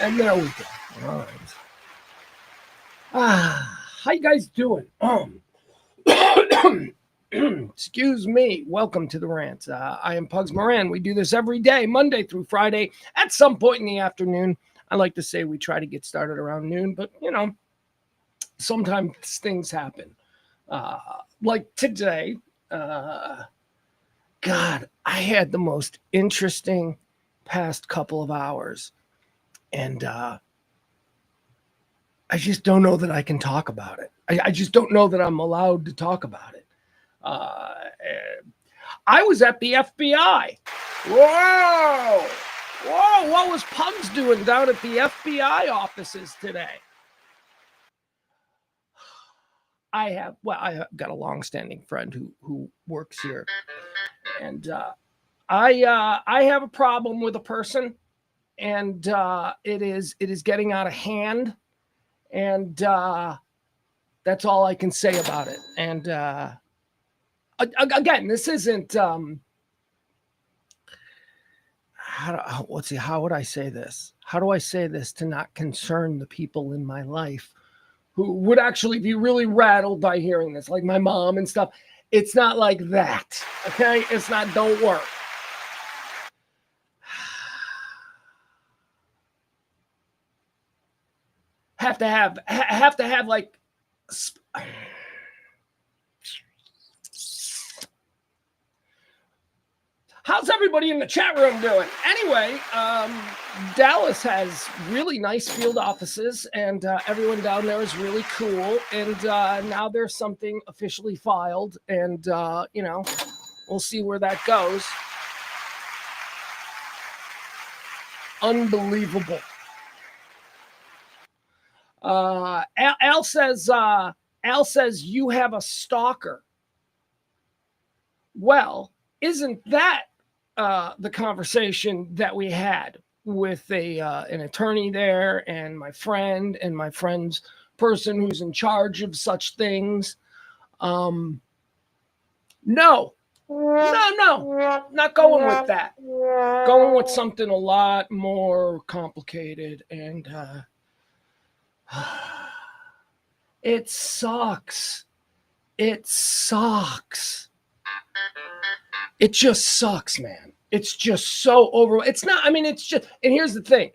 And there we go. All right. How you guys doing? Excuse me. Welcome to the Rant. I am Pugs Moran. We do this every day, Monday through Friday, at some point in the afternoon. I like to say we try to get started around noon, but sometimes things happen. Like today, God, I had the most interesting past couple of hours, and I just don't know that I can talk about it. I just don't know that I'm allowed to talk about it. I was at the FBI. Whoa! What was Pugs doing down at the FBI offices today? I have got a long-standing friend who works here, and I have a problem with a person, and it is getting out of hand, and that's all I can say about it. And again, this isn't how would I say this? How do I say this to not concern the people in my life who would actually be really rattled by hearing this, like my mom and stuff? It's not like that, okay? It's not. Don't worry. Have to have like. How's everybody in the chat room doing? Anyway, Dallas has really nice field offices, and everyone down there is really cool. And now there's something officially filed, and we'll see where that goes. Unbelievable. Al says you have a stalker. Well, isn't that the conversation that we had with an attorney there and my friend's person who's in charge of such things? No, not going with that. Going with something a lot more complicated, and it sucks. It sucks. It just sucks, man. It's just so over. It's not, it's just, and here's the thing.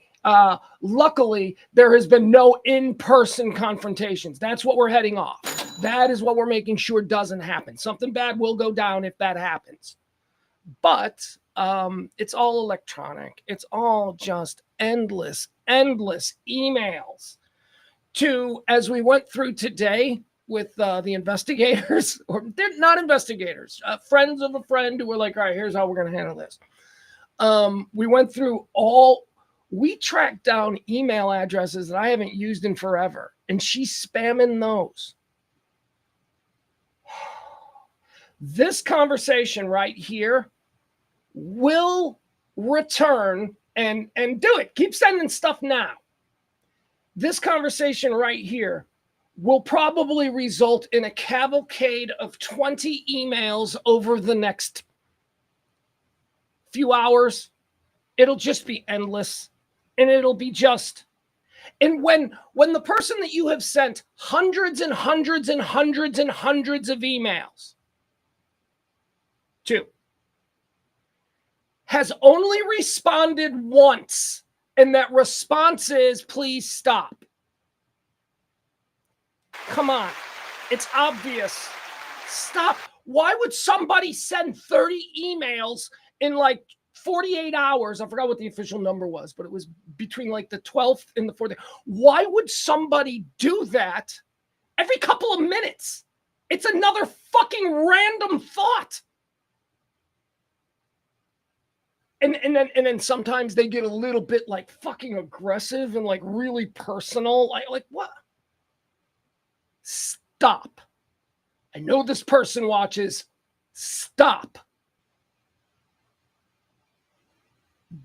Luckily, there has been no in-person confrontations. That's what we're heading off. That is what we're making sure doesn't happen. Something bad will go down if that happens. But it's all electronic. It's all just endless emails to, as we went through today, with the investigators, or they're not investigators, friends of a friend who were like, all right, here's how we're going to handle this. We went through we tracked down email addresses that I haven't used in forever, and she's spamming those. This conversation right here will return and do it. Keep sending stuff now. This conversation right here will probably result in a cavalcade of 20 emails over the next few hours. It'll just be endless, and it'll be just. And when the person that you have sent hundreds and hundreds and hundreds and hundreds of emails to has only responded once, and that response is, please stop. Come on. It's obvious. Stop. Why would somebody send 30 emails in like 48 hours? I forgot what the official number was, but it was between like the 12th and the 14th. Why would somebody do that every couple of minutes? It's another fucking random thought. And then sometimes they get a little bit like fucking aggressive and like really personal. Like what? Stop. I know this person watches. Stop.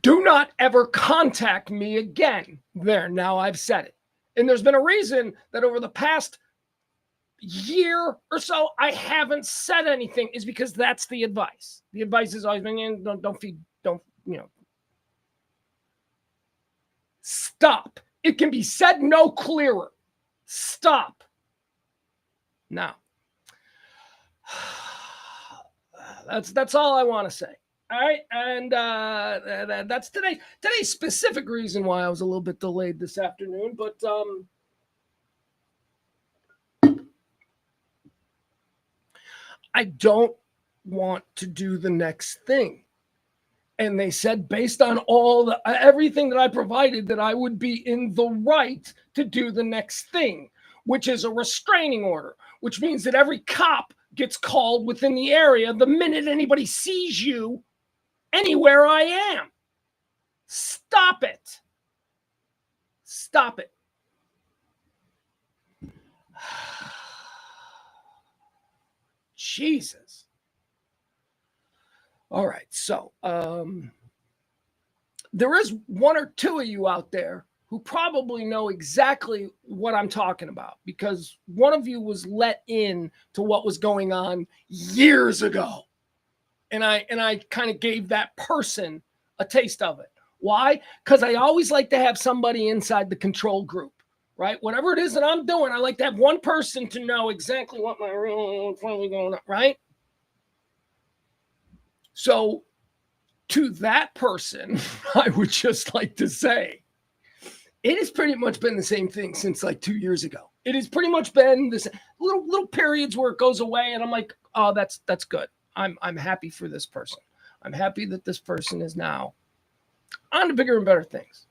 Do not ever contact me again. There, now I've said it. And there's been a reason that over the past year or so, I haven't said anything, is because that's the advice. The advice has always been, don't feed, don't. Stop. It can be said no clearer. Stop. Now, that's all I want to say. All right, and that's today's specific reason why I was a little bit delayed this afternoon. But I don't want to do the next thing. And they said, based on everything that I provided, that I would be in the right to do the next thing, which is a restraining order, which means that every cop gets called within the area the minute anybody sees you anywhere I am. Stop it. Stop it. Jesus. All right, so there is one or two of you out there who probably know exactly what I'm talking about, because one of you was let in to what was going on years ago. And I kind of gave that person a taste of it. Why? Because I always like to have somebody inside the control group, right? Whatever it is that I'm doing, I like to have one person to know exactly what my what's going on, right? So to that person, I would just like to say, it has pretty much been the same thing since like 2 years ago. It has pretty much been this little periods where it goes away, and I'm like, oh, that's good. I'm happy for this person. I'm happy that this person is now on to bigger and better things.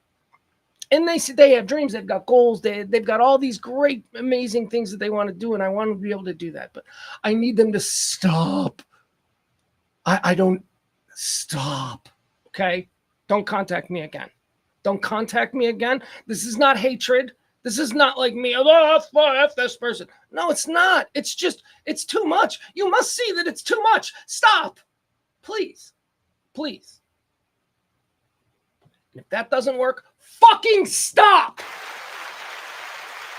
And they have dreams, they've got goals, they've got all these great, amazing things that they want to do, and I want to be able to do that. But I need them to stop. I don't stop. Okay? Don't contact me again. Don't contact me again. This is not hatred. This is not like me. Oh, F this person. No, it's not. It's just, it's too much. You must see that it's too much. Stop. Please. Please. If that doesn't work, fucking stop.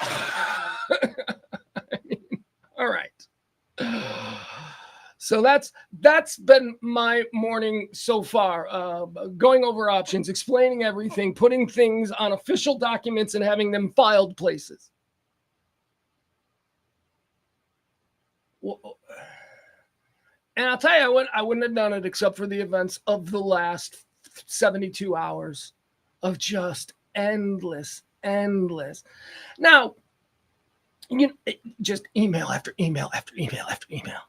I mean, all right. So that's been my morning so far, going over options, explaining everything, putting things on official documents and having them filed places. Well, and I'll tell you, I wouldn't have done it except for the events of the last 72 hours of just endless. Now, just email after email after email after email.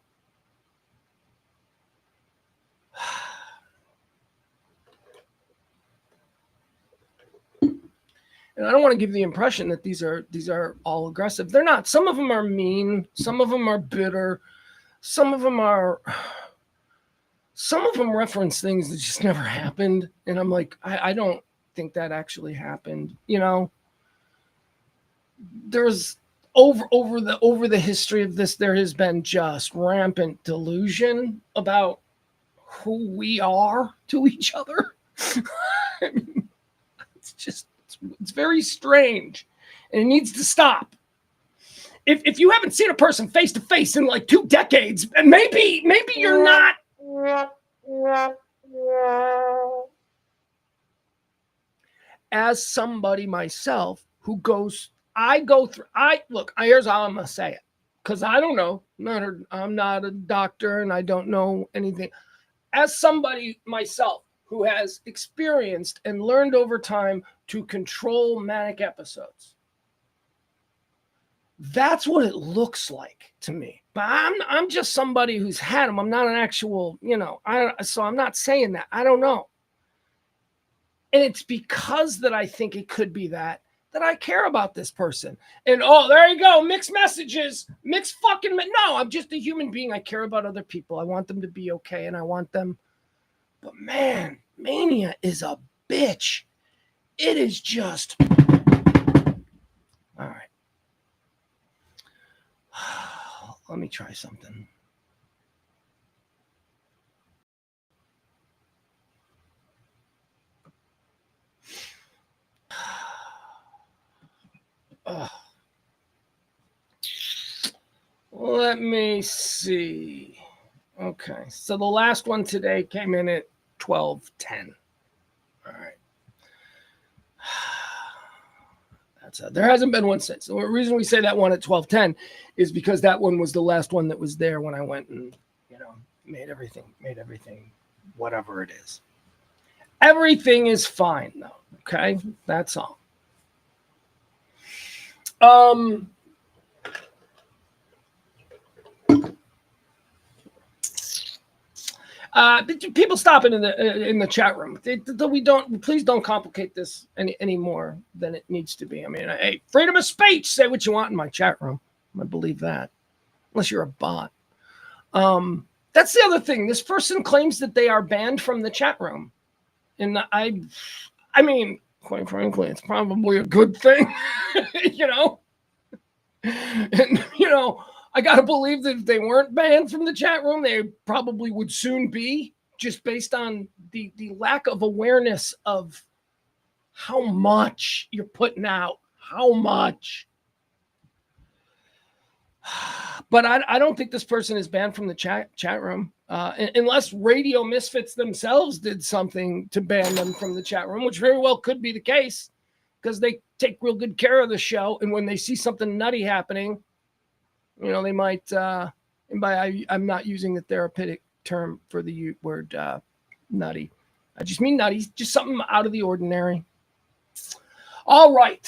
And I don't want to give the impression that these are all aggressive. They're not. Some of them are mean. Some of them are bitter. Some of them reference things that just never happened. And I'm like, I don't think that actually happened. There's over the history of this, there has been just rampant delusion about who we are to each other. I mean, it's very strange, and it needs to stop. If you haven't seen a person face to face in like 2 decades, and maybe you're not. As somebody myself who here's how I'm gonna say it, because I don't know. I'm not a doctor, and I don't know anything. As somebody myself who has experienced and learned over time to control manic episodes, that's what it looks like to me. But I'm just somebody who's had them. I'm not an actual, so I'm not saying that. I don't know. And it's because that I think it could be that I care about this person. And there you go, mixed messages, no, I'm just a human being. I care about other people. I want them to be okay, and I want them. But man, mania is a bitch. It is just. All right. Let me try something. Let me see. Okay, so the last one today came in at 12:10. All right. There hasn't been one since. The reason we say that one at 12:10 is because that one was the last one that was there when I went and, made everything whatever it is. Everything is fine though. Okay. That's all. People stopping in the chat room. Please don't complicate this any more than it needs to be. I mean, hey, freedom of speech. Say what you want in my chat room. I believe that, unless you're a bot. That's the other thing. This person claims that they are banned from the chat room, and I mean, quite frankly, it's probably a good thing, And I gotta believe that if they weren't banned from the chat room, they probably would soon be, just based on the lack of awareness of how much you're putting out, how much. But I don't think this person is banned from the chat room, unless Radio Misfits themselves did something to ban them from the chat room, which very well could be the case, because they take real good care of the show, and when they see something nutty happening, they might, and I'm not using the therapeutic term for the word nutty. I just mean nutty, just something out of the ordinary. All right.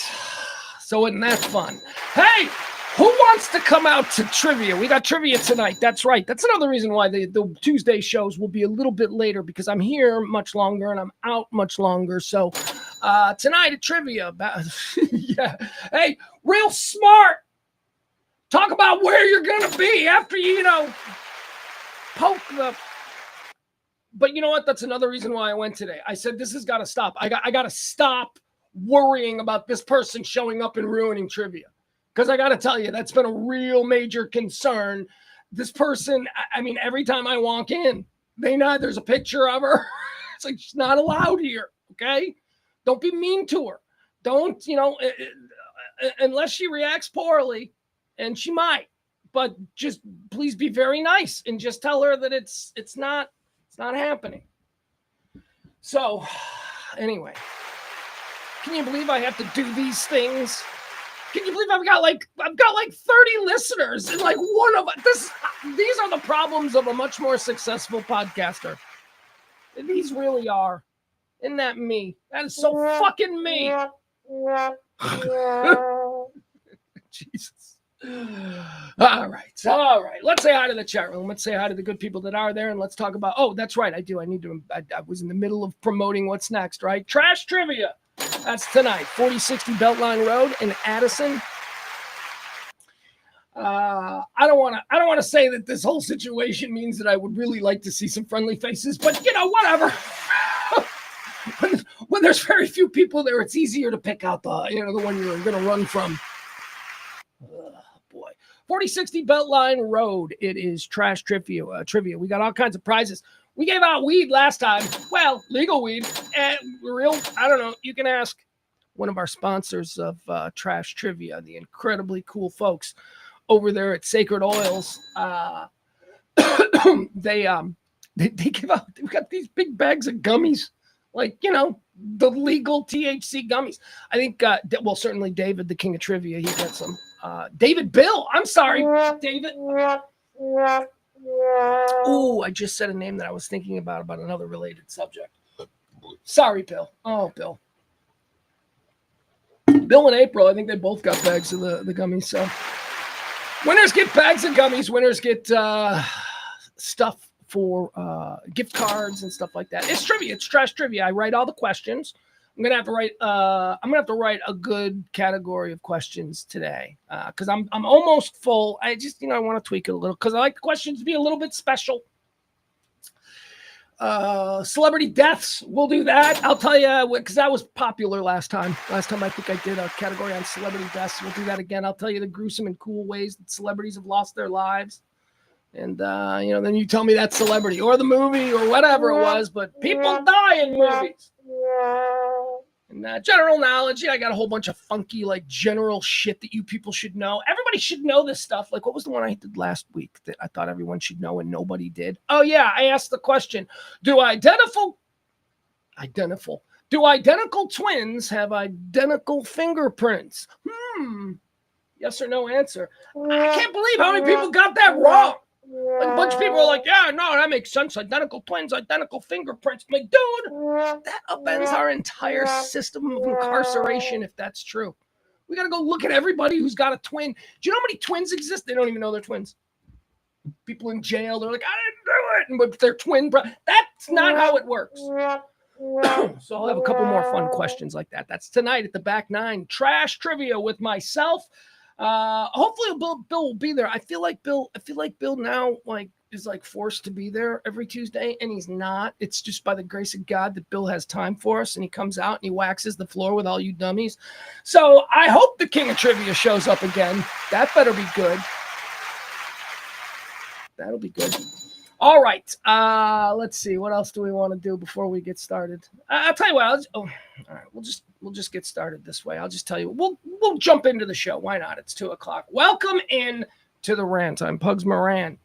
So isn't that fun? Hey, who wants to come out to trivia? We got trivia tonight. That's right. That's another reason why the Tuesday shows will be a little bit later, because I'm here much longer and I'm out much longer. So tonight at trivia, yeah. Hey, real smart. Talk about where you're going to be after you, poke the... But you know what? That's another reason why I went today. I said, this has got to stop. I got to stop worrying about this person showing up and ruining trivia. Because I got to tell you, that's been a real major concern. This person, I mean, every time I walk in, there's a picture of her. It's like, she's not allowed here, okay? Don't be mean to her. Don't, unless she reacts poorly. And she might, but just please be very nice and just tell her that it's not happening. So anyway, can you believe I have to do these things? Can you believe I've got like 30 listeners and like one of this? These are the problems of a much more successful podcaster. These really are. Isn't that me? That is so fucking me. Jesus. All right. Let's say hi to the chat room. Let's say hi to the good people that are there, and let's talk about. Oh, that's right. I was in the middle of promoting what's next. Right, trash trivia. That's tonight. 4060 Beltline Road in Addison. I don't want to say that this whole situation means that I would really like to see some friendly faces, but whatever. when there's very few people there, it's easier to pick out the one you're going to run from. 4060 Beltline Road. It is trash trivia. We got all kinds of prizes. We gave out weed last time. Well, legal weed. And I don't know. You can ask one of our sponsors of trash trivia, the incredibly cool folks over there at Sacred Oils. They give out, we've got these big bags of gummies, like, the legal THC gummies. I think, certainly David, the king of trivia, he gets them. Bill, I'm sorry, David. Oh, I just said a name that I was thinking about another related subject. Sorry, Bill. Oh, Bill. Bill and April, I think they both got bags of the gummies. So winners get bags of gummies. Winners get stuff for gift cards and stuff like that. It's trivia. It's trash trivia. I write all the questions. I'm gonna have to write a good category of questions today because I'm almost full. I just I want to tweak it a little because I like the questions to be a little bit special. Celebrity deaths, we'll do that. I'll tell you because that was popular last time. Last time I think I did a category on celebrity deaths. We'll do that again. I'll tell you the gruesome and cool ways that celebrities have lost their lives. And, then you tell me that celebrity or the movie or whatever it was, but people die in movies. And general knowledge, I got a whole bunch of funky, like, general shit that you people should know. Everybody should know this stuff. Like, what was the one I did last week that I thought everyone should know and nobody did? Oh, yeah, I asked the question, do identical Do identical twins have identical fingerprints? Yes or no answer. I can't believe how many people got that wrong. Like a bunch of people are like, yeah, no, that makes sense. Identical twins, identical fingerprints. I'm like, dude, that upends our entire system of incarceration if that's true. We got to go look at everybody who's got a twin. Do you know how many twins exist? They don't even know they're twins. People in jail, they're like, I didn't do it. And with their twin brother. That's not how it works. So I'll have a couple more fun questions like that. That's tonight at the back nine. Trash trivia with myself. Hopefully Bill will be there. I feel like Bill now is forced to be there every Tuesday, and he's not. It's just by the grace of God that Bill has time for us, and he comes out and he waxes the floor with all you dummies. So I hope the King of Trivia shows up again. That better be good. That'll be good. All right. Let's see. What else do we want to do before we get started? I'll tell you what. All right. We'll just get started this way. I'll just tell you. We'll jump into the show. Why not? It's 2:00. Welcome in to the Rant. I'm Pugs Moran.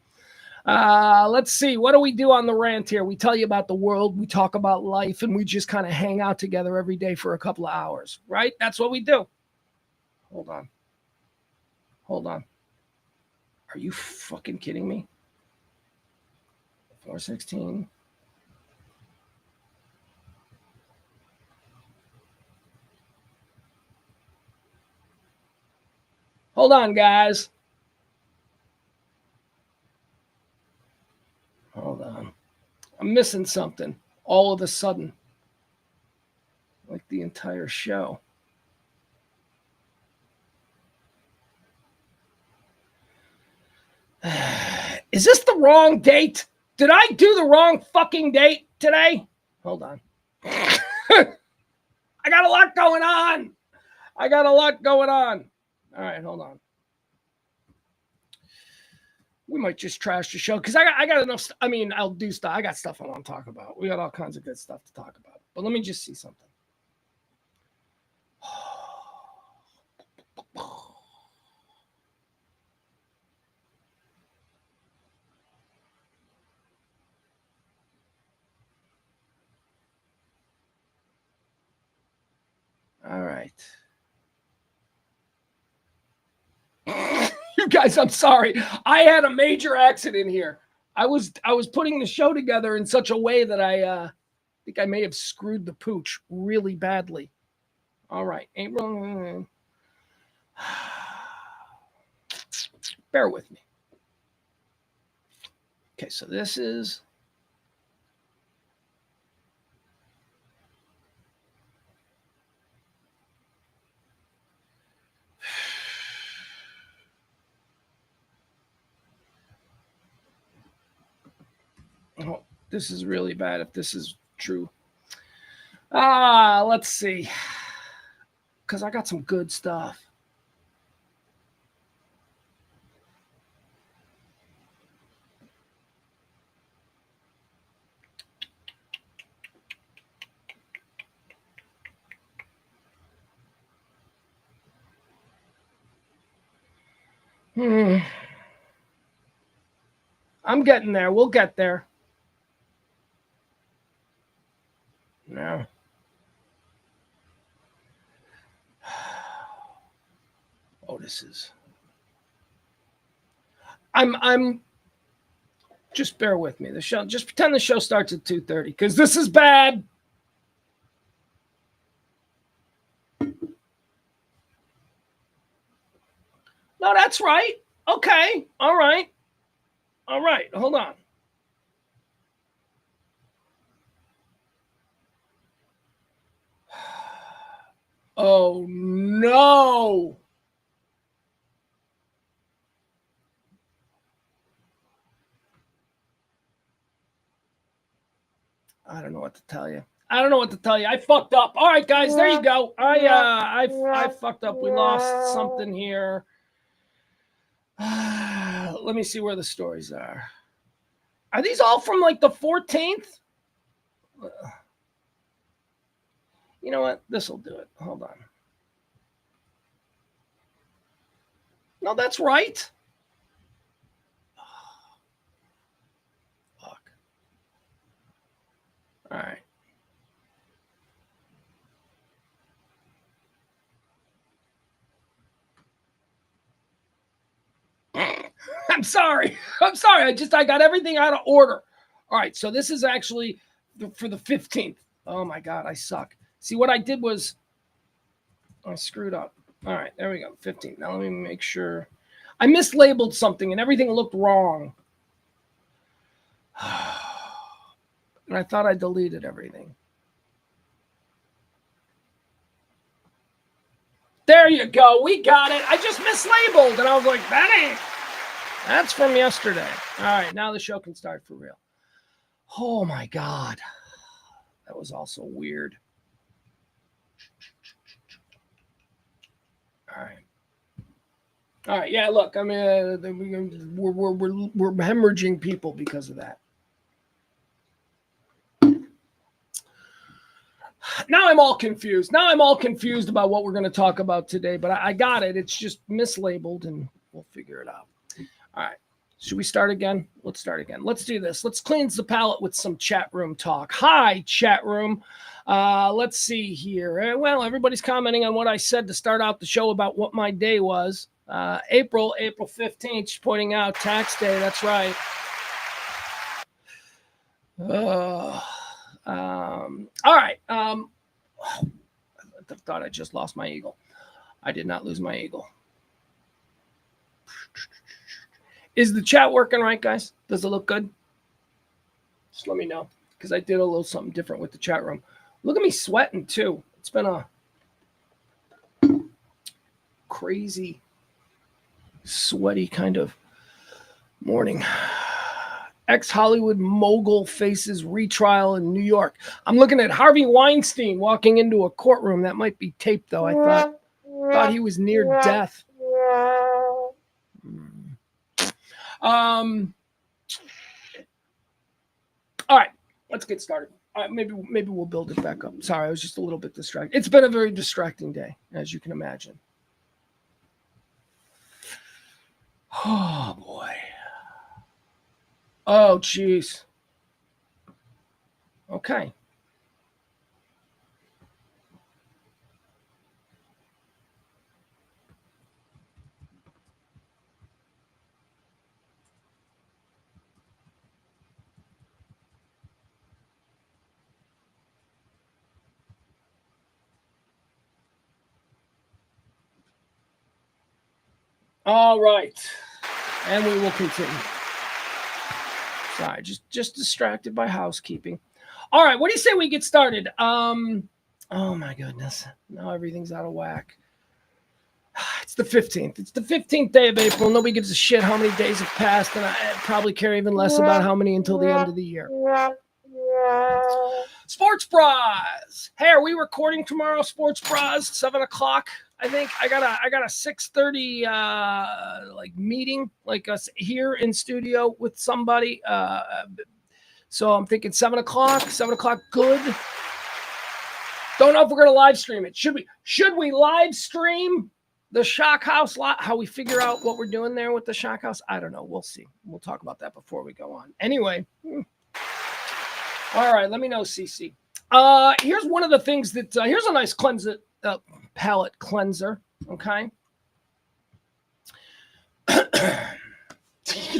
Let's see. What do we do on the Rant here? We tell you about the world. We talk about life, and we just kind of hang out together every day for a couple of hours. Right? That's what we do. Hold on. Are you fucking kidding me? 416. Hold on, guys. Hold on. I'm missing something all of a sudden. Like the entire show. Is this the wrong date? Did I do the wrong fucking date today? Hold on. I got a lot going on. All right, hold on. We might just trash the show because I got enough. I'll do stuff. I got stuff I want to talk about. We got all kinds of good stuff to talk about. But let me just see something. All right. You guys, I'm sorry. I had a major accident here. I was putting the show together in such a way that I think I may have screwed the pooch really badly. All right. April. Bear with me. Okay, so this is oh, this is really bad if this is true. Let's see. Because I got some good stuff. I'm getting there. We'll get there. No. Oh, this is. I'm. Just bear with me. The show. Just pretend the show starts at 2:30 because this is bad. No, that's right. Okay. All right. Hold on. Oh, no. I don't know what to tell you. I fucked up. All right, guys, there you go. I fucked up. We lost something here. Let me see where the stories are. Are these all from the 14th? You know what? This will do it. Hold on. No, that's right. Fuck. All right. I'm sorry. I got everything out of order. All right, so this is actually for the 15th. Oh my God, I suck. See, what I did was I screwed up. All right, there we go, 15th. Now let me make sure. I mislabeled something and everything looked wrong. And I thought I deleted everything. There you go. We got it. I just mislabeled. And I was like, that's from yesterday. All right, now the show can start for real. Oh, my God. That was also weird. All right. Yeah, look, I mean, we're hemorrhaging people because of that. Now I'm all confused. About what we're going to talk about today, but I got it. It's just mislabeled, and we'll figure it out. All right. Should we start again? Let's start again. Let's do this. Let's cleanse the palate with some chat room talk. Hi, chat room. Let's see here. Well, everybody's commenting on what I said to start out the show about what my day was. April 15th, she's pointing out tax day. That's right. All right. I thought I just lost my eagle. I did not lose my eagle. Is the chat working right, guys? Does it look good? Just let me know, because I did a little something different with the chat room. Look at me sweating, too. It's been a crazy, sweaty kind of morning. Ex-Hollywood mogul faces retrial in New York. I'm looking at Harvey Weinstein walking into a courtroom. That might be taped, though. I thought he was near death. All right, let's get started. Maybe we'll build it back up. Sorry, I was just a little bit distracted. It's been a very distracting day, as you can imagine. Oh, boy. Oh, geez. Okay. All right. And we will continue. Sorry, just distracted by housekeeping. All right, what do you say we get started? Oh my goodness. Now everything's out of whack. It's the 15th. It's the 15th day of April. Nobody gives a shit how many days have passed, and I probably care even less about how many until the end of the year. Sports Bras. Hey, are we recording tomorrow, Sports Bras? 7 o'clock? I think I got a 6:30 like meeting, like us here in studio with somebody. So I'm thinking 7 o'clock. 7 o'clock, good. Don't know if we're gonna live stream it. Should we live stream the Shock House? How we figure out what we're doing there with the Shock House? I don't know. We'll see. We'll talk about that before we go on. Anyway. All right. Let me know, CC. Here's one of the things that here's a nice palette cleanser. Okay.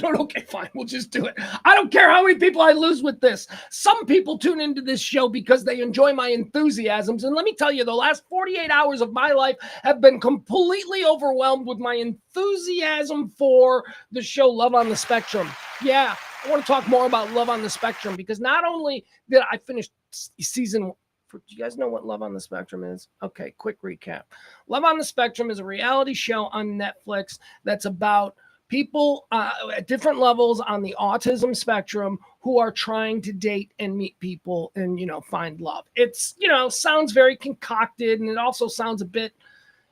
Okay, fine. We'll just do it. I don't care how many people I lose with this. Some people tune into this show because they enjoy my enthusiasms. And let me tell you, the last 48 hours of my life have been completely overwhelmed with my enthusiasm for the show Love on the Spectrum. Yeah, I want to talk more about Love on the Spectrum because not only did I finish season. Do you guys know what Love on the Spectrum is? Okay, quick recap. Love on the Spectrum is a reality show on Netflix that's about people at different levels on the autism spectrum who are trying to date and meet people and, find love. It's, sounds very concocted, and it also sounds a bit,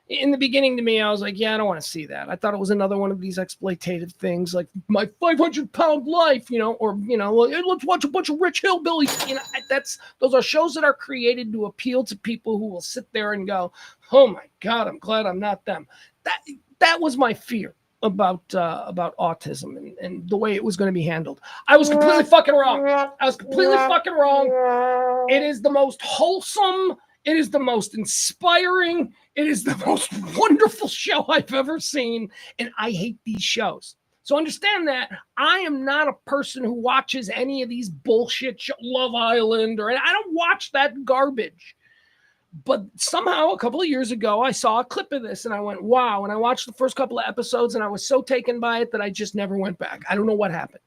in the beginning to me, I was like, yeah, I don't want to see that. I thought it was another one of these exploitative things like My 500-Pound Life, let's watch a bunch of rich hillbillies. Those are shows that are created to appeal to people who will sit there and go, oh my God, I'm glad I'm not them. That was my fear about autism and the way it was going to be handled. I was completely fucking wrong. It is the most wholesome. It is the most inspiring. It is the most wonderful show I've ever seen. And I hate these shows. So understand that I am not a person who watches any of these bullshit Love Island, or I don't watch that garbage. But somehow a couple of years ago, I saw a clip of this and I went, wow. And I watched the first couple of episodes and I was so taken by it that I just never went back. I don't know what happened.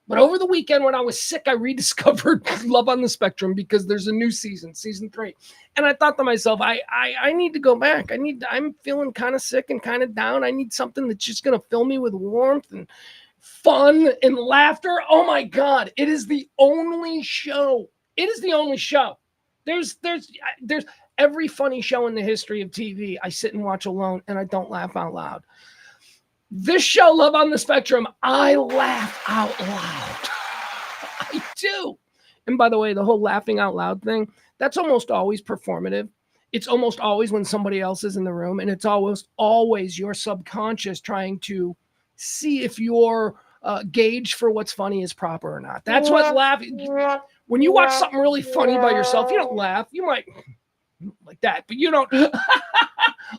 But over the weekend when I was sick, I rediscovered Love on the Spectrum because there's a new season 3. And I thought to myself, I need to go back. I'm feeling kind of sick and kind of down. I need something that's just going to fill me with warmth and fun and laughter. Oh my God. It is the only show. It is the only show. There's every funny show in the history of TV. I sit and watch alone and I don't laugh out loud. This show, Love on the Spectrum, I laugh out loud. I do. And by the way, the whole laughing out loud thing, that's almost always performative. It's almost always when somebody else is in the room, and it's always your subconscious trying to see if your gauge for what's funny is proper or not. That's what laughing. When you watch something really funny by yourself, you don't laugh. You might like that, but you don't.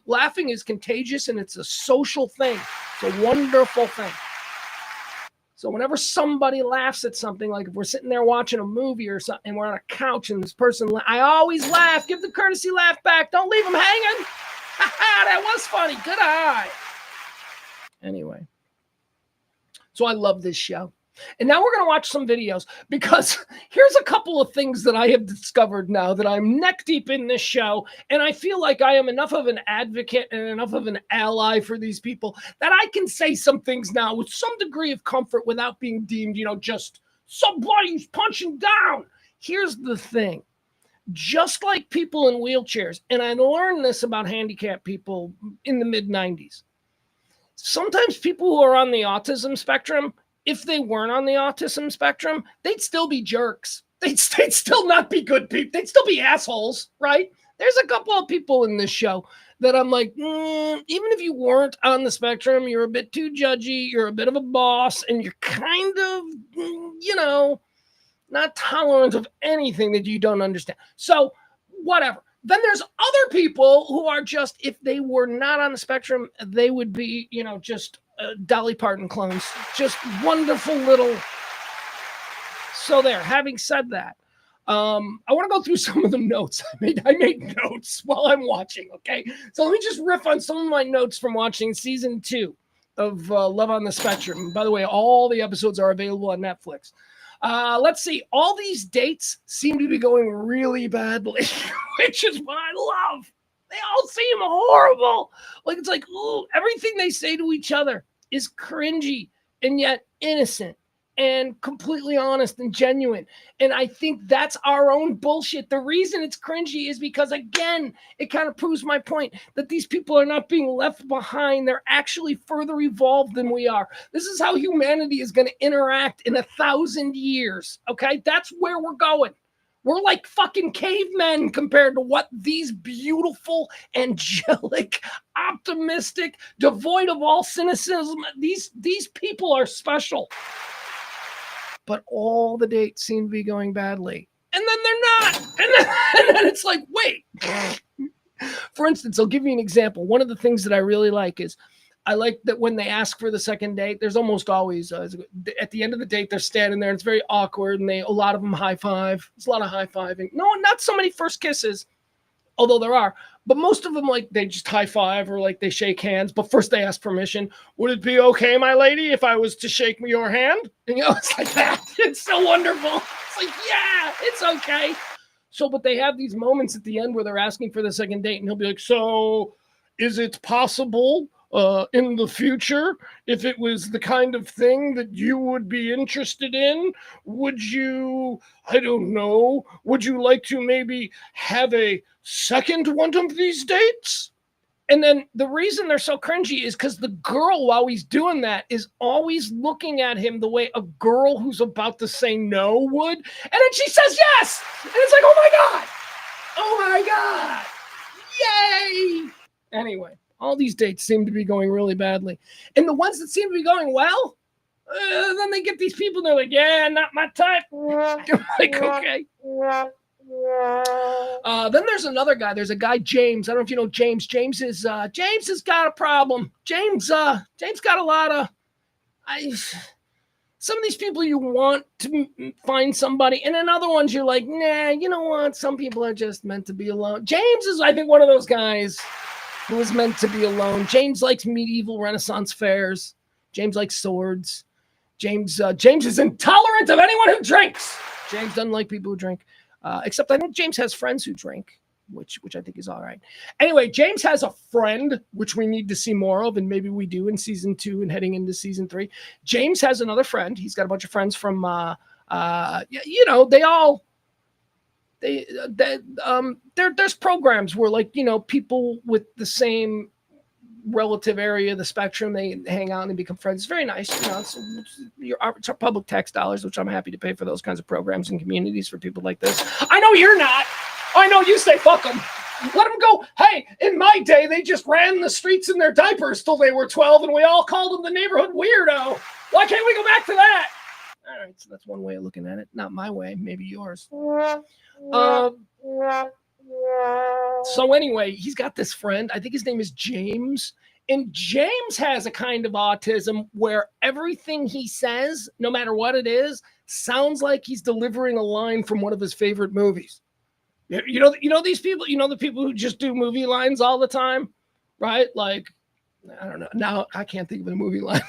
Laughing is contagious and it's a social thing. It's a wonderful thing. So whenever somebody laughs at something, like if we're sitting there watching a movie or something and we're on a couch and this person, I always laugh. Give the courtesy laugh back. Don't leave them hanging. That was funny. Good eye. Anyway. So I love this show. And now we're going to watch some videos because here's a couple of things that I have discovered now that I'm neck deep in this show. And I feel like I am enough of an advocate and enough of an ally for these people that I can say some things now with some degree of comfort without being deemed, just somebody who's punching down. Here's the thing. Just like people in wheelchairs, and I learned this about handicapped people in the mid-90s. Sometimes people who are on the autism spectrum, if they weren't on the autism spectrum, they'd still be jerks. They'd still not be good people. They'd still be assholes, right? There's a couple of people in this show that I'm like, even if you weren't on the spectrum, you're a bit too judgy, you're a bit of a boss, and you're kind of, not tolerant of anything that you don't understand. So whatever. Then there's other people who are just, if they were not on the spectrum, they would be, just Dolly Parton clones. Just wonderful little. So there, having said that, I want to go through some of the notes. I made notes while I'm watching, okay? So let me just riff on some of my notes from watching season 2 of Love on the Spectrum. By the way, all the episodes are available on Netflix. Let's see. All these dates seem to be going really badly, which is what I love. They all seem horrible. Like, it's like, ooh, everything they say to each other is cringy and yet innocent and completely honest and genuine. And I think that's our own bullshit. The reason it's cringy is because, again, it kind of proves my point that these people are not being left behind. They're actually further evolved than we are. This is how humanity is going to interact in 1,000 years. Okay, that's where we're going. We're like fucking cavemen compared to what these beautiful, angelic, optimistic, devoid of all cynicism, these people are special. But all the dates seem to be going badly. And then they're not. And then it's like, wait. For instance, I'll give you an example. One of the things that I really like is, I like that when they ask for the second date, there's almost always, at the end of the date, they're standing there, and it's very awkward, and a lot of them high five. There's a lot of high fiving. No, not so many first kisses, although there are. But most of them, like, they just high five or, like, they shake hands. But first they ask permission. Would it be okay, my lady, if I was to shake your hand? And, it's like that. It's so wonderful. It's like, yeah, it's okay. So, but they have these moments at the end where they're asking for the second date, and he'll be like, so is it possible in the future, if it was the kind of thing that you would be interested in, would you, I don't know, would you like to maybe have a second one of these dates? And then the reason they're so cringy is because the girl, while he's doing that, is always looking at him the way a girl who's about to say no would. And then she says yes. And it's like, oh my God. Yay. Anyway. All these dates seem to be going really badly. And the ones that seem to be going well, then they get these people, and they're like, yeah, not my type. I'm like, okay. Then there's another guy. There's a guy, James. I don't know if you know James. James has got a problem. James got a lot of, some of these people you want to find somebody, and then other ones you're like, nah, you know what? Some people are just meant to be alone. James is, I think, one of those guys who is meant to be alone. James likes medieval Renaissance fairs. James likes swords. James is intolerant of anyone who drinks. James doesn't like people who drink, except I think James has friends who drink, which I think is all right. Anyway, James has a friend, which we need to see more of, and maybe we do in season 2 and heading into season 3. James has another friend. He's got a bunch of friends from, there's programs where, like, people with the same relative area of the spectrum, they hang out and become friends. It's very nice. It's our public tax dollars, which I'm happy to pay for those kinds of programs and communities for people like this. I know you're not. I know you say fuck them. Let them go. Hey, in my day, they just ran the streets in their diapers till they were 12, and we all called them the neighborhood weirdo. Why can't we go back to that? All right, so that's one way of looking at it. Not my way, maybe yours. So anyway, he's got this friend. I think his name is James. And James has a kind of autism where everything he says, no matter what it is, sounds like he's delivering a line from one of his favorite movies. You know these people, the people who just do movie lines all the time, right? Like, I don't know. Now I can't think of a movie line.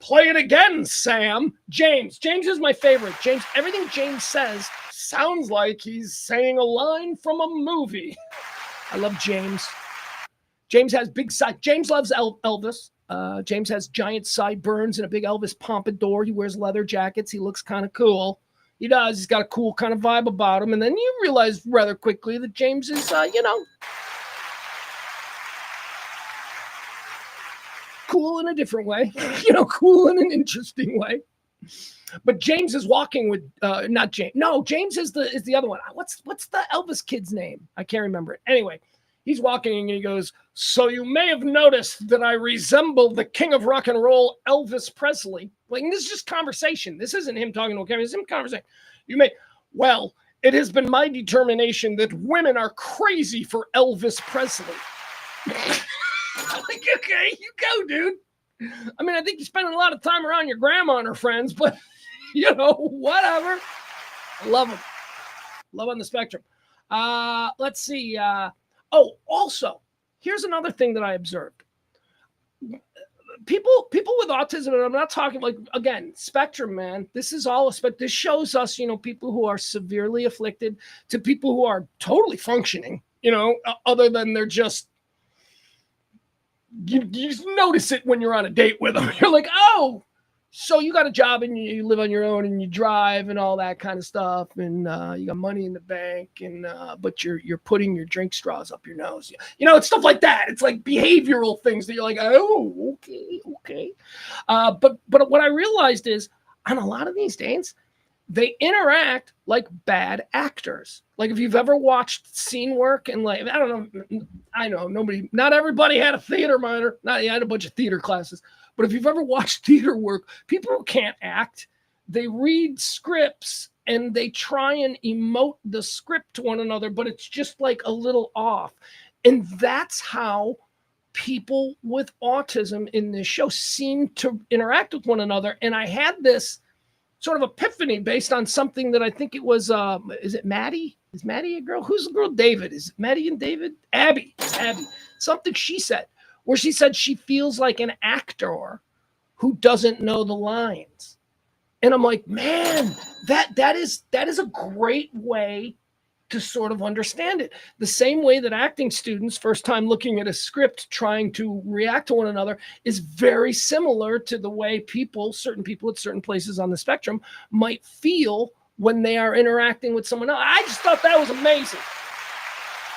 Play it again, Sam. James is my favorite. James, everything James says sounds like he's saying a line from a movie. I love James. James has big side. James loves Elvis. James has giant sideburns and a big Elvis pompadour. He wears leather jackets. He looks kind of cool. He does. He's got a cool kind of vibe about him. And then you realize rather quickly that James is, cool in a different way, cool in an interesting way. But James is walking with, not James. No, James is the other one. What's the Elvis kid's name? I can't remember it. Anyway, he's walking and he goes, so you may have noticed that I resemble the king of rock and roll, Elvis Presley. Like, this is just conversation. This isn't him talking to a camera. It's him conversation. Well, it has been my determination that women are crazy for Elvis Presley. I'm like, okay, you go, dude. I mean, I think you're spending a lot of time around your grandma and her friends, but, whatever. I love them. Love on the spectrum. Let's see. Also, here's another thing that I observed. People with autism, and I'm not talking like, again, spectrum, man. This is all a spectrum. This shows us, people who are severely afflicted to people who are totally functioning, other than they're just, you just notice it when you're on a date with them. You're like, oh, so you got a job and you live on your own and you drive and all that kind of stuff, and you got money in the bank, and but you're putting your drink straws up your nose. It's stuff like that. It's like behavioral things that you're like, oh, okay. But what I realized is on a lot of these dates, they interact like bad actors. Like, if you've ever watched scene work, and like, not everybody had a theater minor. I had a bunch of theater classes. But if you've ever watched theater work, people who can't act, they read scripts and they try and emote the script to one another, but it's just like a little off. And that's how people with autism in this show seem to interact with one another. And I had this sort of epiphany based on something that I think it was, is it Maddie? Is Maddie a girl? Who's the girl? David. Is it Maddie and David? Abby. Something she said, where she said she feels like an actor who doesn't know the lines. And I'm like, man, that is a great way to sort of understand it. The same way that acting students, first time looking at a script, trying to react to one another, is very similar to the way certain people at certain places on the spectrum might feel when they are interacting with someone else. I just thought that was amazing.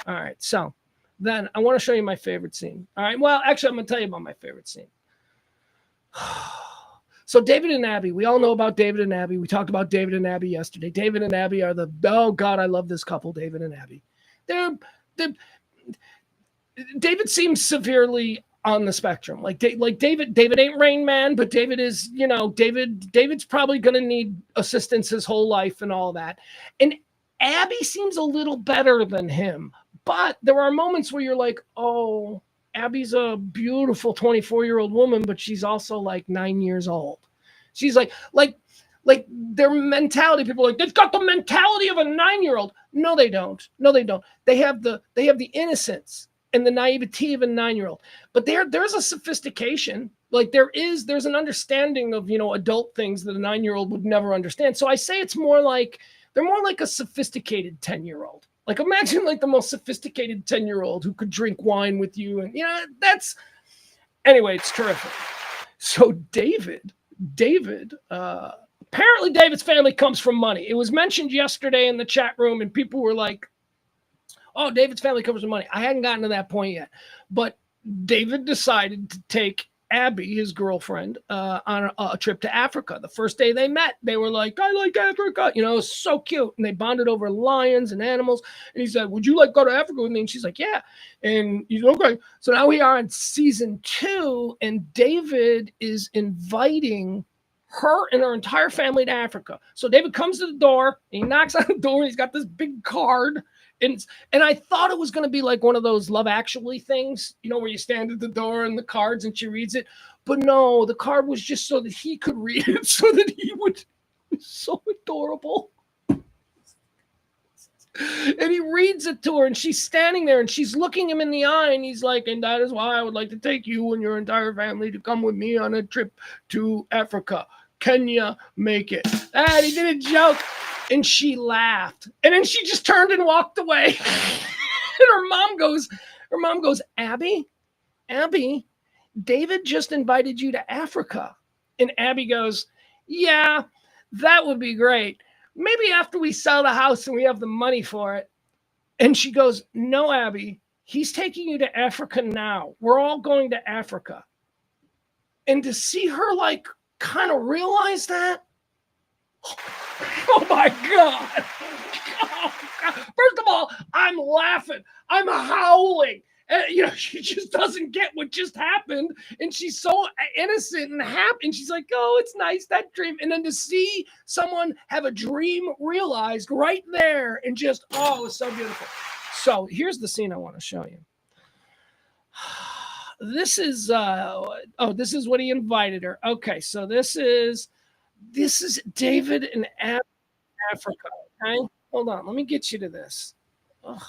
All right, so then I want to show you my favorite scene. All right, well, actually, I'm going to tell you about my favorite scene. So David and Abby, we all know about David and Abby. We talked about David and Abby yesterday. David and Abby are oh God, I love this couple, David and Abby. David seems severely on the spectrum. Like David ain't Rain Man, but David is, David's probably going to need assistance his whole life and all that. And Abby seems a little better than him, but there are moments where you're like, oh, Abby's a beautiful 24-year-old woman, but she's also like 9 years old. She's like their mentality. People are like, they've got the mentality of a 9-year-old. No, they don't. No, they don't. They have the innocence and the naivety of a 9-year-old. But there's a sophistication. Like there's an understanding of, adult things that a 9-year-old would never understand. So I say it's more like they're more like a sophisticated 10-year-old. Like imagine like the most sophisticated 10-year-old who could drink wine with you. And anyway, it's terrific. So David, apparently David's family comes from money. It was mentioned yesterday in the chat room and people were like, oh, David's family comes from money. I hadn't gotten to that point yet, but David decided to take Abby, his girlfriend, on a trip to Africa. The first day they met, they were like, I like Africa. It was so cute. And they bonded over lions and animals. And he said, would you like to go to Africa with me? And she's like, yeah. And he's okay. So now we are in season 2, and David is inviting her and her entire family to Africa. So David comes to the door, and he knocks on the door, and he's got this big card. And I thought it was going to be like one of those Love Actually things, where you stand at the door and the cards and she reads it. But no, the card was just so that he could read it, so that he would. It was so adorable. And he reads it to her, and she's standing there, and she's looking him in the eye, and he's like, and that is why I would like to take you and your entire family to come with me on a trip to Africa. Can you make it? And he did a joke. And she laughed. And then she just turned and walked away. And her mom goes, Abby, David just invited you to Africa. And Abby goes, yeah, that would be great. Maybe after we sell the house and we have the money for it. And she goes, no, Abby, he's taking you to Africa now. We're all going to Africa. And to see her like kind of realize that, oh my God. Oh God. First of all, I'm laughing. I'm howling. She just doesn't get what just happened. And she's so innocent and happy. And she's like, oh, it's nice, that dream. And then to see someone have a dream realized right there and just, oh, it was so beautiful. So here's the scene I want to show you. This is what he invited her. Okay, so this is David and Africa. Okay, hold on. Let me get you to this. Ugh.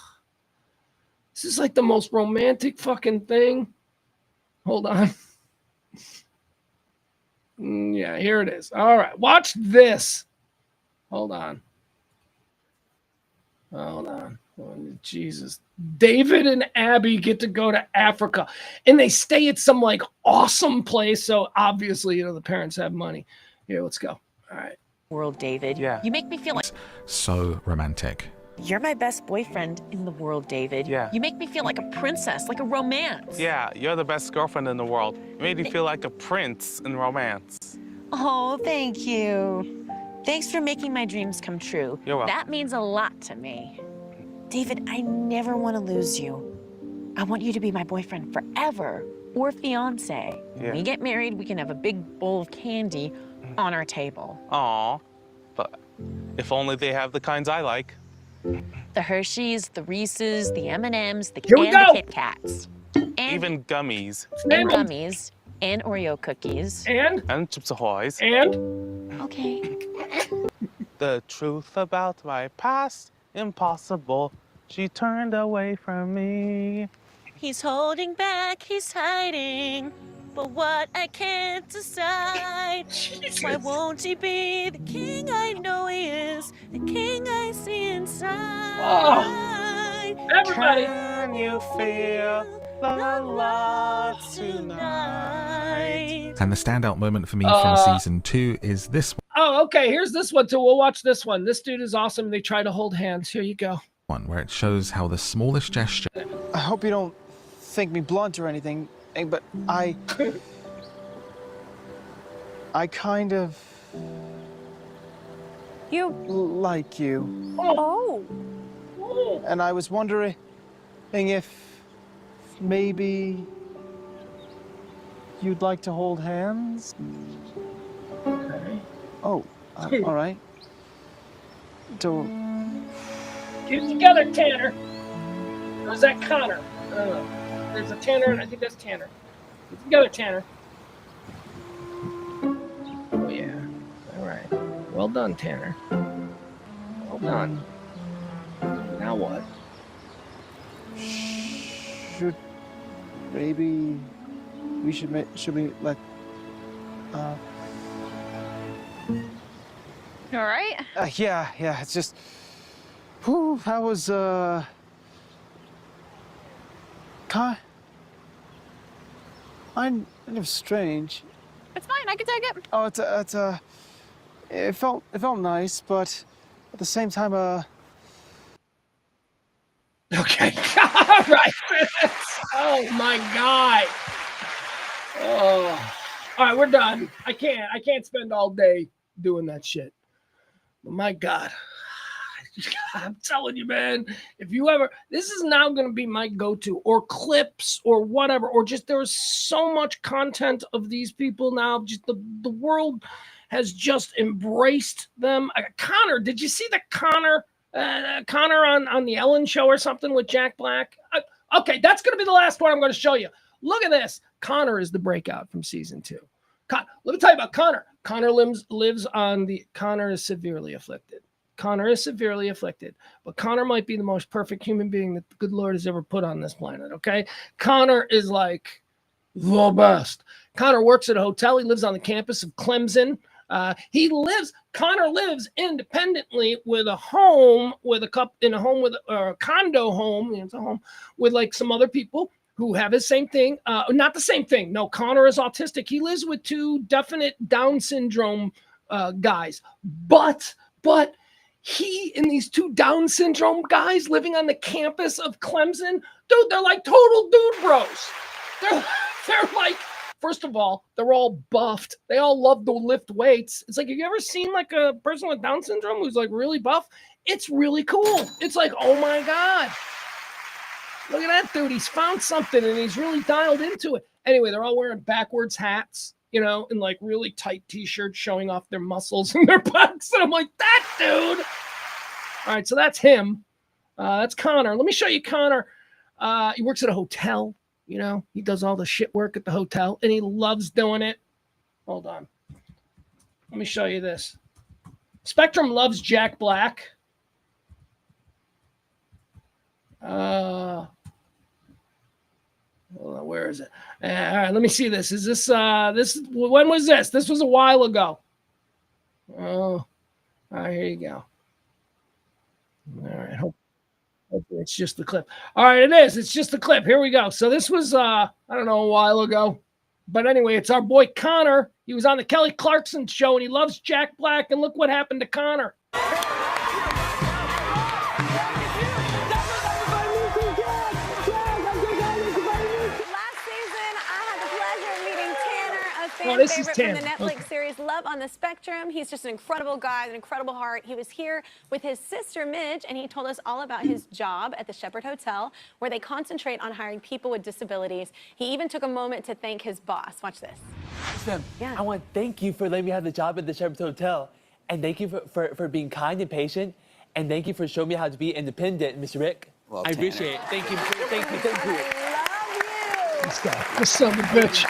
This is like the most romantic fucking thing. Hold on. Yeah, here it is. All right, watch this. Hold on. Oh, Jesus. David and Abby get to go to Africa, and they stay at some like awesome place. So obviously, the parents have money. Here, let's go. All right. World, David. Yeah. You make me feel like so romantic. You're my best boyfriend in the world, David. Yeah. You make me feel like a princess, like a romance. Yeah, you're the best girlfriend in the world. You made me feel like a prince in romance. Oh, thank you. Thanks for making my dreams come true. You're welcome. That means a lot to me. David, I never want to lose you. I want you to be my boyfriend forever, or fiance. When we get married, we can have a big bowl of candy on our table. Aw, but if only they have the kinds I like. The Hershey's, the Reese's, the M&M's, the Here we and go. the Kit Kats. And Even gummies. and gummies, and Oreo cookies. And Chips Ahoy's. Okay. The truth about my past, impossible. She turned away from me. He's holding back, he's hiding, but what I can't decide. Why won't he be the king I know he is, the king I see inside? Everybody. Can you feel the love tonight? And the standout moment for me from season 2 is this Oh, okay. Here's this one too. We'll watch this one. This dude is awesome. They try to hold hands. Here you go. one, where it shows how the smallest gesture. I hope you don't think me blunt or anything, but I kind of like you. Oh. And I was wondering if maybe you'd like to hold hands? Okay. Oh, all right. Get it together, Tanner. Or is that Connor? I don't know. There's a Tanner, and I think that's Tanner. Get together, Tanner. Oh, yeah. All right. Well done, Tanner. Well done. Now what? Maybe we should we let You all right? yeah, it's just that was kind of strange. It's fine. I can take it. Oh, it felt nice, but at the same time Okay. All right. Oh my God. Oh. All right, we're done. I can't spend all day doing that shit. But my God. I'm telling you, man, if you ever, this is now going to be my go-to, or clips or whatever, or just there's so much content of these people now. Just the world has just embraced them. Connor, did you see the Connor on the Ellen show or something with Jack Black? Okay, that's going to be the last one I'm going to show you. Look at this. Connor is the breakout from season 2. Let me tell you about Connor. Connor is severely afflicted. Connor is severely afflicted, but Connor might be the most perfect human being that the good Lord has ever put on this planet, okay? Connor is like the best. Connor works at a hotel. He lives on the campus of Clemson. Connor lives independently with a condo home. It's a home with like some other people who have his same thing. Not the same thing. No, Connor is autistic. He lives with 2 definite Down syndrome guys, but he and these 2 Down syndrome guys living on the campus of Clemson, dude, they're like total dude bros. They're like, first of all, they're all buffed. They all love to lift weights. It's like, have you ever seen like a person with Down syndrome who's like really buff? It's really cool. It's like, oh my God. Look at that dude. He's found something and he's really dialed into it. Anyway, they're all wearing backwards hats, and like really tight t-shirts showing off their muscles and their backs. And I'm like, that dude. All right, so that's him. That's Connor. Let me show you Connor. He works at a hotel. He does all the shit work at the hotel, and he loves doing it. Hold on. Let me show you this. Spectrum loves Jack Black. Where is it? All right, let me see this. Is this when was this? This was a while ago. Oh, all right, here you go. All right, hopefully it's just the clip. All right, it is. It's just the clip. Here we go. So this was I don't know, a while ago. But anyway, it's our boy Connor. He was on the Kelly Clarkson show, and he loves Jack Black. And look what happened to Connor. Favorite from the Netflix series Love on the Spectrum. He's just an incredible guy, an incredible heart. He was here with his sister Midge, and he told us all about his job at the Shepherd Hotel, where they concentrate on hiring people with disabilities. He even took a moment to thank his boss. Watch this. Sam, I want to thank you for letting me have the job at the Shepherd Hotel, and thank you for being kind and patient, and thank you for showing me how to be independent, Mr. Rick. Well, I appreciate it. Thank you. Thank you. This guy, this son of a bitch.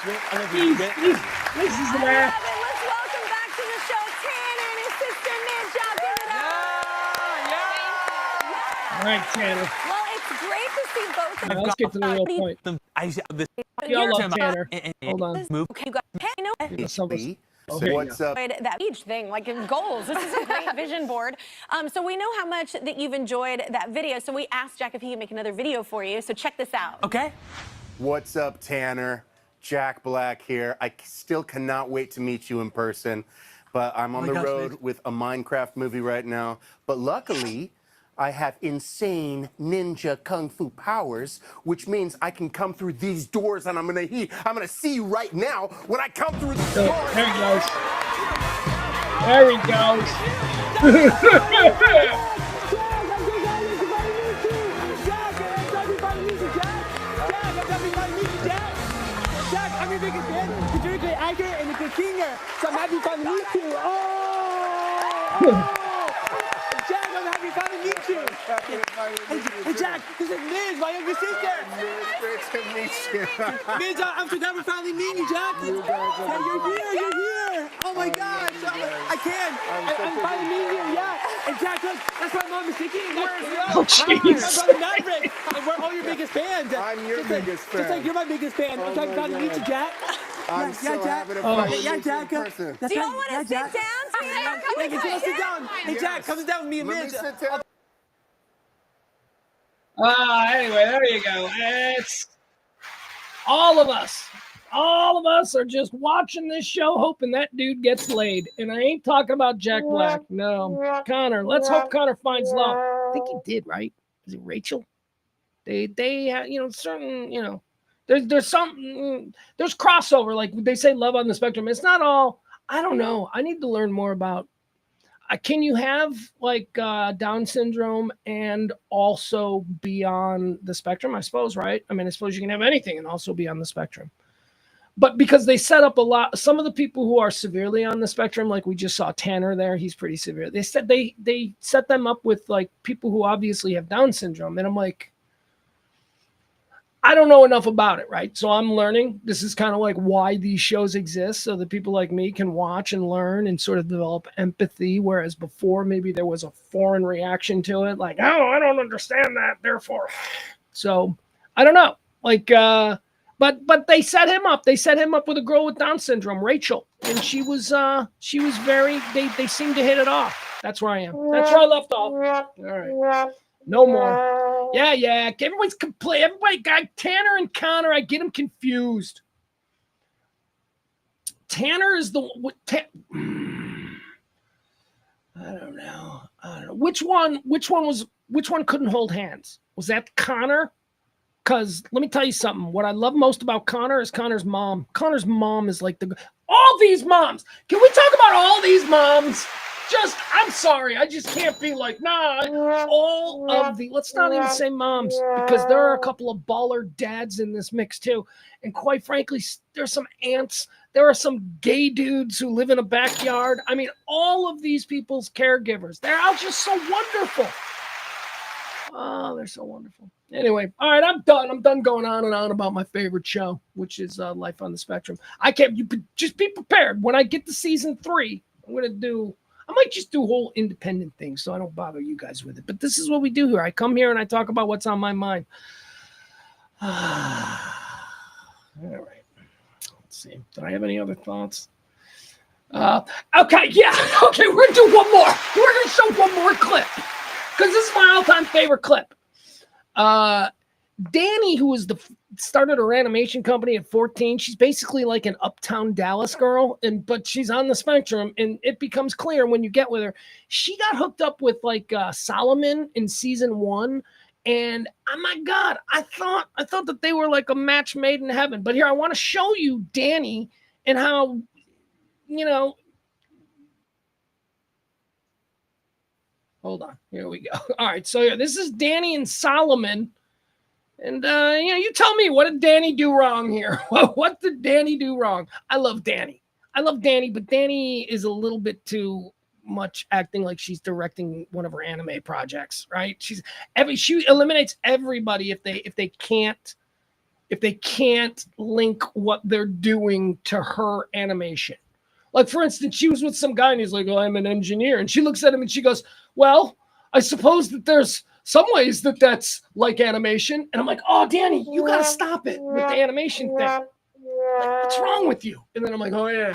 This is the man. Let's welcome back to the show Tanner and his sister Midge. Give it up. All right, Tanner. Well, it's great to see both of you. Let's get to the real point. Y'all love Tanner. Hold on. Okay, you got What's up? That beach thing, like in goals. This is a great vision board. So we know how much that you've enjoyed that video. So we asked Jack if he could make another video for you. So check this out. Okay. What's up, Tanner? Jack Black here. I still cannot wait to meet you in person, but I'm on the road with a Minecraft movie right now. But luckily, I have insane ninja kung fu powers, which means I can come through these doors, and I'm gonna see you right now when I come through the doors. There he goes. There he goes. Actor and a good singer, so I'm happy to meet you. Jack, I'm happy to meet you. Hey, Jack, this is Midge, my younger sister. Great to meet you. Midge, I'm so glad we're finally meeting you, Jack. Hey, you're here. Oh my gosh. I can't. I'm finally meeting you, yeah. And Jack, look, that's my mom is thinking. Oh, jeez. My brother Maverick. And we're all your biggest fans. I'm your biggest fan. Just like you're my biggest fan. I'm so glad to meet you, Jack. I'm so happy to finally meet you in person. Do y'all want to sit down? Hey, sit down. Hey, Jack, come sit down with me and Let me Midge. sit down. Anyway, there you go. It's all of us. All of us are just watching this show, hoping that dude gets laid. And I ain't talking about Jack Black. No, Connor. Let's hope Connor finds love. I think he did, right? Is it Rachel? They certain, there's something, there's crossover. Like they say, love on the spectrum. It's not all. I don't know. I need to learn more about. Can you have like Down syndrome and also be on the spectrum? I suppose, right? I mean, I suppose you can have anything and also be on the spectrum. But because they set up a lot, some of the people who are severely on the spectrum, like we just saw Tanner there, he's pretty severe. They said they set them up with like people who obviously have Down syndrome. And I'm like, I don't know enough about it, right? So I'm learning. This is kind of like why these shows exist, so that people like me can watch and learn and sort of develop empathy, whereas before maybe there was a foreign reaction to it, like, oh, I don't understand that, therefore. So I don't know. Like, but they set him up. They set him up with a girl with Down syndrome, Rachel. And she was very, they seemed to hit it off. That's where I am. That's where I left off. All right. No more. Yeah. Everybody's complaining. Everybody got Tanner and Connor. I get them confused. Tanner is the I don't know. Which one couldn't hold hands? Was that Connor? Because let me tell you something. What I love most about Connor is Connor's mom. Connor's mom is like all these moms. Can we talk about all these moms? I'm sorry. I just can't be like, nah, all of let's not even say moms, because there are a couple of baller dads in this mix too. And quite frankly, there's some aunts. There are some gay dudes who live in a backyard. I mean, all of these people's caregivers, they're all just so wonderful. Oh, they're so wonderful. Anyway, all right, I'm done. I'm done going on and on about my favorite show, which is Life on the Spectrum. You just be prepared. When I get to season 3, I might just do whole independent things so I don't bother you guys with it. But this is what we do here. I come here and I talk about what's on my mind. All right. Let's see. Did I have any other thoughts? Okay, yeah. Okay, we're going to do one more. We're going to show one more clip because this is my all-time favorite clip. Danny, who started her animation company at 14, she's basically like an uptown Dallas girl, but she's on the spectrum, and it becomes clear when you get with her. She got hooked up with like Solomon in season 1, and oh my God, I thought that they were like a match made in heaven. But here I want to show you Danny and how, hold on, here we go. All right, so yeah, this is Danny and Solomon. And, you tell me, what did Danny do wrong here? What did Danny do wrong? I love Danny, but Danny is a little bit too much acting like she's directing one of her anime projects, right? She eliminates everybody if they can't link what they're doing to her animation. Like, for instance, she was with some guy and he's like, oh, I'm an engineer. And she looks at him and she goes, well, I suppose that there's some ways that's like animation. And I'm like, oh, Danny, you got to stop it with the animation thing. Like, what's wrong with you? And then I'm like, oh, yeah.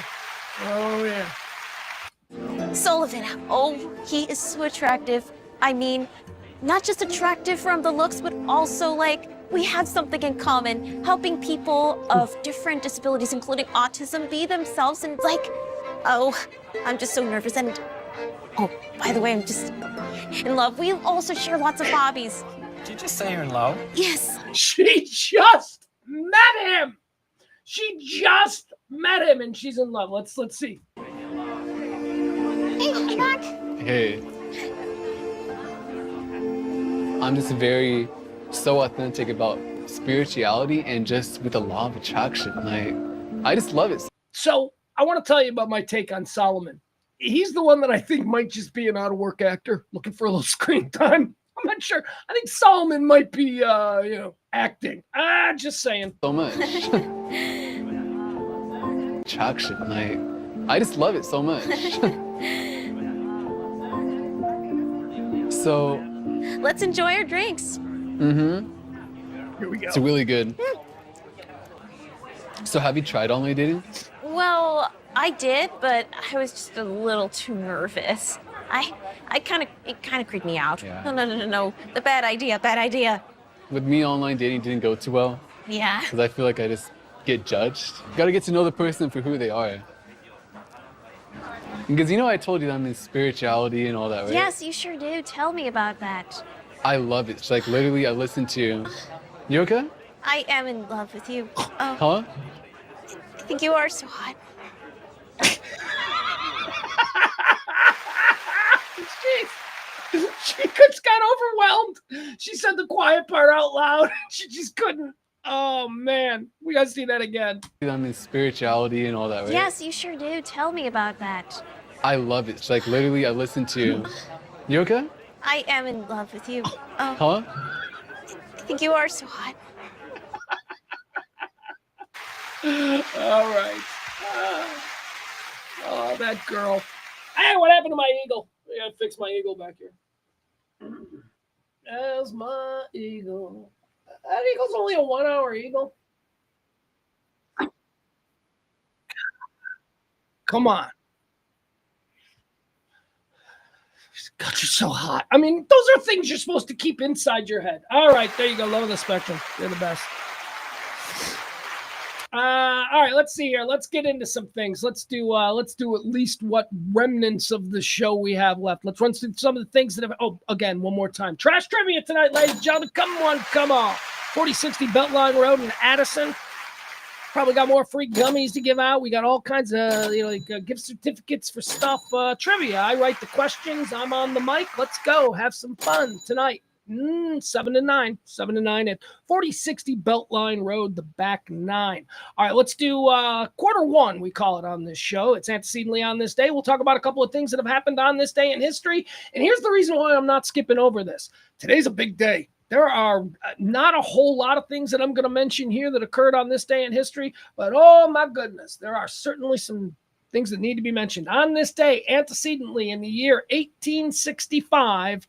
Sullivan, oh, he is so attractive. I mean, not just attractive from the looks, but also like we have something in common, helping people of different disabilities, including autism, be themselves. And like, oh, I'm just so nervous. And oh, by the way, I'm just in love. We also share lots of hobbies. Did you just say you're in love? Yes. She just met him. And she's in love. Let's see. Hey, come back. Hey. I'm just so authentic about spirituality and just with the law of attraction. Like, I just love it. So I want to tell you about my take on Solomon. He's the one that I think might just be an out-of-work actor looking for a little screen time. I'm not sure. I think Solomon might be, acting. Just saying. So much. Attraction, like, I just love it so much. So. Let's enjoy our drinks. Here we go. It's really good. So have you tried online dating? Well, I did, but I was just a little too nervous. It kind of creeped me out. Yeah. No. Bad idea. With me, online dating didn't go too well. Yeah. Because I feel like I just get judged. Gotta get to know the person for who they are. Because I told you that I'm in spirituality and all that, right? Yes, you sure do. Tell me about that. I love it. It's like literally I listen to. You okay? I am in love with you. Huh? I think you are so hot. She just got overwhelmed. She said the quiet part out loud. She just couldn't. Oh, man. We got to see that again. I'm in spirituality and all that, right? Yes, you sure do. Tell me about that. I love it. It's like literally I listen to. You okay? I am in love with you. Huh? I think you are so hot. All right. Oh, that girl. Hey, what happened to my eagle? I gotta fix my eagle back here. There's my eagle. That eagle's only a 1 hour eagle. Come on. God, you're so hot. I mean, those are things you're supposed to keep inside your head. All right, there you go. Low of the spectrum. You're the best. All right, let's see here. Let's get into some things. Let's do at least what remnants of the show we have left. Let's run through some of the things that have. Oh, again, one more time. Trash trivia tonight, ladies and gentlemen. Come on. 4060 Beltline Road in Addison. Probably got more free gummies to give out. We got all kinds of gift certificates for stuff. Trivia. I write the questions. I'm on the mic. Let's go. Have some fun tonight. 7 to 9 at 4060 Beltline Road, the back 9. All right, let's do quarter one, we call it on this show. It's antecedently on this day. We'll talk about a couple of things that have happened on this day in history. And here's the reason why I'm not skipping over this. Today's a big day. There are not a whole lot of things that I'm going to mention here that occurred on this day in history, but oh my goodness, there are certainly some things that need to be mentioned. On this day, antecedently in the year 1865,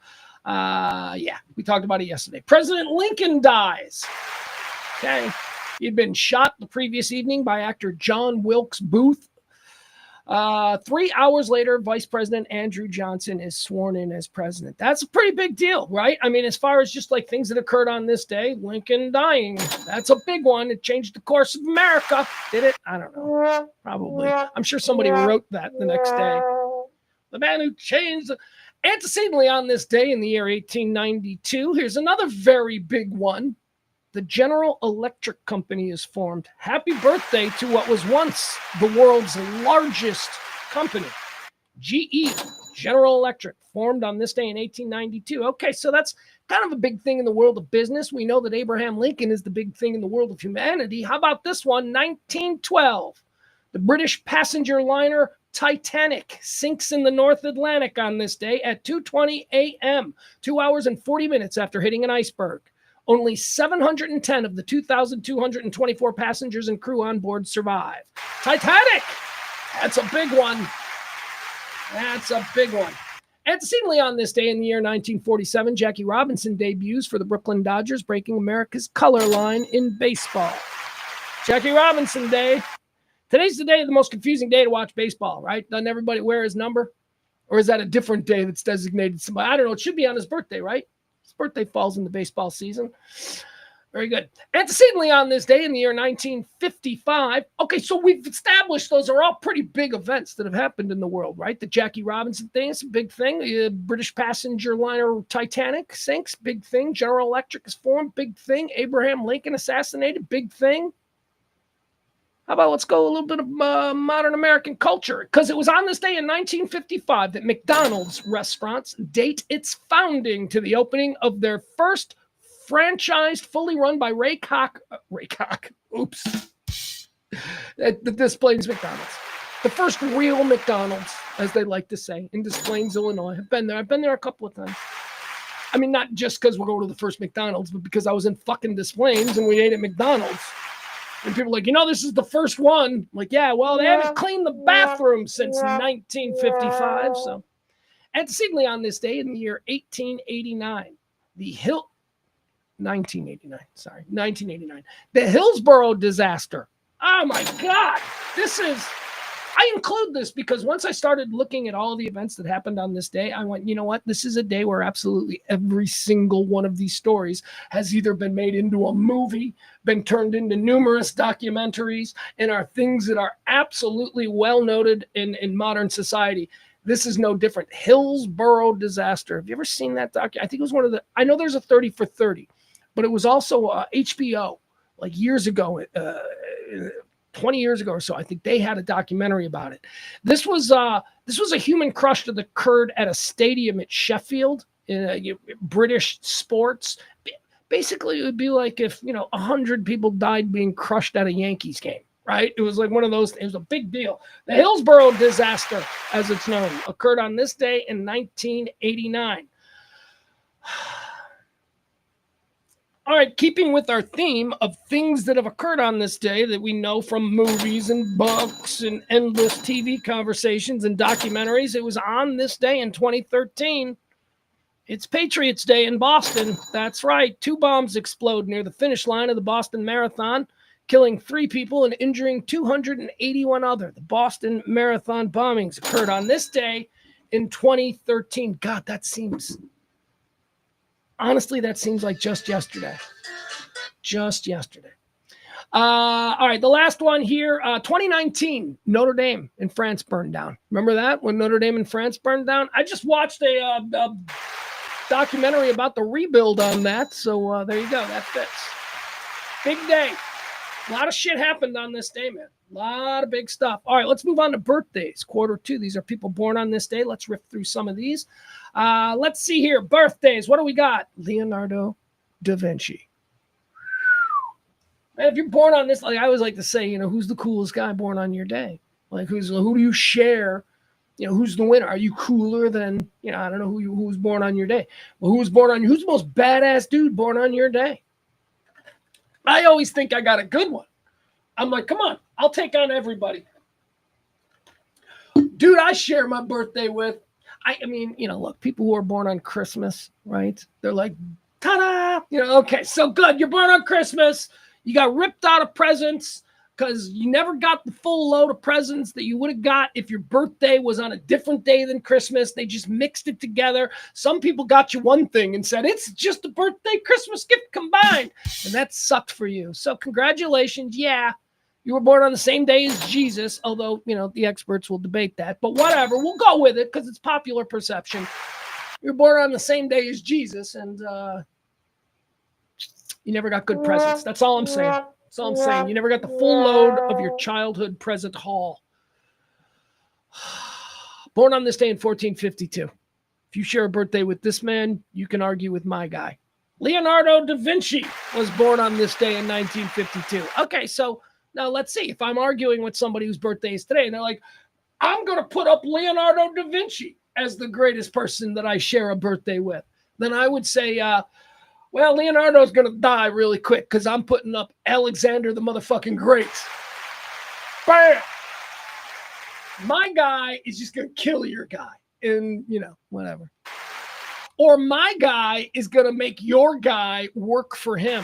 we talked about it yesterday. President Lincoln dies. Okay. He'd been shot the previous evening by actor John Wilkes Booth. 3 hours later, Vice President Andrew Johnson is sworn in as president. That's a pretty big deal, right? I mean, as far as just like things that occurred on this day, Lincoln dying, that's a big one. It changed the course of America. Did it? I don't know. Probably. I'm sure somebody wrote that the next day. The man who changed. Antecedently on this day in the year 1892, here's another very big one. The General Electric Company is formed. Happy birthday to what was once the world's largest company. GE, General Electric, formed on this day in 1892. Okay, so that's kind of a big thing in the world of business. We know that Abraham Lincoln is the big thing in the world of humanity. How about this one? 1912. The British passenger liner Titanic sinks in the North Atlantic on this day at 2:20 a.m., 2 hours and 40 minutes after hitting an iceberg. Only 710 of the 2,224 passengers and crew on board survive. Titanic! That's a big one. That's a big one. Antecedently on this day in the year 1947, Jackie Robinson debuts for the Brooklyn Dodgers, breaking America's color line in baseball. Jackie Robinson Day. Today's the day, the most confusing day to watch baseball, right? Doesn't everybody wear his number? Or is that a different day that's designated somebody? I don't know. It should be on his birthday, right? His birthday falls in the baseball season. Very good. Antecedently on this day in the year 1955. Okay, so we've established those are all pretty big events that have happened in the world, right? The Jackie Robinson thing is a big thing. British passenger liner Titanic sinks, big thing. General Electric is formed, big thing. Abraham Lincoln assassinated, big thing. How about let's go a little bit of modern American culture? Because it was on this day in 1955 that McDonald's restaurants date its founding to the opening of their first franchised, fully run by Ray Koch. Oops. That Des Plaines McDonald's. The first real McDonald's, as they like to say, in Des Plaines, Illinois. I've been there a couple of times. I mean, not just because we'll go to the first McDonald's, but because I was in fucking Des Plaines and we ate at McDonald's. And people are like, this is the first one. I'm like, yeah, well, they haven't cleaned the bathroom since 1955. So, and secretly on this day in the year 1889, 1989, the Hillsborough disaster. Oh my God. I include this because once I started looking at all the events that happened on this day, I went, you know what? This is a day where absolutely every single one of these stories has either been made into a movie, been turned into numerous documentaries, and are things that are absolutely well noted in modern society. This is no different. Hillsborough disaster. Have you ever seen that doc? I think it was I know there's a 30 for 30, but it was also HBO like years ago, 20 years ago or so. I think they had a documentary about it. This was a human crush that occurred at a stadium at Sheffield, British sports. Basically, it would be like if 100 people died being crushed at a Yankees game. Right? It was like one of those. It was a big deal. The Hillsborough disaster, as it's known, occurred on this day in 1989. All right, keeping with our theme of things that have occurred on this day that we know from movies and books and endless TV conversations and documentaries, it was on this day in 2013. It's Patriots Day in Boston. That's right. 2 bombs explode near the finish line of the Boston Marathon, killing 3 people and injuring 281 other. The Boston Marathon bombings occurred on this day in 2013. God, honestly, that seems like just yesterday. Just yesterday. All right, the last one here. 2019, Notre Dame in France burned down. Remember that? When Notre Dame in France burned down? I just watched a documentary about the rebuild on that. So there you go. That fits. Big day. A lot of shit happened on this day, man. A lot of big stuff. All right, let's move on to birthdays. Q2. These are people born on this day. Let's rip through some of these. Let's see here. Birthdays. What do we got? Leonardo da Vinci. Man, if you're born on this, like I always like to say, who's the coolest guy born on your day? Like who do you share? Who's the winner? Are you cooler than, I don't know who was born on your day. Well, who's the most badass dude born on your day? I always think I got a good one. I'm like, come on, I'll take on everybody. Dude, I share my birthday with, I mean, look, people who are born on Christmas, right? They're like, ta-da! Okay, so good. You're born on Christmas. You got ripped out of presents because you never got the full load of presents that you would have got if your birthday was on a different day than Christmas. They just mixed it together. Some people got you one thing and said, it's just a birthday Christmas gift combined. And that sucked for you. So congratulations. Yeah, you were born on the same day as Jesus, although, the experts will debate that. But whatever, we'll go with it because it's popular perception. You're born on the same day as Jesus, and you never got good presents. That's all I'm saying. That's all I'm saying. You never got the full load of your childhood present haul. Born on this day in 1452. If you share a birthday with this man, you can argue with my guy. Leonardo da Vinci was born on this day in 1952. Okay, so now let's see. If I'm arguing with somebody whose birthday is today, and they're like, I'm going to put up Leonardo da Vinci as the greatest person that I share a birthday with, then I would say, well, Leonardo's going to die really quick because I'm putting up Alexander the motherfucking Great. Bam! My guy is just going to kill your guy and, whatever. Or my guy is going to make your guy work for him.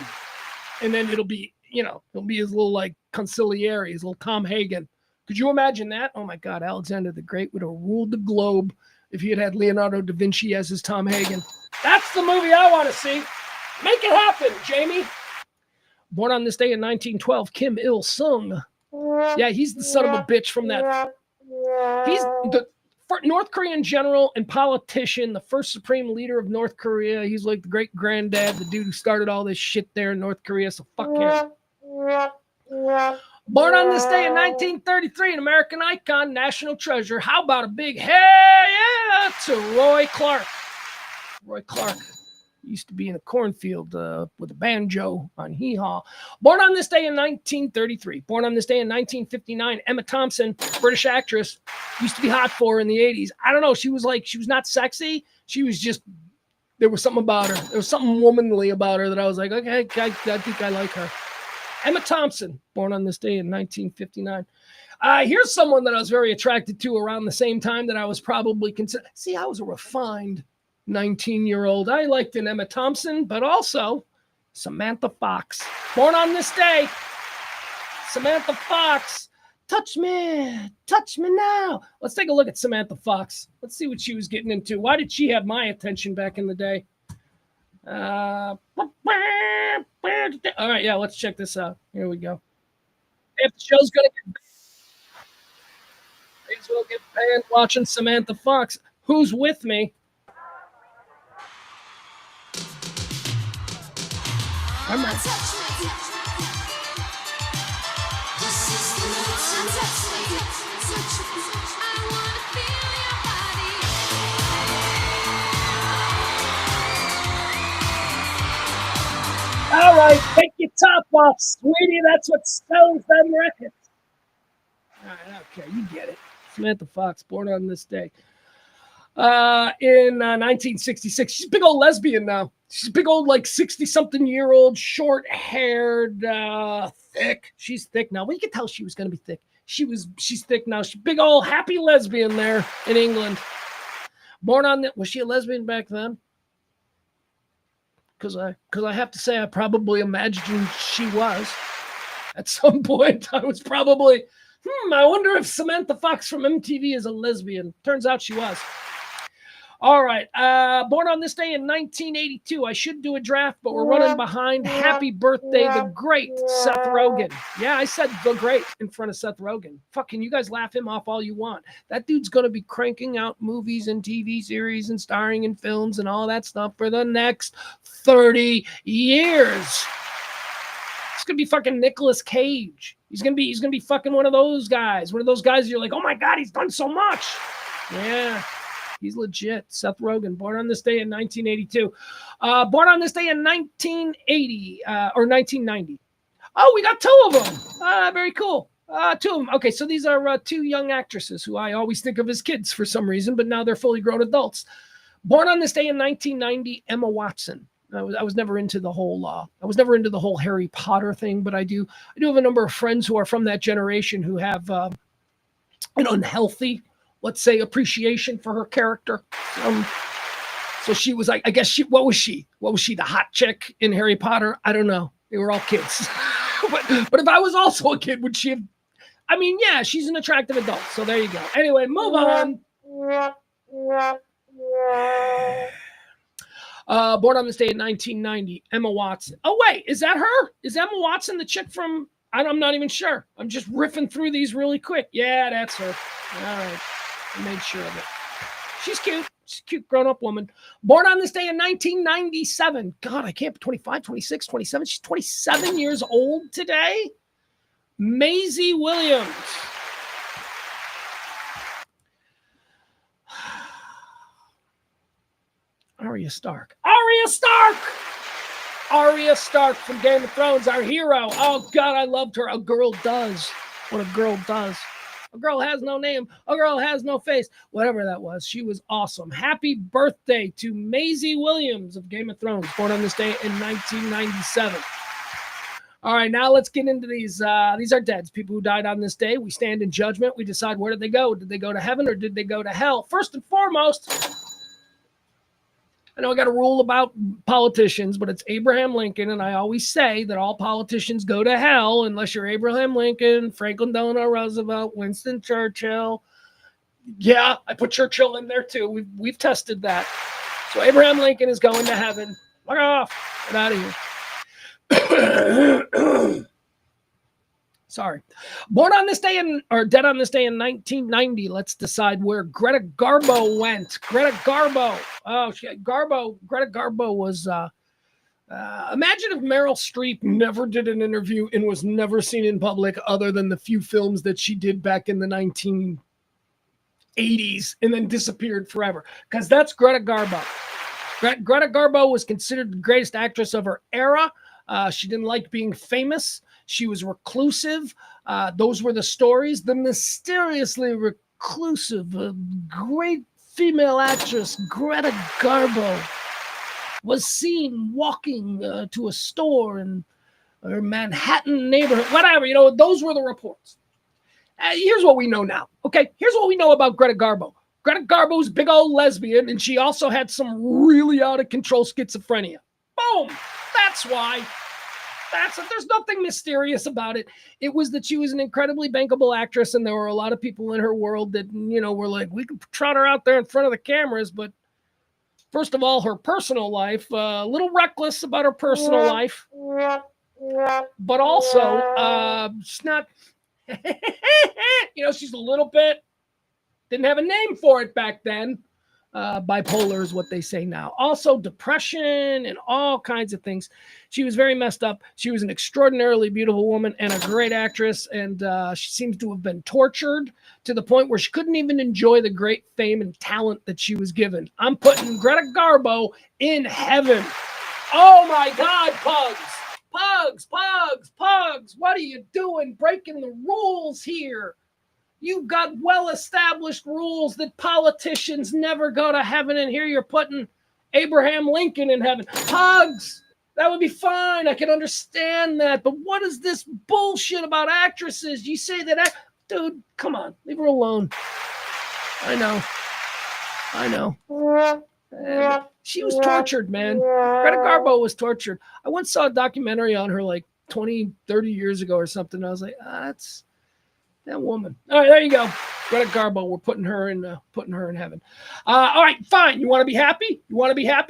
And then it'll be, he'll be his little like consigliere, his little Tom Hagen. Could you imagine that? Oh my God, Alexander the Great would have ruled the globe if he had had Leonardo da Vinci as his Tom Hagen. That's the movie I want to see. Make it happen, Jamie. Born on this day in 1912, Kim Il-sung. Yeah, he's the son of a bitch from that. He's the North Korean general and politician, the first supreme leader of North Korea. He's like the great granddad, the dude who started all this shit there in North Korea, so fuck him. Born on this day in 1933, an American icon, national treasure. How about a big hey yeah to Roy Clark? Roy Clark used to be in a cornfield with a banjo on Hee Haw. Born on this day in 1933. Born on this day in 1959, Emma Thompson, British actress, used to be hot for her in the 80s. I don't know. She was not sexy. She was just There was something about her. There was something womanly about her that I was like, okay, I think I like her. Emma Thompson, born on this day in 1959. Here's someone that I was very attracted to around the same time that I was probably considered. See, I was a refined 19-year-old. I liked an Emma Thompson, but also Samantha Fox. Born on this day, Samantha Fox. Touch me now. Let's take a look at Samantha Fox. Let's see what she was getting into. Why did she have my attention back in the day? All right, yeah, let's check this out. Here we go. If the show's gonna get banned, may as well get banned watching Samantha Fox. Who's with me? I'm not. All right, take your top off, sweetie. That's what sells them records. All right, okay, you get it. Samantha Fox, born on this day. In 1966. She's a big old lesbian now. She's a big old, like, 60-something-year-old, short-haired, thick. She's thick now. Well, you could tell she was going to be thick. She's thick now. She's a big old happy lesbian there in England. Born on the, was she a lesbian back then? Because I have to say I probably imagined she was. At some point, I was probably, I wonder if Samantha Fox from MTV is a lesbian. Turns out she was. All right. Born on this day in 1982. I should do a draft, but we're running behind. Happy birthday, the great Seth Rogen. Yeah, I said the great in front of Seth Rogen. Fucking, you guys laugh him off all you want. That dude's going to be cranking out movies and TV series and starring in films and all that stuff for the next 30 years. It's going to be fucking Nicolas Cage. He's going to be fucking one of those guys. One of those guys you're like, oh my God, he's done so much. Yeah. He's legit. Seth Rogen, born on this day in 1982. Born on this day in 1980 or 1990. Oh, we got two of them. Very cool. Two of them. Okay, so these are two young actresses who I always think of as kids for some reason, but now they're fully grown adults. Born on this day in 1990, Emma Watson. I was never into the whole Harry Potter thing, but I do have a number of friends who are from that generation who have an unhealthy, let's say, appreciation for her character. So she was like, I guess what was she? The hot chick in Harry Potter? I don't know. They were all kids. but if I was also a kid, would she have? I mean, yeah, she's an attractive adult. So there you go. Anyway, move on. Born on this day in 1990, Emma Watson. Oh, wait, is that her? Is Emma Watson the chick from, I'm not even sure. I'm just riffing through these really quick. Yeah, that's her. All right. I made sure of it. She's cute. She's a cute grown-up woman. Born on this day in 1997. God, I can't be 25, 26, 27. She's 27 years old today. Maisie Williams. Arya Stark. Arya Stark from Game of Thrones, our hero. Oh, God, I loved her. A girl does what a girl does. A girl has no name. A girl has no face. Whatever that was. She was awesome. Happy birthday to Maisie Williams of Game of Thrones, born on this day in 1997. All right, now let's get into these. These are deads, people who died on this day. We stand in judgment. We decide, where did they go? Did they go to heaven or did they go to hell? First and foremost, I know I got a rule about politicians, but it's Abraham Lincoln, and I always say that all politicians go to hell unless you're Abraham Lincoln, Franklin Delano Roosevelt, Winston Churchill. Yeah, I put Churchill in there too. We've tested that. So Abraham Lincoln is going to heaven. Fuck off. Get out of here. Sorry. Born on this day dead on this day in 1990. Let's decide where Greta Garbo went. Greta Garbo. Oh, Greta Garbo was, imagine if Meryl Streep never did an interview and was never seen in public other than the few films that she did back in the 1980s and then disappeared forever. Because that's Greta Garbo. Greta Garbo was considered the greatest actress of her era. She didn't like being famous. She was reclusive. Those were the stories. The mysteriously reclusive, great female actress, Greta Garbo. was seen walking to a store in her Manhattan neighborhood. Whatever, those were the reports. Here's what we know now. Okay, here's what we know about Greta Garbo. Greta Garbo's big old lesbian, and she also had some really out of control schizophrenia. Boom! That's why. That's it. There's nothing mysterious about it. It was that she was an incredibly bankable actress, and there were a lot of people in her world that, were like, we could trot her out there in front of the cameras, but first of all, her personal life, a little reckless about her personal life, but also, she's not, she's a little bit, didn't have a name for it back then. Bipolar is what they say now. Also depression and all kinds of things. She was very messed up. She was an extraordinarily beautiful woman and a great actress. And she seems to have been tortured to the point where she couldn't even enjoy the great fame and talent that she was given. I'm putting Greta Garbo in heaven. Oh my God, Pugs. Pugs. What are you doing? Breaking the rules here. You've got well-established rules that politicians never go to heaven, and here you're putting Abraham Lincoln in heaven. Pugs, that would be fine. I can understand that. But what is this bullshit about actresses? You say that, dude, come on, leave her alone. I know. She was tortured, man. Greta Garbo was tortured. I once saw a documentary on her like 20, 30 years ago or something. I was like, that's that woman. All right, there you go. Greta Garbo. We're putting her in heaven. All right, fine. You want to be happy?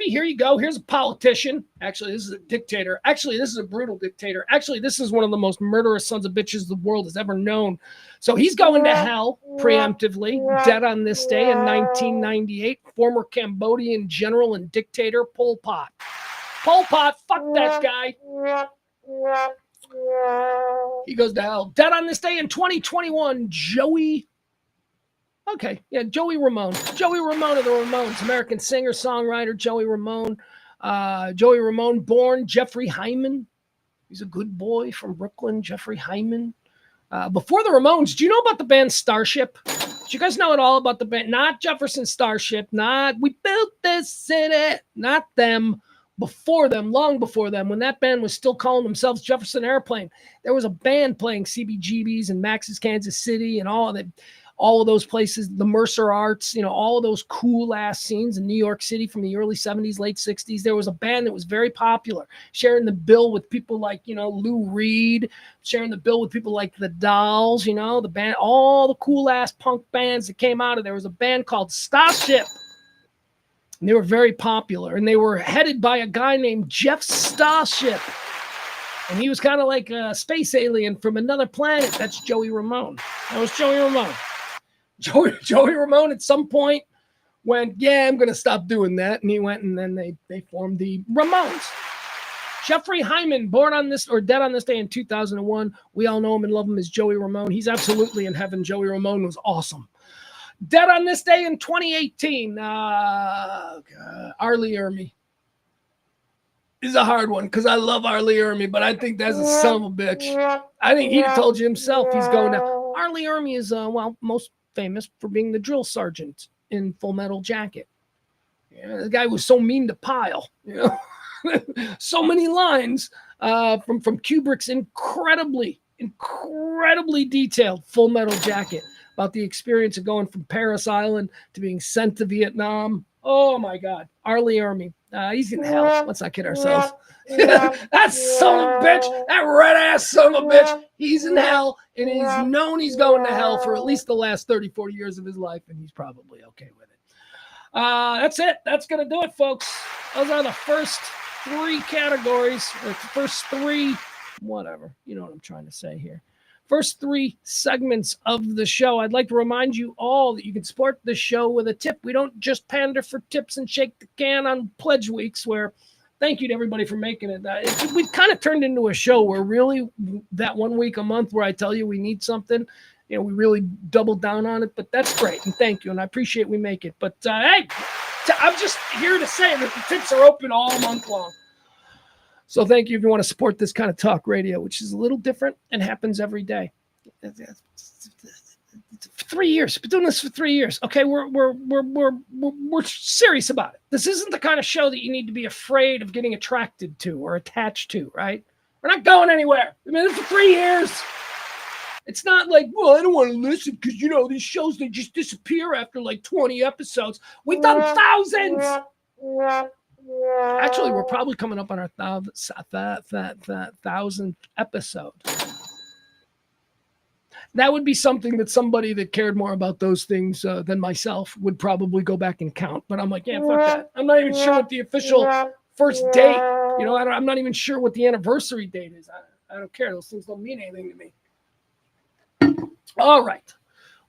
Here you go. Here's a politician. Actually, this is a dictator. Actually, this is a brutal dictator. Actually, this is one of the most murderous sons of bitches the world has ever known. So he's going to hell preemptively, dead on this day in 1998. Former Cambodian general and dictator Pol Pot. Pol Pot, fuck that guy. He goes to hell. Dead on this day in 2021, Joey Ramone. Joey Ramone of the Ramones, American singer, songwriter, Joey Ramone. Joey Ramone, born Jeffrey Hyman. He's a good boy from Brooklyn, Jeffrey Hyman. Before the Ramones, do you know about the band Starship? Do you guys know at all about the band? Not Jefferson Starship, not We Built This City, not them. Before them, long before them, when that band was still calling themselves Jefferson Airplane, there was a band playing CBGBs and Max's Kansas City and all of those places, the Mercer Arts, all of those cool ass scenes in New York City from the early 70s, late 60s. There was a band that was very popular, sharing the bill with people like, Lou Reed, sharing the bill with people like the Dolls, the band, all the cool ass punk bands that came out of there. Was a band called Starship. And they were very popular, and they were headed by a guy named Jeff Starship. And he was kind of like a space alien from another planet. That's Joey Ramone. That was Joey Ramone. Joey Ramone at some point went, yeah, I'm going to stop doing that. And he went, and then they formed the Ramones. Jeffrey Hyman, dead on this day in 2001. We all know him and love him as Joey Ramone. He's absolutely in heaven. Joey Ramone was awesome. Dead on this day in 2018, R. Lee Ermey. This is a hard one because I love R. Lee Ermey, but I think that's a son of a bitch. I think he told you himself he's going now. R. Lee Ermey is, most famous for being the drill sergeant in Full Metal Jacket. The guy was so mean to Pyle, so many lines from Kubrick's incredibly detailed Full Metal Jacket. About the experience of going from Paris Island to being sent to Vietnam. Oh my God. R. Lee Ermey. He's in hell. Let's not kid ourselves. That son of a bitch, that red ass son of a bitch, he's in hell, and he's known he's going to hell for at least the last 30, 40 years of his life, and he's probably okay with it. That's it. That's going to do it, folks. Those are the first three categories, or first three, whatever. You know what I'm trying to say here. First three segments of the show. I'd like to remind you all that you can support the show with a tip. We don't just pander for tips and shake the can on pledge weeks, where thank you to everybody for making it. We've kind of turned into a show where really that 1 week a month where I tell you we need something, we really doubled down on it, but that's great. And thank you. And I appreciate we make it. But hey, I'm just here to say that the tips are open all month long. So thank you if you want to support this kind of talk radio, which is a little different and happens every day. 3 years. Been doing this for 3 years. Okay, we're serious about it. This isn't the kind of show that you need to be afraid of getting attracted to or attached to, right? We're not going anywhere. We've been doing this for 3 years. It's not like, well, I don't want to listen because, you know, these shows, they just disappear after like 20 episodes. We've done thousands. Actually, we're probably coming up on our 1,000th episode. That would be something that somebody that cared more about those things than myself would probably go back and count. But I'm like, yeah, fuck that. I'm not even sure what the official first date, you know, I'm not even sure what the anniversary date is. I don't care. Those things don't mean anything to me. All right.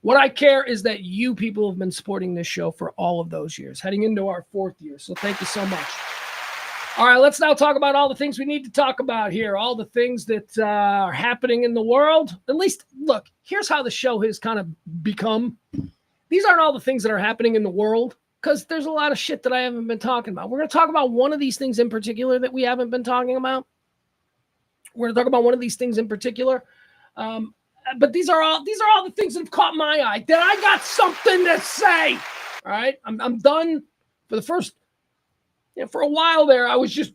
What I care is that you people have been supporting this show for all of those years, heading into our 4th year. So thank you so much. All right, let's now talk about all the things we need to talk about here, all the things that are happening in the world. At least, look, here's how the show has kind of become. These aren't all the things that are happening in the world, because there's a lot of shit that I haven't been talking about. We're going to talk about one of these things in particular that we haven't been talking about. We're going to talk about one of these things in particular. But these are all the things that have caught my eye, that I got something to say. All right, I'm done for the first. You know, for a while there, I was just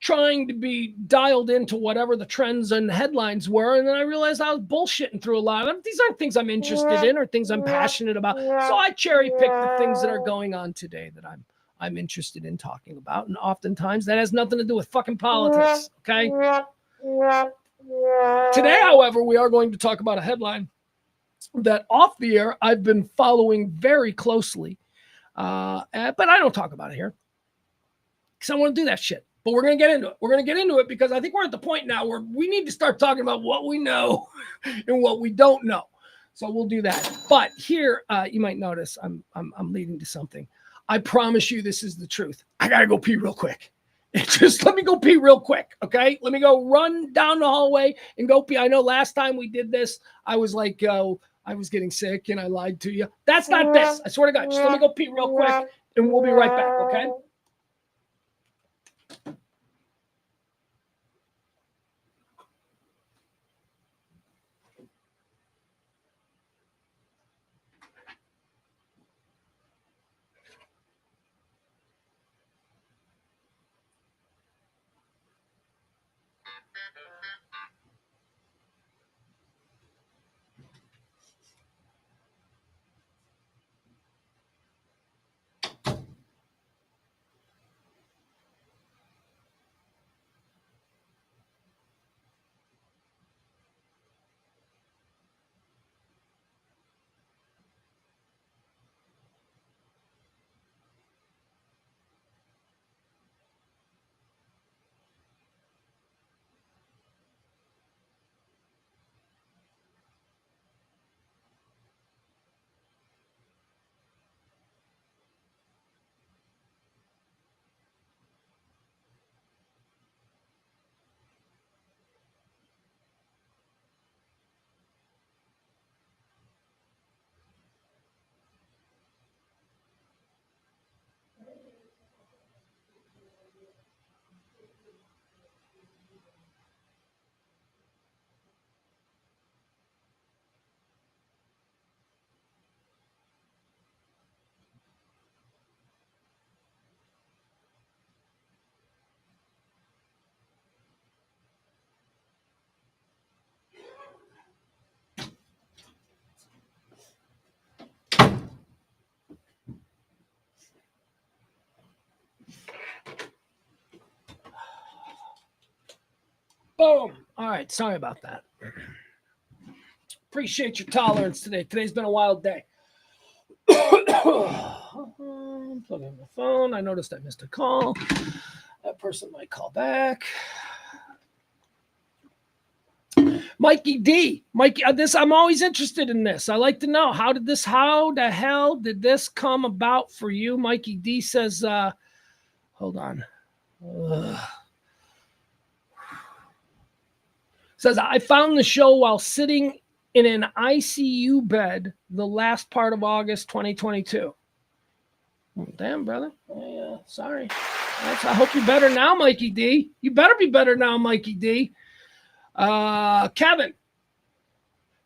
trying to be dialed into whatever the trends and headlines were, and then I realized I was bullshitting through a lot of them. These aren't things I'm interested in or things I'm passionate about. So I cherry pick the things that are going on today that I'm interested in talking about, and oftentimes that has nothing to do with fucking politics. Okay. Today, however, we are going to talk about a headline that off the air I've been following very closely, but I don't talk about it here because I want to do that shit. But we're going to get into it. We're going to get into it because I think we're at the point now where we need to start talking about what we know and what we don't know. So we'll do that. But here, you might notice I'm leading to something. I promise you this is the truth. I got to go pee real quick. Just let me go pee real quick, okay? Let me go run down the hallway and go pee. I know last time we did this, I was like, I was getting sick and I lied to you. That's not this. I swear to God. Just let me go pee real quick and we'll be right back, okay? Boom. All right. Sorry about that. Appreciate your tolerance today. Today's been a wild day. Plugging my phone. I noticed I missed a call. That person might call back. Mikey D. Mikey, I'm always interested in this. I like to know how the hell did this come about for you? Mikey D says, hold on. Says, I found the show while sitting in an ICU bed the last part of August 2022. Damn, brother. Sorry. I hope you're better now, Mikey D. You better be better now, Mikey D. Kevin.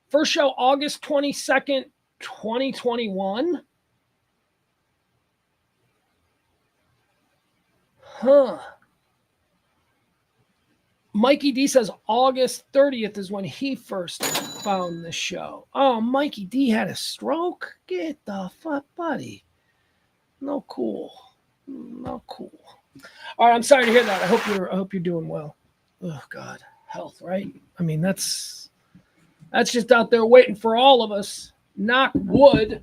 First show August 22nd, 2021? Huh. Mikey D says August 30th is when he first found the show. Oh, Mikey D had a stroke? Get the fuck, buddy. No cool. No cool. All right, I'm sorry to hear that. I hope you're doing well. Oh God, health, right? I mean, that's just out there waiting for all of us. Knock wood.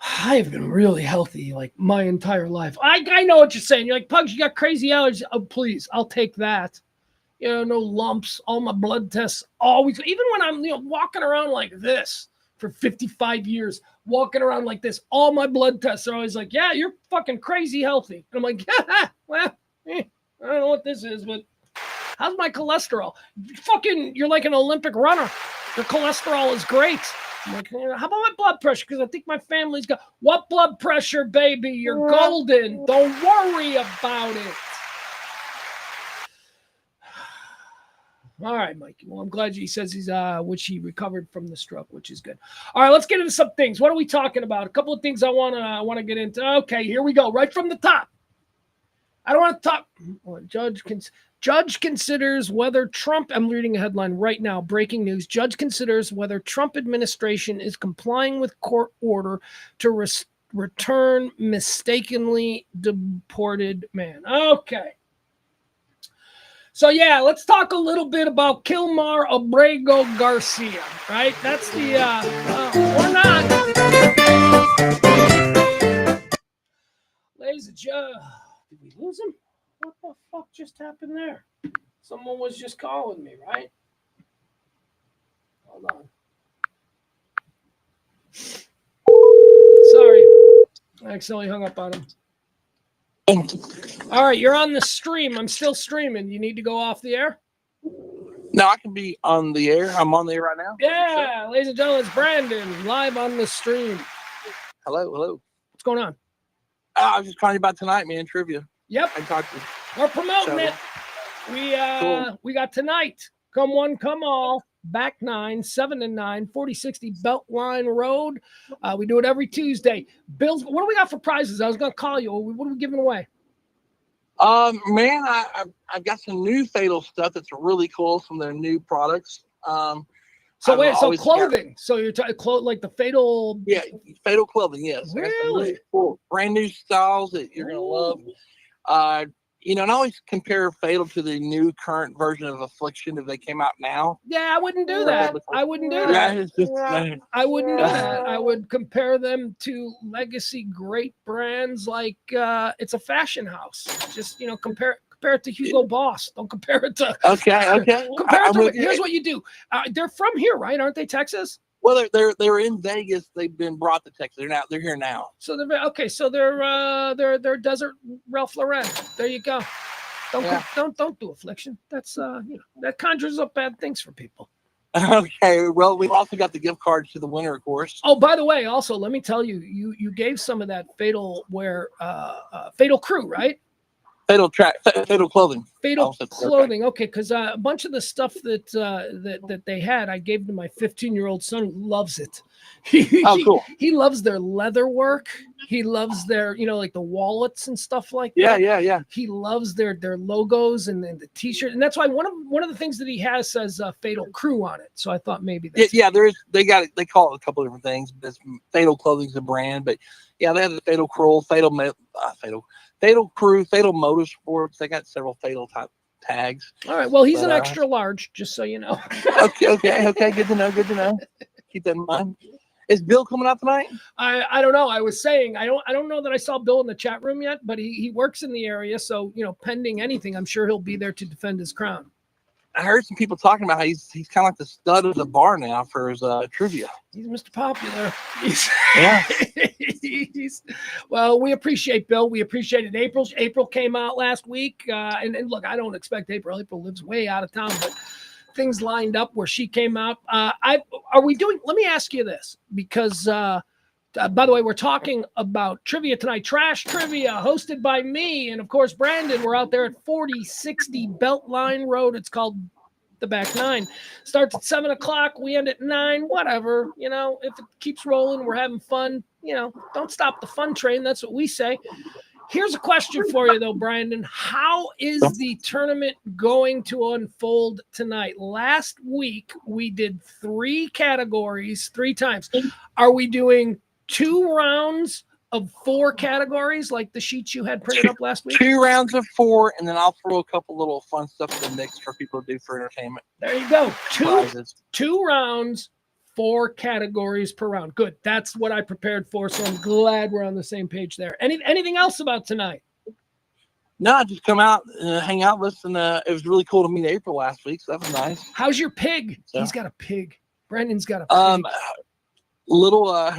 I have been really healthy like my entire life. I know what you're saying. You're like, Pugs, you got crazy allergies. Oh, please, I'll take that. No lumps. All my blood tests always, even when I'm walking around like this for 55 years, walking around like this, all my blood tests are always like, yeah, you're fucking crazy healthy. And I'm like, yeah, well, I don't know what this is, but how's my cholesterol? Fucking, you're like an Olympic runner. Your cholesterol is great. I'm like, how about my blood pressure? Because I think my family's got what blood pressure, baby? You're golden. Don't worry about it. All right, Mikey. Well, I'm glad he says which he recovered from the stroke, which is good. All right, let's get into some things. What are we talking about? A couple of things I want to get into. Okay, here we go. Right from the top. I don't want to talk. Judge considers whether Trump, I'm reading a headline right now, breaking news. Judge considers whether Trump administration is complying with court order to return mistakenly deported man. Okay. So, yeah, let's talk a little bit about Kilmar Abrego Garcia, right? That's the, or not. Ladies and gentlemen, did we lose him? What the fuck just happened there? Someone was just calling me, right? Hold on. Sorry. I accidentally hung up on him. All right, you're on the stream. I'm still streaming. You need to go off the air? No, I can be on the air. I'm on the air right now. Yeah, ladies and gentlemen, it's Brandon, live on the stream. Hello. What's going on? I was just calling you about tonight, man. Trivia. Yep. I talked to We're promoting it. We got tonight. Come one, come all. Back 9, 7 and 9, 4060 Beltline Road. We do it every Tuesday. Bills, what do we got for prizes? I was going to call you. What are we giving away? Man, I've got some new Fatal stuff that's really cool. Some of their new products. So clothing. So you're talking like the Fatal. Yeah, Fatal clothing. Yes. Really cool. Brand new styles that you're gonna love. And I always compare Fatal to the new current version of Affliction if they came out now. Yeah, I wouldn't do that. I wouldn't do that. I wouldn't do that. I would compare them to legacy great brands like it's a fashion house. Just compare it to Hugo Boss. Don't compare it to. Okay. Here's what you do. They're from here, right? Aren't they Texas? Well, they're in Vegas. They've been brought to Texas. They're here now. So they're Desert Ralph Lauren. There you go. Don't do Affliction. That's that conjures up bad things for people. Okay. Well, we've also got the gift cards to the winner, of course. Oh, by the way, also let me tell you, you gave some of that Fatal wear, Fatal Crew, right? Fatal clothing. Fatal clothing. Okay, because a bunch of the stuff that they had, I gave to my 15-year-old son who loves it. Cool. He loves their leather work. He loves their, like the wallets and stuff like that. Yeah. He loves their logos and then the T-shirt, and that's why one of the things that he has says Fatal Crew on it. So I thought maybe that's there is. They call it a couple of different things. But Fatal Clothing's a brand, but yeah, they have the Fatal Crew, Fatal Crew, Fatal Motorsports. They got several Fatal type tags. All right. Well, he's an extra large, just so you know. Okay. Good to know. Keep that in mind. Is Bill coming out tonight? I don't know. I was saying I don't know that I saw Bill in the chat room yet, but he works in the area, so pending anything, I'm sure he'll be there to defend his crown. I heard some people talking about how he's kind of like the stud of the bar now for his trivia. He's Mr. Popular. Yeah. Well, we appreciate Bill. We appreciated April. April came out last week, and look, I don't expect April. April lives way out of town, but things lined up where she came out. Let me ask you this, because by the way, we're talking about trivia tonight, Trash Trivia, hosted by me and, of course, Brandon. We're out there at 4060 Beltline Road. It's called The Back Nine. Starts at 7 o'clock. We end at 9. Whatever. You know, if it keeps rolling, we're having fun. You know, don't stop the fun train. That's what we say. Here's a question for you, though, Brandon. How is the tournament going to unfold tonight? Last week, we did 3 categories 3 times. Are we doing 2 rounds of 4 categories like the sheets you had printed up last week? 2 rounds of 4, and then I'll throw a couple little fun stuff in the mix for people to do for entertainment. There you go. Prizes. 2 rounds, 4 categories per round. Good. That's what I prepared for, so I'm glad we're on the same page there. Anything else about tonight? No, I just come out, hang out, listen. It was really cool to meet April last week, so that was nice. How's your pig? So, he's got a pig. Brandon's got a pig. Little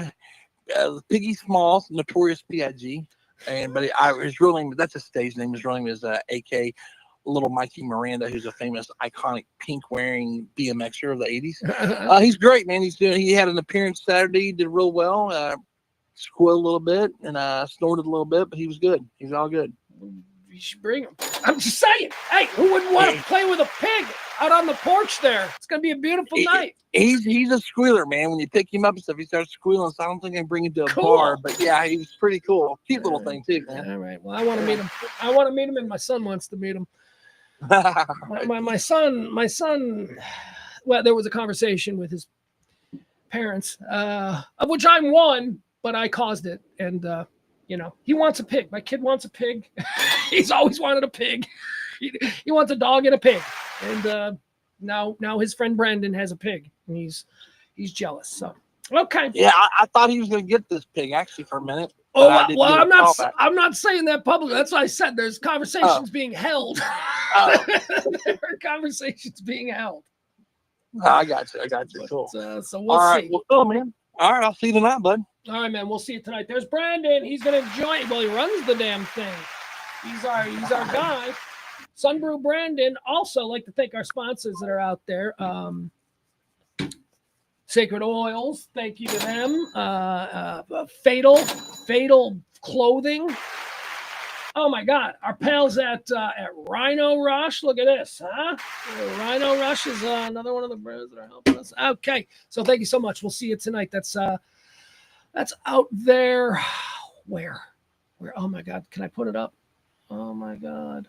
Piggy Smalls, Notorious P.I.G. But his real name, that's his stage name. His real name is A.K. Little Mikey Miranda, who's a famous, iconic pink-wearing BMXer of the 80s. He's great, man. He had an appearance Saturday, did real well. Squealed a little bit and snorted a little bit, but he was good. He's all good. You should bring him. I'm just saying. Hey, who wouldn't want to play with a pig out on the porch there? It's going to be a beautiful night. He's a squealer, man. When you pick him up and stuff, he starts squealing. So I don't think I can bring him to a bar. But yeah, he was pretty cool. Cute little thing too, man. All right. Well, I want to meet him. I want to meet him, and my son wants to meet him. my son. Well, there was a conversation with his parents, of which I'm one, but I caused it, and you know, he wants a pig. My kid wants a pig. He's always wanted a pig. He wants a dog and a pig. And now his friend Brandon has a pig, and he's jealous. So okay. Yeah, I thought he was going to get this pig actually for a minute. Oh well, I'm not saying that publicly. That's what I said. There's conversations being held. There are conversations being held. I got you. Cool. So we'll see. All right. Well, cool, man. All right, I'll see you tonight, bud. All right, man. We'll see you tonight. There's Brandon. He's gonna join. Well, he runs the damn thing. He's our guy. Sunbrew Brandon. Also, like to thank our sponsors that are out there. Sacred Oils. Thank you to them. Fatal Clothing. Oh my God, our pals at Rhino Rush. Look at this, huh? Rhino Rush is another one of the brands that are helping us. Okay, so thank you so much. We'll see you tonight. That's out there. Where? Oh my God, can I put it up? Oh my God.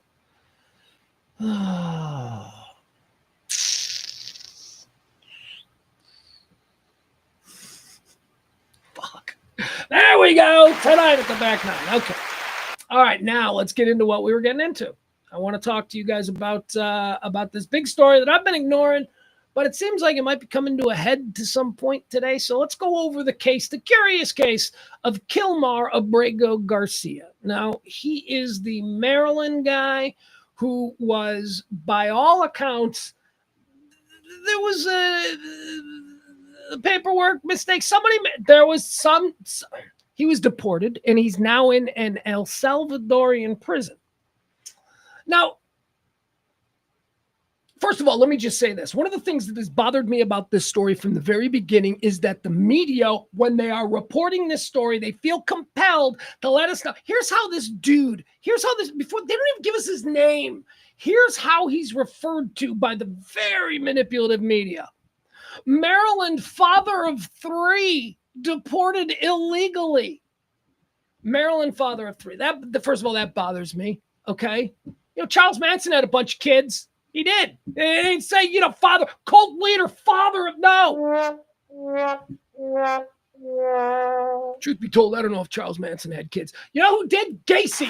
Fuck. There we go. Tonight at the Back Nine. Okay. All right, now let's get into what we were getting into. I want to talk to you guys about this big story that I've been ignoring, but it seems like it might be coming to a head to some point today. So let's go over the curious case of Kilmar Abrego Garcia. Now, he is the Maryland guy who was, by all accounts, there was a paperwork mistake. He was deported, and he's now in an El Salvadorian prison. Now, first of all, let me just say this. One of the things that has bothered me about this story from the very beginning is that the media, when they are reporting this story, they feel compelled to let us know. Before they don't even give us his name. Here's how he's referred to by the very manipulative media. Maryland father of 3 deported illegally. Maryland father of 3. First of all, that bothers me. Okay. Charles Manson had a bunch of kids. He did. They didn't say, father, cult leader, father of no. Truth be told, I don't know if Charles Manson had kids. You know who did? Gacy.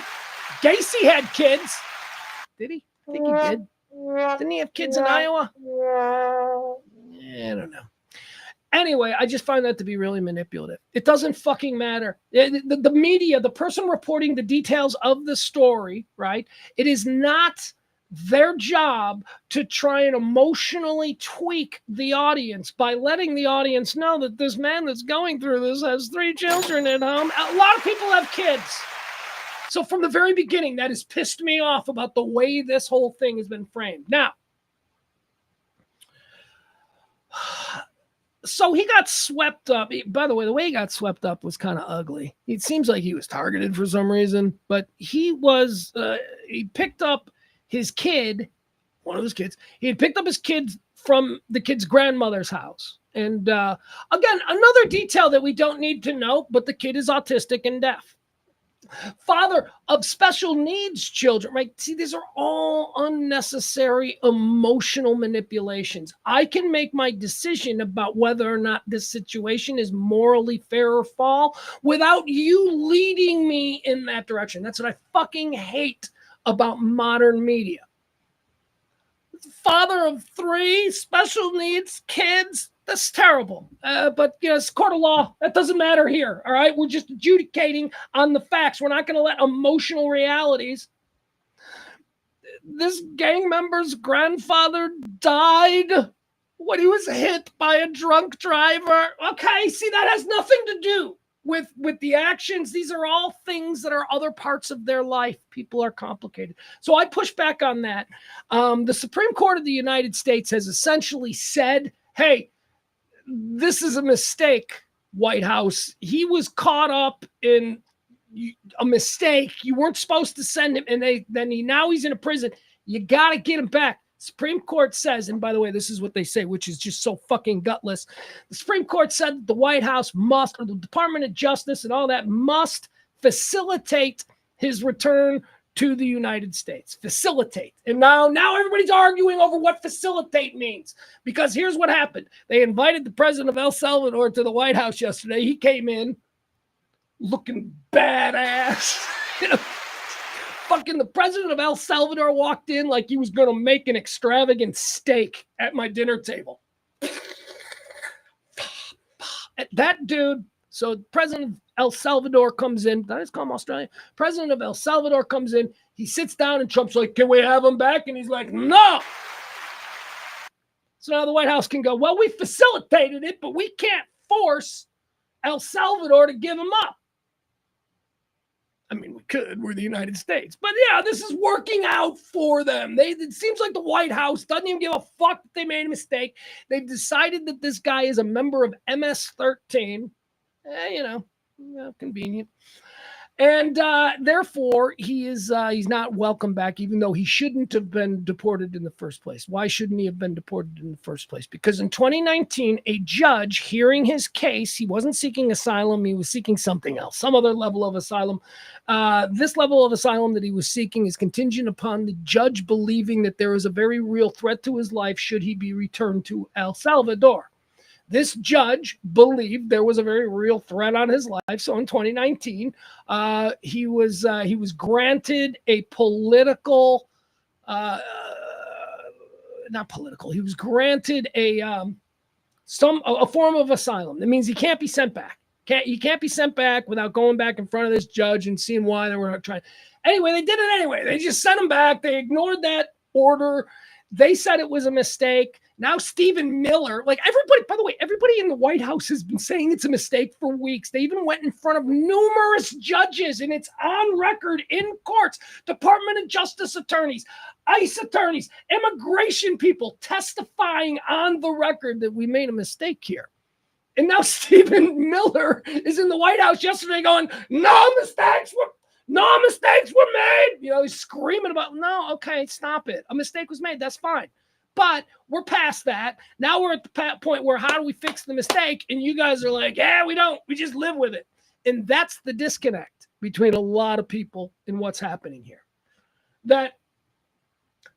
Gacy had kids. Did he? I think he did. Didn't he have kids in Iowa? I don't know. Anyway, I just find that to be really manipulative. It doesn't fucking matter. The media, the person reporting the details of the story, right? It is not their job to try and emotionally tweak the audience by letting the audience know that this man that's going through this has 3 children at home. A lot of people have kids. So from the very beginning, that has pissed me off about the way this whole thing has been framed. Now, so he got swept up. By the way he got swept up was kind of ugly. It seems like he was targeted for some reason, but he picked up his kid one of his kids, he had picked up his kids from the kid's grandmother's house. And again, another detail that we don't need to know, but the kid is autistic and deaf. Father of special needs children, right? See, these are all unnecessary emotional manipulations. I can make my decision about whether or not this situation is morally fair or foul without you leading me in that direction. That's what I fucking hate about modern media. Father of 3 special needs kids. That's terrible. But, it's court of law. That doesn't matter here. All right. We're just adjudicating on the facts. We're not going to let emotional realities. This gang member's grandfather died when he was hit by a drunk driver. Okay. See, that has nothing to do with the actions. These are all things that are other parts of their life. People are complicated. So I push back on that. The Supreme Court of the United States has essentially said, hey, this is a mistake, White House. He was caught up in a mistake. You weren't supposed to send him, and now he's in a prison. You got to get him back. Supreme Court says, and by the way, this is what they say, which is just so fucking gutless. The Supreme Court said that the White House must, or the Department of Justice and all that, must facilitate his return to the United States. Facilitate. And now everybody's arguing over what facilitate means. Because here's what happened. They invited the president of El Salvador to the White House yesterday. He came in looking badass. Fucking the president of El Salvador walked in like he was going to make an extravagant steak at my dinner table. That dude, so president of El Salvador comes in. Did I just call him Australia? President of El Salvador comes in. He sits down and Trump's like, can we have him back? And he's like, no. So now the White House can go, well, we facilitated it, but we can't force El Salvador to give him up. I mean, we could. We're the United States. But yeah, this is working out for them. It seems like the White House doesn't even give a fuck that they made a mistake. They've decided that this guy is a member of MS-13. Convenient. And therefore, he's not welcome back, even though he shouldn't have been deported in the first place. Why shouldn't he have been deported in the first place? Because in 2019, a judge hearing his case, he wasn't seeking asylum. He was seeking something else, some other level of asylum. This level of asylum that he was seeking is contingent upon the judge believing that there is a very real threat to his life should he be returned to El Salvador. This judge believed there was a very real threat on his life. So in 2019, he was granted a political, not political. He was granted a form of asylum. That means he can't be sent back. He can't be sent back without going back in front of this judge and seeing why they were not trying. Anyway, they did it anyway. They just sent him back. They ignored that order. They said it was a mistake. Now Stephen Miller, like everybody, by the way, everybody in the White House has been saying it's a mistake for weeks. They even went in front of numerous judges, and it's on record in courts, Department of Justice attorneys, ICE attorneys, immigration people testifying on the record that we made a mistake here. And now Stephen Miller is in the White House yesterday going, no mistakes were made. He's screaming about, no, okay, stop it. A mistake was made. That's fine. But we're past that. Now we're at the point where how do we fix the mistake? And you guys are like, yeah, we don't. We just live with it. And that's the disconnect between a lot of people and what's happening here. That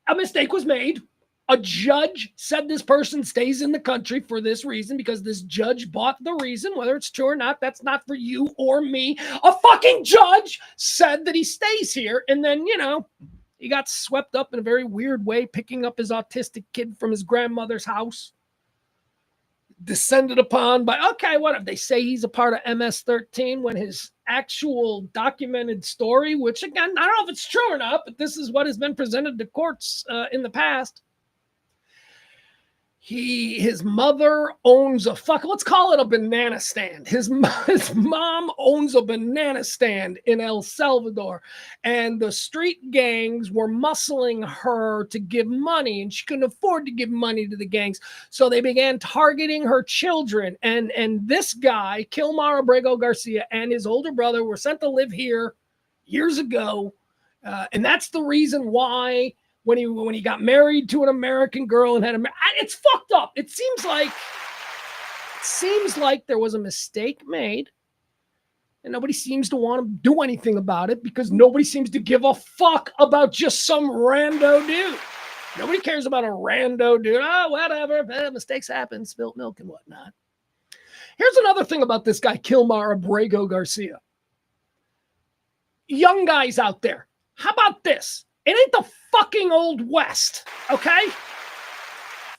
a mistake was made. A judge said this person stays in the country for this reason because this judge bought the reason. Whether it's true or not, that's not for you or me. A fucking judge said that he stays here. And then, he got swept up in a very weird way, picking up his autistic kid from his grandmother's house. Descended upon by, okay, what if they say he's a part of MS-13 when his actual documented story, which again, I don't know if it's true or not, but this is what has been presented to courts in the past. His mother owns let's call it a banana stand. His mom owns a banana stand in El Salvador, and the street gangs were muscling her to give money, and she couldn't afford to give money to the gangs. So they began targeting her children. And this guy, Kilmar Abrego Garcia, and his older brother were sent to live here years ago. And that's the reason why when he got married to an American girl and had a, it's fucked up. It seems like there was a mistake made, and nobody seems to want to do anything about it because nobody seems to give a fuck about just some rando dude. Nobody cares about a rando dude. Oh, whatever. Mistakes happen, spilt milk and whatnot. Here's another thing about this guy, Kilmar Abrego Garcia. Young guys out there, how about this? It ain't the fucking Old West, okay?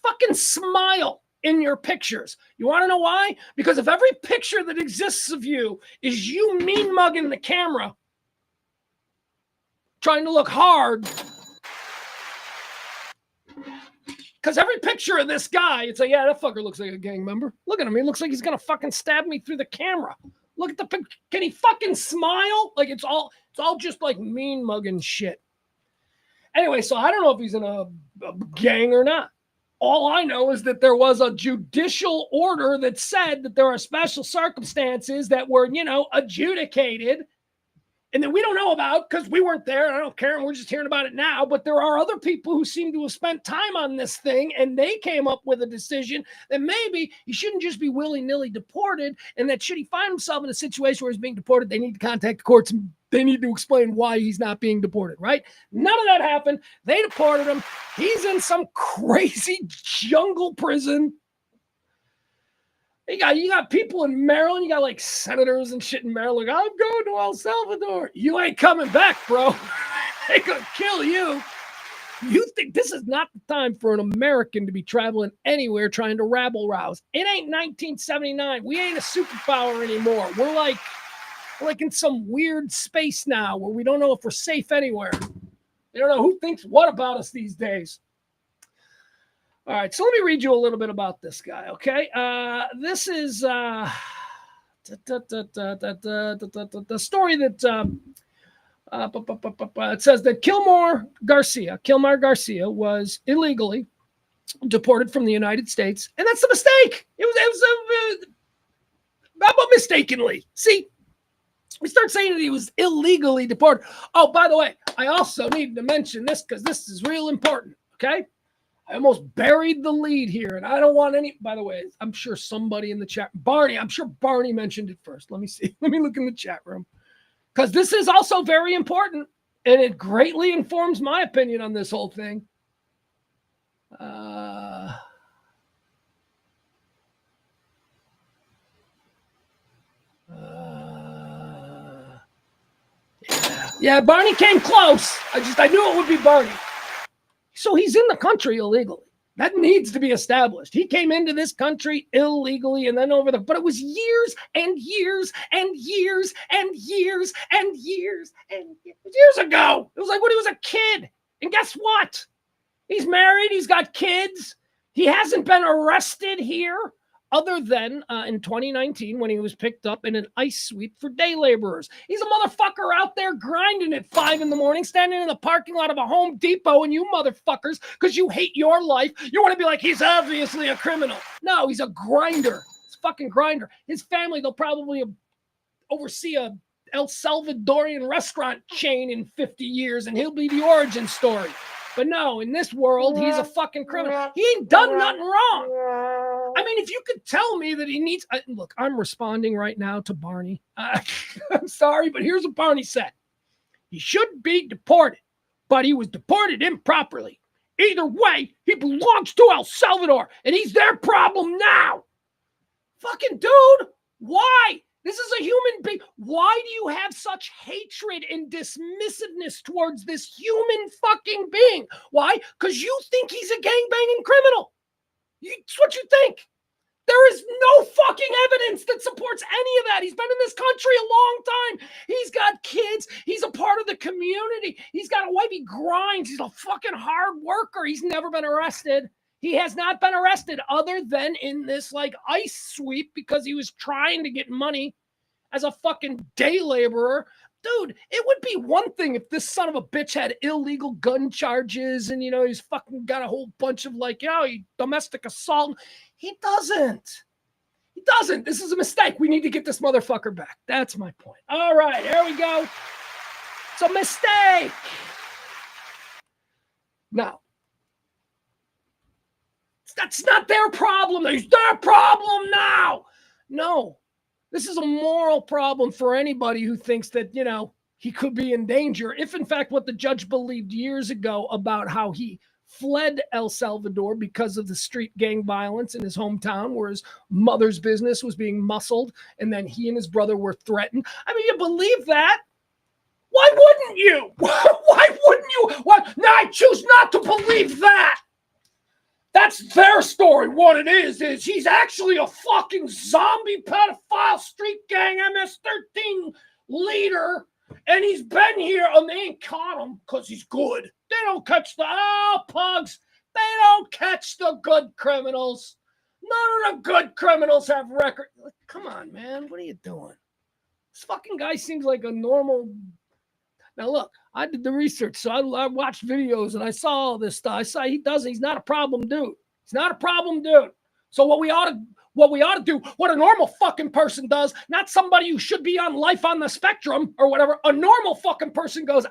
Fucking smile in your pictures. You want to know why? Because if every picture that exists of you is you mean mugging the camera, trying to look hard, because every picture of this guy, it's like, yeah, that fucker looks like a gang member. Look at him. He looks like he's going to fucking stab me through the camera. Look at the picture. Can he fucking smile? Like it's all just like mean mugging shit. Anyway, so I don't know if he's in a gang or not. All I know is that there was a judicial order that said that there are special circumstances that were, adjudicated and that we don't know about because we weren't there. I don't care. And we're just hearing about it now. But there are other people who seem to have spent time on this thing, and they came up with a decision that maybe he shouldn't just be willy-nilly deported, and that should he find himself in a situation where he's being deported, they need to contact the courts and they need to explain why he's not being deported, right? None of that happened. They deported him. He's in some crazy jungle prison. You got people in Maryland. You got like senators and shit in Maryland. Like, I'm going to El Salvador. You ain't coming back, bro. They gonna kill you. You think this is not the time for an American to be traveling anywhere trying to rabble rouse? It ain't 1979. We ain't a superpower anymore. We're like in some weird space now where we don't know if we're safe anywhere. You don't know who thinks what about us these days. All right, so let me read you a little bit about this guy, okay? This is the story that it says that Kilmar Garcia was illegally deported from the United States, and that's a mistake. It was how about mistakenly? See, we start saying that he was illegally deported. Oh, by the way, I also need to mention this because this is real important, okay? I almost buried the lead here, and I don't want any. By the way, I'm sure somebody in the chat, I'm sure Barney mentioned it first. Let me see. Let me look in the chat room because this is also very important, and it greatly informs my opinion on this whole thing. Yeah, Barney came close. I knew it would be Barney. So he's in the country illegally. That needs to be established. He came into this country illegally and then but it was years and years and years and years and years and years ago. It was like when he was a kid. And guess what? He's married. He's got kids. He hasn't been arrested here other than in 2019 when he was picked up in an ice sweep for day laborers. He's a motherfucker out there grinding at 5 a.m, standing in the parking lot of a Home Depot, and you motherfuckers, because you hate your life, you want to be like, he's obviously a criminal. No, he's a grinder. He's a fucking grinder. His family, they'll probably oversee a El Salvadorian restaurant chain in 50 years, and he'll be the origin story. But no, in this world, he's a fucking criminal. He ain't done nothing wrong. I mean, if you could tell me that he needs... look, I'm responding right now to Barney. I'm sorry, but here's what Barney said. He should be deported, but he was deported improperly. Either way, he belongs to El Salvador, and he's their problem now. Fucking dude, why? This is a human being. Why do you have such hatred and dismissiveness towards this human fucking being? Why? Because you think he's a gangbanging criminal. It's what you think. There is no fucking evidence that supports any of that. He's been in this country a long time. He's got kids. He's a part of the community. He's got a wife. He grinds. He's a fucking hard worker. He's never been arrested. He has not been arrested other than in this like ice sweep because he was trying to get money as a fucking day laborer. Dude, it would be one thing if this son of a bitch had illegal gun charges and, he's fucking got a whole bunch of domestic assault. He doesn't. He doesn't. This is a mistake. We need to get this motherfucker back. That's my point. All right, here we go. It's a mistake. Now, that's not their problem. It's their problem now. No, this is a moral problem for anybody who thinks that, he could be in danger. If, in fact, what the judge believed years ago about how he fled El Salvador because of the street gang violence in his hometown, where his mother's business was being muscled, and then he and his brother were threatened. I mean, you believe that? Why wouldn't you? Why wouldn't you? Why? No, I choose not to believe that. That's their story. What it is he's actually a fucking zombie pedophile street gang MS-13 leader, and he's been here, and they ain't caught him because he's good. They don't catch the Pugs. They don't catch the good criminals. None of the good criminals have record. Come on, man. What are you doing? This fucking guy seems like a normal. Now, look, I did the research, so I watched videos, and I saw all this stuff. I saw he's not a problem dude. He's not a problem dude. So what we ought to do, what a normal fucking person does, not somebody who should be on life on the spectrum or whatever, a normal fucking person goes,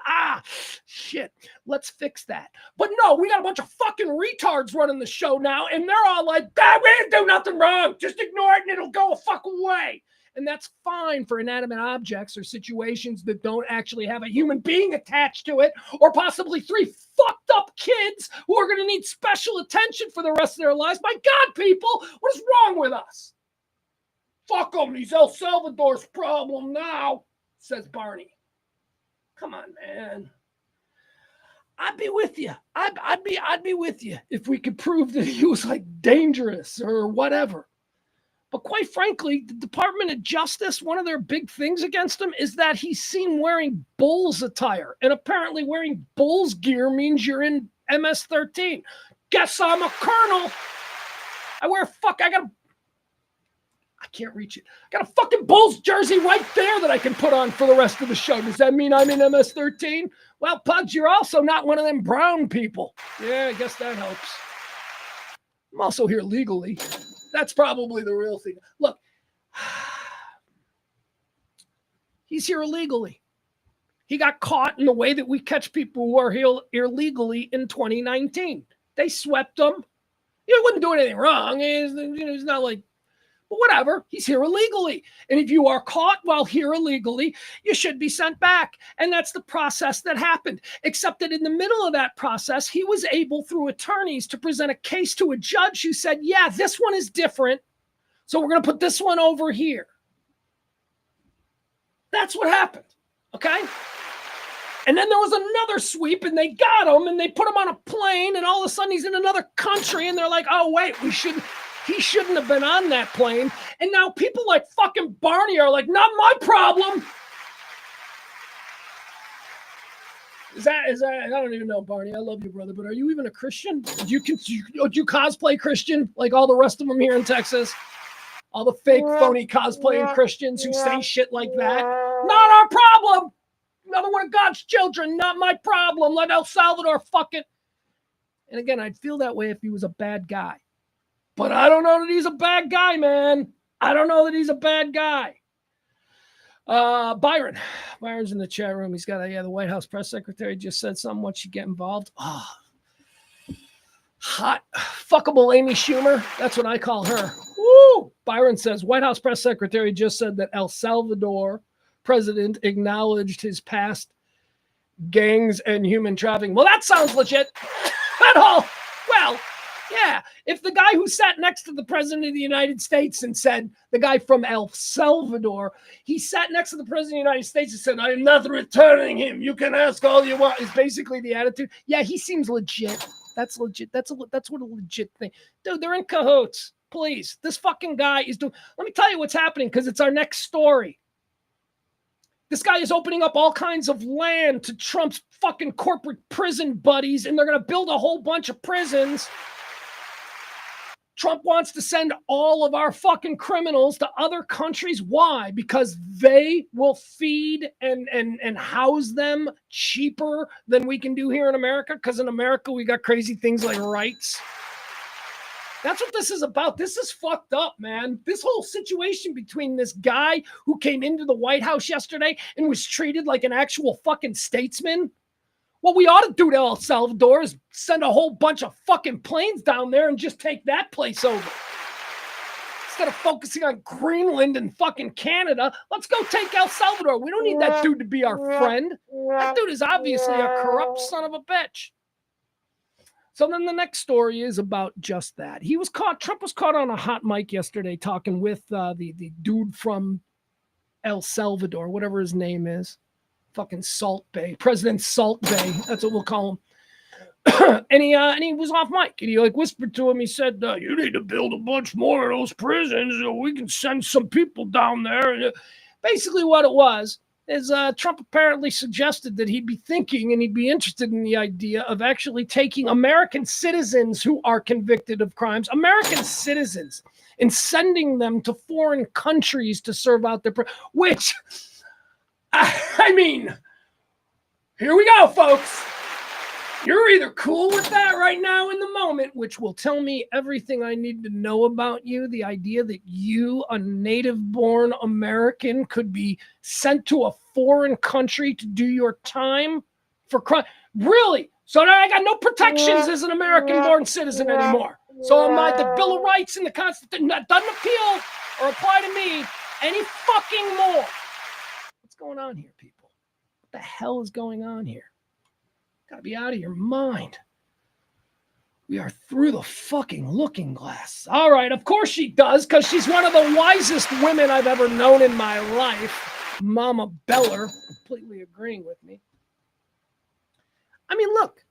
shit, let's fix that. But no, we got a bunch of fucking retards running the show now, and they're all like, we didn't do nothing wrong. Just ignore it, and it'll go a fuck away. And that's fine for inanimate objects or situations that don't actually have a human being attached to it, or possibly 3 fucked up kids who are going to need special attention for the rest of their lives. My God, people, what is wrong with us? Fuck them. He's El Salvador's problem now, says Barney. Come on, man. I'd be with you. I'd be with you if we could prove that he was like dangerous or whatever. But quite frankly, the Department of Justice, one of their big things against him is that he's seen wearing Bulls attire. And apparently wearing Bulls gear means you're in MS-13. Guess I'm a colonel. I can't reach it. I got a fucking Bulls jersey right there that I can put on for the rest of the show. Does that mean I'm in MS-13? Well, Pugs, you're also not one of them brown people. Yeah, I guess that helps. I'm also here legally. That's probably the real thing. Look, he's here illegally. He got caught in the way that we catch people who are here illegally in 2019. They swept him. He wasn't doing anything wrong. He's not like, but whatever. He's here illegally. And if you are caught while here illegally, you should be sent back. And that's the process that happened. Except that in the middle of that process, he was able, through attorneys, to present a case to a judge who said, yeah, this one is different, so we're going to put this one over here. That's what happened. Okay? And then there was another sweep, and they got him, and they put him on a plane, and all of a sudden he's in another country, and they're like, oh, wait, he shouldn't have been on that plane. And now people like fucking Barney are like, not my problem. Is that, I don't even know, Barney. I love you, brother, but are you even a Christian? Do you cosplay Christian like all the rest of them here in Texas? All the fake, phony cosplaying Christians who say shit like that? Not our problem. Another one of God's children, not my problem. Let El Salvador fuck it. And again, I'd feel that way if he was a bad guy. But I don't know that he's a bad guy, man. I don't know that he's a bad guy. Byron's in the chat room. He's got the White House press secretary just said something. Once you get involved, hot, fuckable Amy Schumer. That's what I call her. Woo! Byron says White House press secretary just said that El Salvador president acknowledged his past gangs and human trafficking. Well, that sounds legit. At all. Well, yeah, if the guy who sat next to the president of the United States and said, the guy from El Salvador, he sat next to the president of the United States and said, I am not returning him. You can ask all you want, is basically the attitude. Yeah, he seems legit. That's legit. That's what a legit thing. Dude, they're in cahoots. Please. This fucking guy is doing. Let me tell you what's happening because it's our next story. This guy is opening up all kinds of land to Trump's fucking corporate prison buddies, and they're going to build a whole bunch of prisons. Trump wants to send all of our fucking criminals to other countries. Why? Because they will feed and house them cheaper than we can do here in America. Because in America, we got crazy things like rights. That's what this is about. This is fucked up, man. This whole situation between this guy who came into the White House yesterday and was treated like an actual fucking statesman What we ought to do to El Salvador is send a whole bunch of fucking planes down there and just take that place over. Instead of focusing on Greenland and fucking Canada, let's go take El Salvador. We don't need that dude to be our friend. That dude is obviously a corrupt son of a bitch. So then the next story is about just that. Trump was caught on a hot mic yesterday talking with the dude from El Salvador, whatever his name is. Fucking Salt Bay, President Salt Bay. That's what we'll call him. and he was off mic, and he like whispered to him. He said, "You need to build a bunch more of those prisons, so we can send some people down there." And basically, what it was is Trump apparently suggested that he'd be thinking and he'd be interested in the idea of actually taking American citizens who are convicted of crimes, American citizens, and sending them to foreign countries to serve out their which. I mean, here we go, folks. You're either cool with that right now in the moment, which will tell me everything I need to know about you. The idea that you, a native-born American, could be sent to a foreign country to do your time for crime. Really? So now I got no protections as an American-born citizen anymore. So the Bill of Rights and the Constitution that doesn't appeal or apply to me any fucking more. What's going on here, people? What the hell is going on here? Gotta be out of your mind. We are through the fucking looking glass. All right, of course she does, because she's one of the wisest women I've ever known in my life. Mama Beller, completely agreeing with me. I mean, look,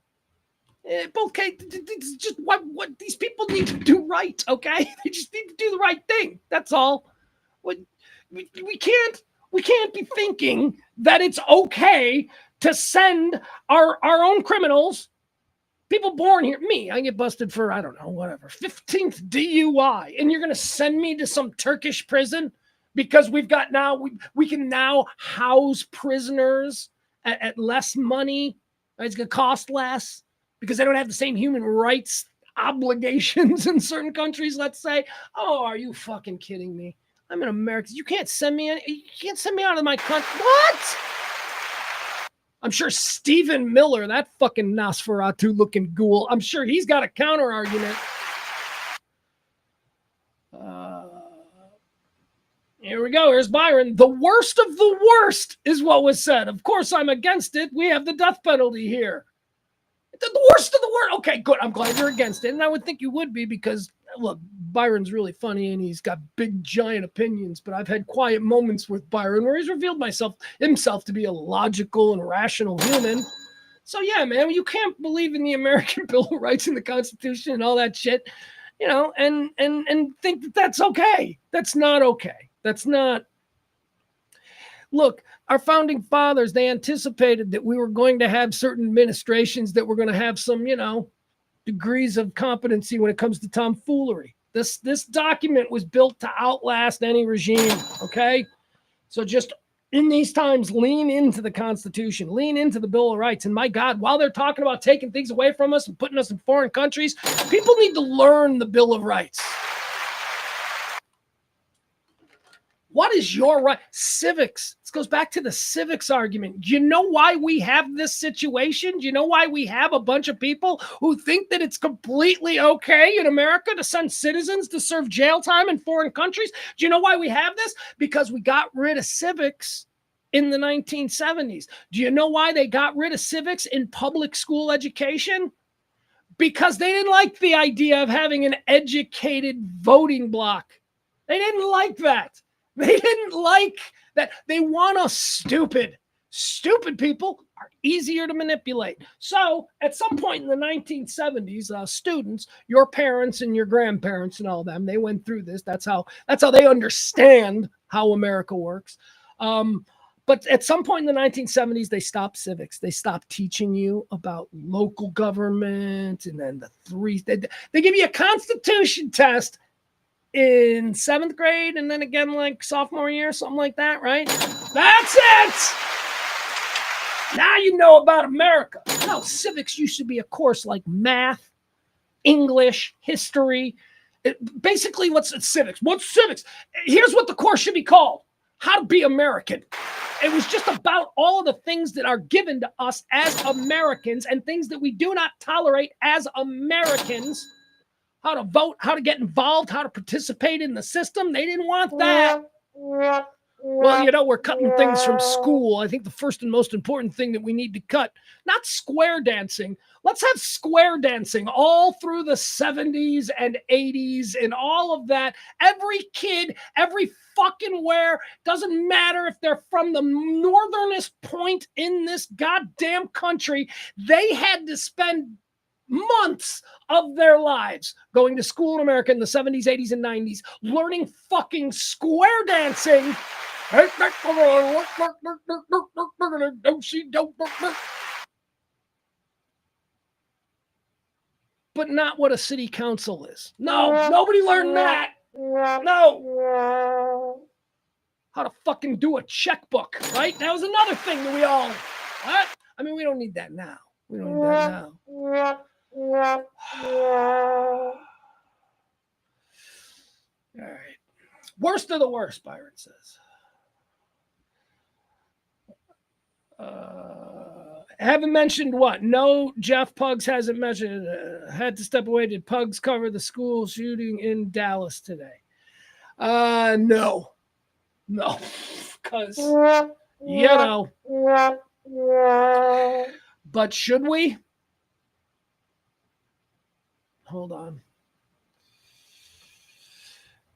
both cases, just what these people need to do right, okay? They just need to do the right thing. That's all. We can't be thinking that it's okay to send our own criminals, people born here, I get busted for, I don't know, whatever, 15th DUI, and you're going to send me to some Turkish prison because we can now house prisoners at less money. It's going to cost less because they don't have the same human rights obligations in certain countries, let's say. Oh, are you fucking kidding me? I'm an American. You can't send me out of my country. What? I'm sure Stephen Miller, that fucking Nosferatu-looking ghoul, I'm sure he's got a counter-argument. Here we go. Here's Byron. The worst of the worst is what was said. Of course, I'm against it. We have the death penalty here. The worst of the worst. Okay, good. I'm glad you're against it. And I would think you would be because, look, Byron's really funny and he's got big, giant opinions. But I've had quiet moments with Byron where he's revealed himself to be a logical and rational human. So, yeah, man, you can't believe in the American Bill of Rights and the Constitution and all that shit, and think that that's okay. That's not okay. That's not. Look, our founding fathers, they anticipated that we were going to have certain administrations that were going to have some, degrees of competency when it comes to tomfoolery. This document was built to outlast any regime, okay? So just in these times, lean into the Constitution, lean into the Bill of Rights. And my God, while they're talking about taking things away from us and putting us in foreign countries, people need to learn the Bill of Rights. What is your right? Civics. This goes back to the civics argument. Do you know why we have this situation? Do you know why we have a bunch of people who think that it's completely okay in America to send citizens to serve jail time in foreign countries? Do you know why we have this? Because we got rid of civics in the 1970s. Do you know why they got rid of civics in public school education? Because they didn't like the idea of having an educated voting bloc. They didn't like that. They didn't like that. They want us stupid. Stupid people are easier to manipulate. So at some point in the 1970s, students, your parents and your grandparents and all them, they went through this. That's how they understand how America works. But at some point in the 1970s, they stopped civics. They stopped teaching you about local government. And then they give you a constitution test in 7th grade, and then again like sophomore year, something like that, right? That's it! Now you know about America. No, civics used to be a course like math, English, history. Basically, what's civics? What's civics? Here's what the course should be called. How to be American. It was just about all of the things that are given to us as Americans and things that we do not tolerate as Americans. How to vote, how to get involved, how to participate in the system. They didn't want that. Well, you know, we're cutting things from school. I think the first and most important thing that we need to cut, not square dancing. Let's have square dancing all through the 70s and 80s and all of that. Every kid, every fucking where, doesn't matter if they're from the northernest point in this goddamn country, they had to spend months of their lives going to school in America in the 70s, 80s, and 90s, learning fucking square dancing. But not what a city council is. No, nobody learned that. No. How to fucking do a checkbook, right? That was another thing that we all, what? I mean, we don't need that now. We don't need that now. All right. Worst of the worst, Byron says. Haven't mentioned what? No, Jeff Pugs hasn't mentioned. Had to step away. Did Pugs cover the school shooting in Dallas today? No. No. Because, you know. But should we? Hold on.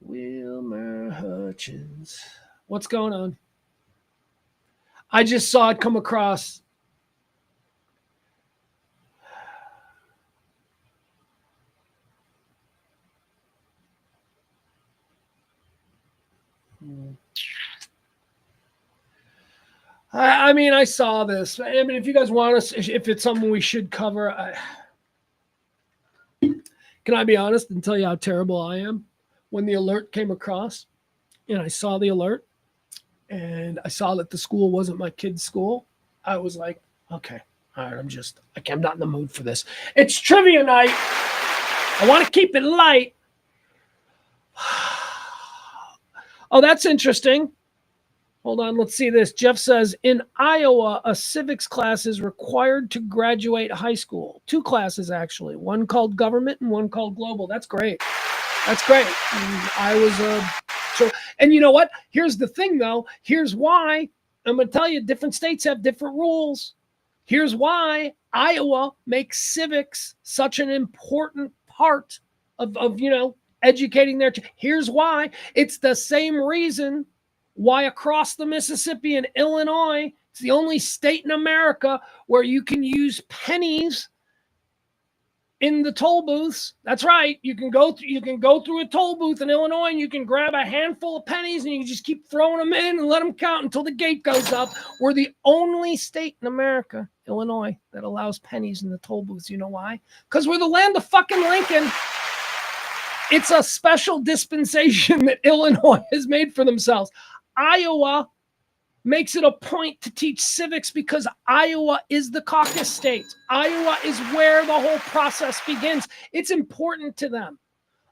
Wilmer Hutchins. What's going on? I just saw it come across. I mean, I saw this. I mean, if you guys want us, if it's something we should cover, can I be honest and tell you how terrible I am? When the alert came across, and I saw the alert, and I saw that the school wasn't my kid's school, I was like, okay, all right, I'm not in the mood for this. It's trivia night. I want to keep it light. Oh, that's interesting. Hold on, let's see this. Jeff says, in Iowa, a civics class is required to graduate high school. 2 classes, actually. One called government and one called global. That's great. That's great. And you know what? Here's the thing, though. Here's why. I'm going to tell you, different states have different rules. Here's why Iowa makes civics such an important part of educating their. Here's why. It's the same reason why across the Mississippi and Illinois, it's the only state in America where you can use pennies in the toll booths. That's right. You can go through a toll booth in Illinois and you can grab a handful of pennies and you can just keep throwing them in and let them count until the gate goes up. We're the only state in America, Illinois, that allows pennies in the toll booths. You know why? Because we're the land of fucking Lincoln. It's a special dispensation that Illinois has made for themselves. Iowa makes it a point to teach civics because Iowa is the caucus state. Iowa is where the whole process begins. It's important to them.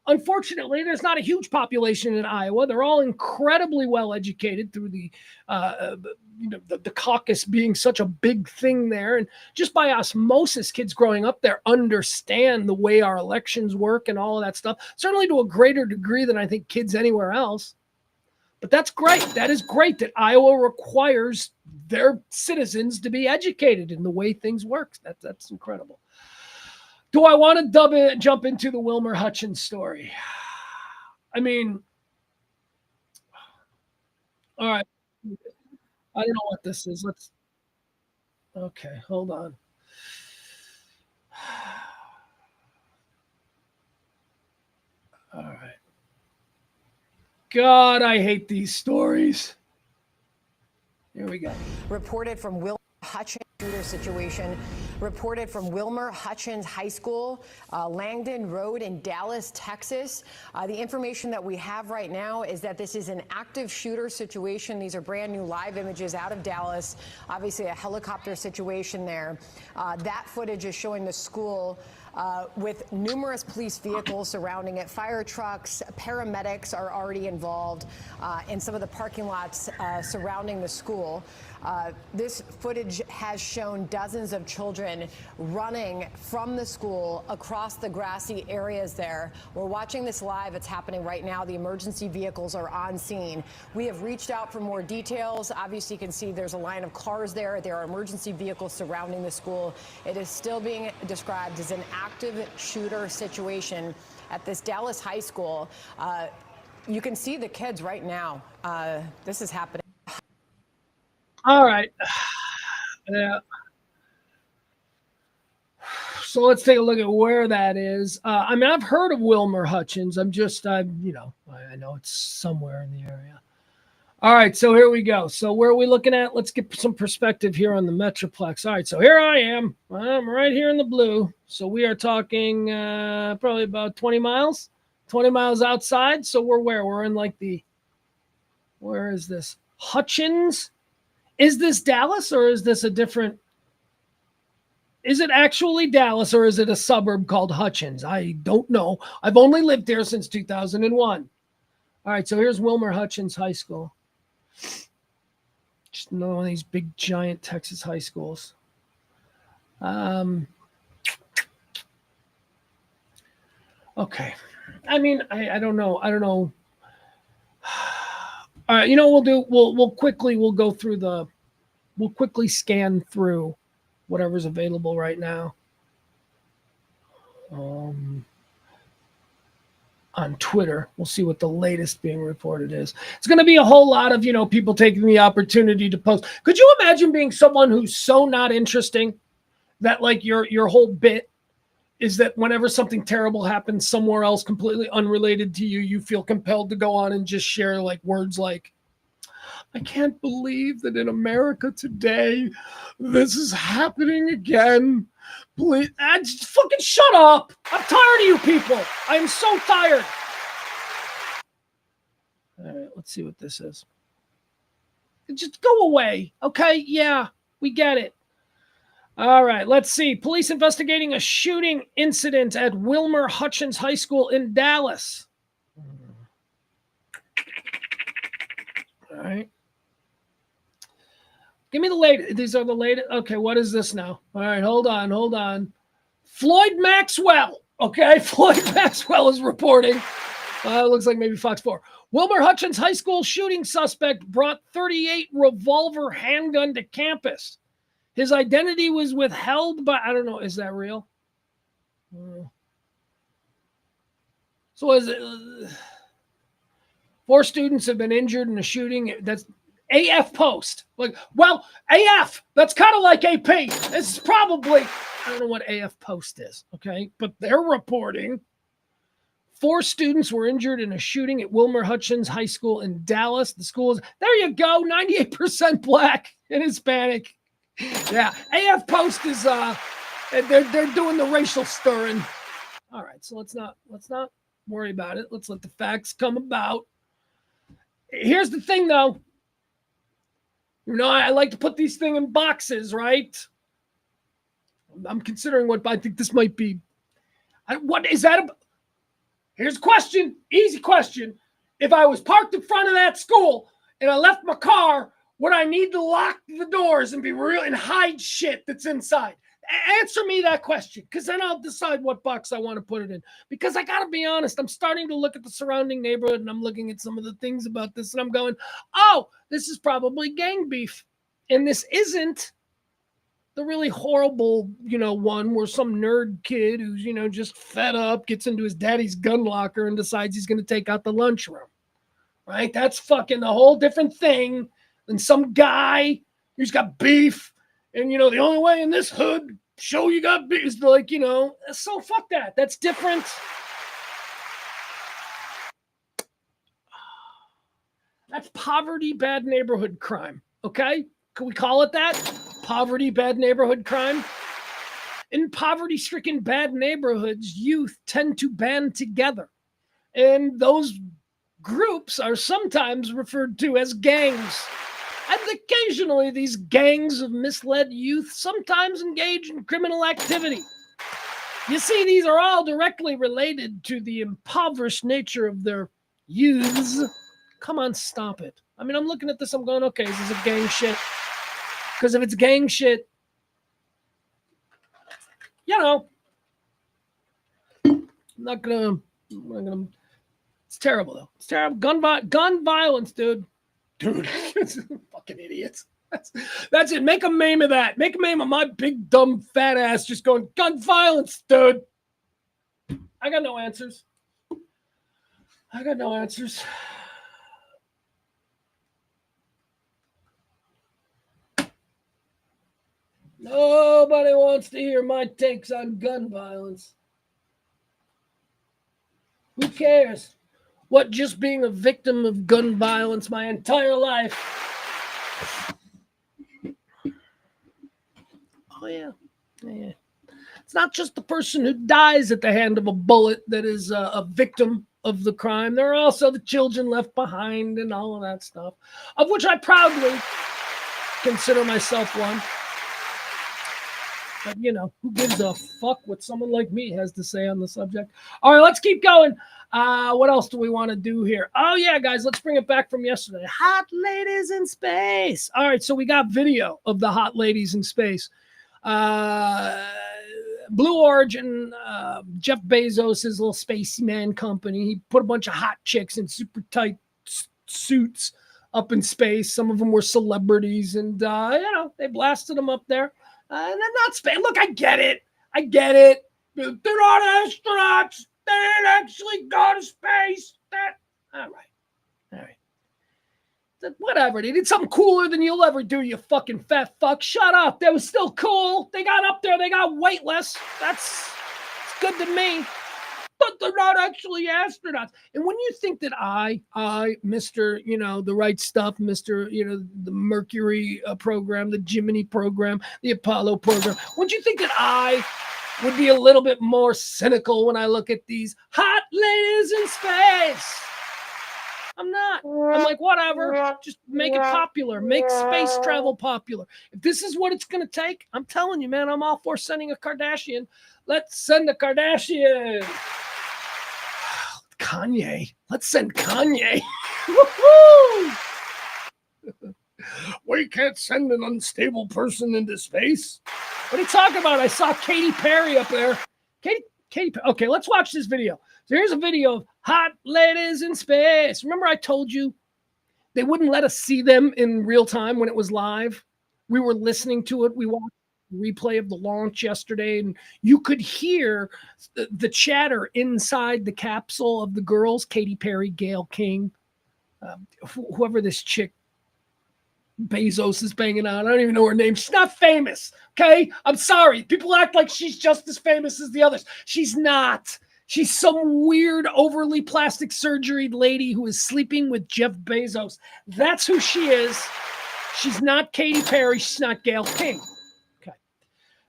Unfortunately, there's not a huge population in Iowa. They're all incredibly well educated through the caucus being such a big thing there. And just by osmosis, kids growing up there understand the way our elections work and all of that stuff, certainly to a greater degree than I think kids anywhere else. But that's great. That is great that Iowa requires their citizens to be educated in the way things work. That's incredible. Do I want to jump into the Wilmer Hutchins story? I mean, all right. I don't know what this is. Okay, hold on. All right. God, I hate these stories. Here we go. Reported from Wilmer Hutchins shooter situation. Reported from Wilmer Hutchins High School, Langdon Road in Dallas, Texas. The information that we have right now is that this is an active shooter situation. These are brand new live images out of Dallas. Obviously a helicopter situation there. That footage is showing the school with numerous police vehicles surrounding it. Fire trucks, paramedics are already involved in some of the parking lots surrounding the school. This footage has shown dozens of children running from the school across the grassy areas there. We're watching this live. It's happening right now. The emergency vehicles are on scene. We have reached out for more details. Obviously, you can see there's a line of cars there. There are emergency vehicles surrounding the school. It is still being described as an active shooter situation at this Dallas high school. You can see the kids right now. This is happening. All right. Yeah. So let's take a look at where that is. I mean, I've heard of Wilmer Hutchins. I know it's somewhere in the area. All right, so here we go. So where are we looking at? Let's get some perspective here on the Metroplex. All right, so here I am. I'm right here in the blue. So we are talking probably about 20 miles outside. So we're where? We're in like where is this? Hutchins? Is this Dallas or is this a different? Is it actually Dallas or is it a suburb called Hutchins? I don't know. I've only lived here since 2001. All right, so here's Wilmer Hutchins High School. Just one of these big, giant Texas high schools. Okay. I mean, I don't know. All right, you know what we'll do? We'll quickly scan through whatever's available right now. On Twitter, we'll see what the latest being reported is. It's going to be a whole lot of, people taking the opportunity to post. Could you imagine being someone who's so not interesting that like your whole bit is that whenever something terrible happens somewhere else completely unrelated to you, you feel compelled to go on and just share like words like, I can't believe that in America today, this is happening again. Please, just fucking shut up. I'm tired of you people. I'm so tired. All right, let's see what this is. Just go away, okay? Yeah, we get it. All right, let's see. Police investigating a shooting incident at Wilmer Hutchins High School in Dallas. All right. Give me the latest. These are the latest. Okay, what is this now? All right, hold on. Floyd Maxwell. Okay, Floyd Maxwell is reporting. Looks like maybe Fox 4. Wilmer Hutchins High School shooting suspect brought .38 revolver handgun to campus. His identity was withheld by, I don't know, is that real? So is it, 4 students have been injured in a shooting. That's AF Post. Like, well, AF, that's kind of like AP. This is probably, I don't know what AF Post is, okay? But they're reporting 4 students were injured in a shooting at Wilmer Hutchins High School in Dallas. The school is, there you go, 98% black and Hispanic. Yeah, AF Post is, they're doing the racial stirring. All right, so let's not worry about it. Let's let the facts come about. Here's the thing, though. I like to put these things in boxes, right? I'm considering what I think this might be. What is that? Here's a question. Easy question. If I was parked in front of that school and I left my car, would I need to lock the doors and be real and hide shit that's inside? Answer me that question, because then I'll decide what box I want to put it in. Because I got to be honest, I'm starting to look at the surrounding neighborhood and I'm looking at some of the things about this and I'm going, oh, this is probably gang beef. And this isn't the really horrible, one where some nerd kid who's, just fed up gets into his daddy's gun locker and decides he's going to take out the lunchroom. Right? That's fucking a whole different thing than some guy who's got beef. And, the only way in this hood show you got beef is like, so fuck that. That's different. That's poverty, bad neighborhood crime. Okay? Can we call it that? Poverty, bad neighborhood crime? In poverty-stricken bad neighborhoods, youth tend to band together. And those groups are sometimes referred to as gangs. And occasionally these gangs of misled youth sometimes engage in criminal activity. You see, these are all directly related to the impoverished nature of their youths. Come on, stop it. I mean, I'm looking at this, I'm going, okay, is this a gang shit? Because if it's gang shit, you know, I'm not gonna, it's terrible though. It's terrible. Gun violence, dude. Dude, fucking idiots. That's it. Make a meme of that. Make a meme of my big, dumb, fat ass just going, gun violence, dude. I got no answers. I got no answers. Nobody wants to hear my takes on gun violence. Who cares? What, just being a victim of gun violence my entire life? Oh, yeah. Yeah. It's not just the person who dies at the hand of a bullet that is a victim of the crime. There are also the children left behind and all of that stuff, of which I proudly consider myself one. But, you know, who gives a fuck what someone like me has to say on the subject? All right, let's keep going. What else do we want to do here? Oh, yeah, guys, let's bring it back from yesterday. Hot ladies in space. All right, so we got video of the hot ladies in space. Blue Origin, Jeff Bezos, his little spaceman company, he put a bunch of hot chicks in super tight suits up in space. Some of them were celebrities, and, you know, they blasted them up there. And they're not space. Look, I get it. They're not astronauts. They didn't actually go to space. All right. Whatever. They did something cooler than you'll ever do, you fucking fat fuck. Shut up. That was still cool. They got up there. They got weightless. It's good to me. But they're not actually astronauts. And when you think that I, Mr., you know, the right stuff, Mr., you know, the Mercury program, the Gemini program, the Apollo program, wouldn't you think that I would be a little bit more cynical when I look at these hot ladies in space? I'm not. I'm like, whatever. Just make it popular. Make space travel popular. If this is what it's going to take, I'm telling you, man, I'm all for sending a Kardashian. Let's send a Kardashian. Kanye. Let's send Kanye. Woohoo! We can't send an unstable person into space. What are you talking about? I saw Katy Perry up there. Katy. Okay, let's watch this video. So here's a video of hot ladies in space. Remember I told you they wouldn't let us see them in real time when it was live? We were listening to it. We watched replay of the launch yesterday, and you could hear the chatter inside the capsule of the girls, Katy Perry, Gayle King, whoever this chick Bezos is banging out. I don't even know her name. She's not famous, okay? I'm sorry. People act like she's just as famous as the others. She's not. She's some weird, overly plastic surgery lady who is sleeping with Jeff Bezos. That's who she is. She's not Katy Perry. She's not Gayle King.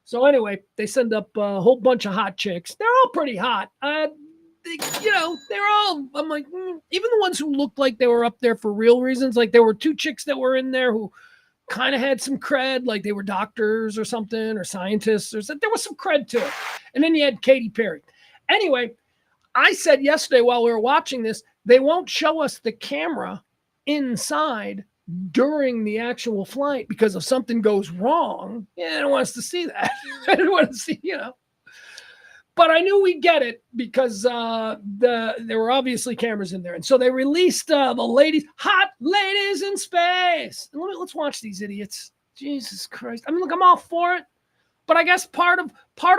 So anyway, they send up a whole bunch of hot chicks. They're all pretty hot. They're all, I'm like, even the ones who looked like they were up there for real reasons. Like there were two chicks that were in there who kind of had some cred, like they were doctors or something, or scientists, or there was some cred to it. And then you had Katy Perry. Anyway, I said yesterday while we were watching this, they won't show us the camera inside during the actual flight because if something goes wrong, I don't want us to see that. I didn't want to see, But I knew we'd get it because there were obviously cameras in there. And so they released the hot ladies in space. And let's watch these idiots. Jesus Christ. I mean, look, I'm all for it. But I guess part of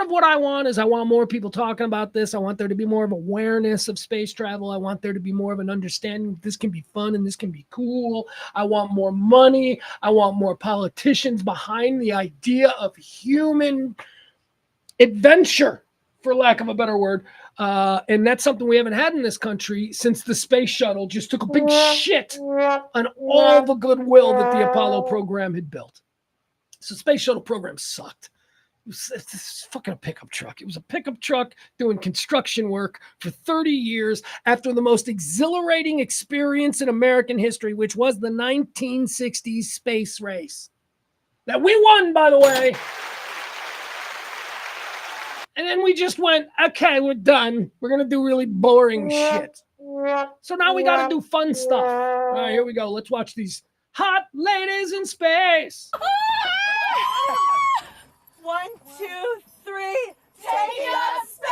what I want is I want more people talking about this. I want there to be more of awareness of space travel. I want there to be more of an understanding that this can be fun and this can be cool. I want more money. I want more politicians behind the idea of human adventure, for lack of a better word. And that's something we haven't had in this country since the space shuttle just took a big shit on all the goodwill that the Apollo program had built. So the space shuttle program sucked. It's fucking a pickup truck. It was a pickup truck doing construction work for 30 years after the most exhilarating experience in American history, which was the 1960s space race. That we won, by the way. And then we just went, okay, we're done. We're going to do really boring shit. So now we got to do fun stuff. All right, here we go. Let's watch these hot ladies in space. 1, 2, 3, take up space!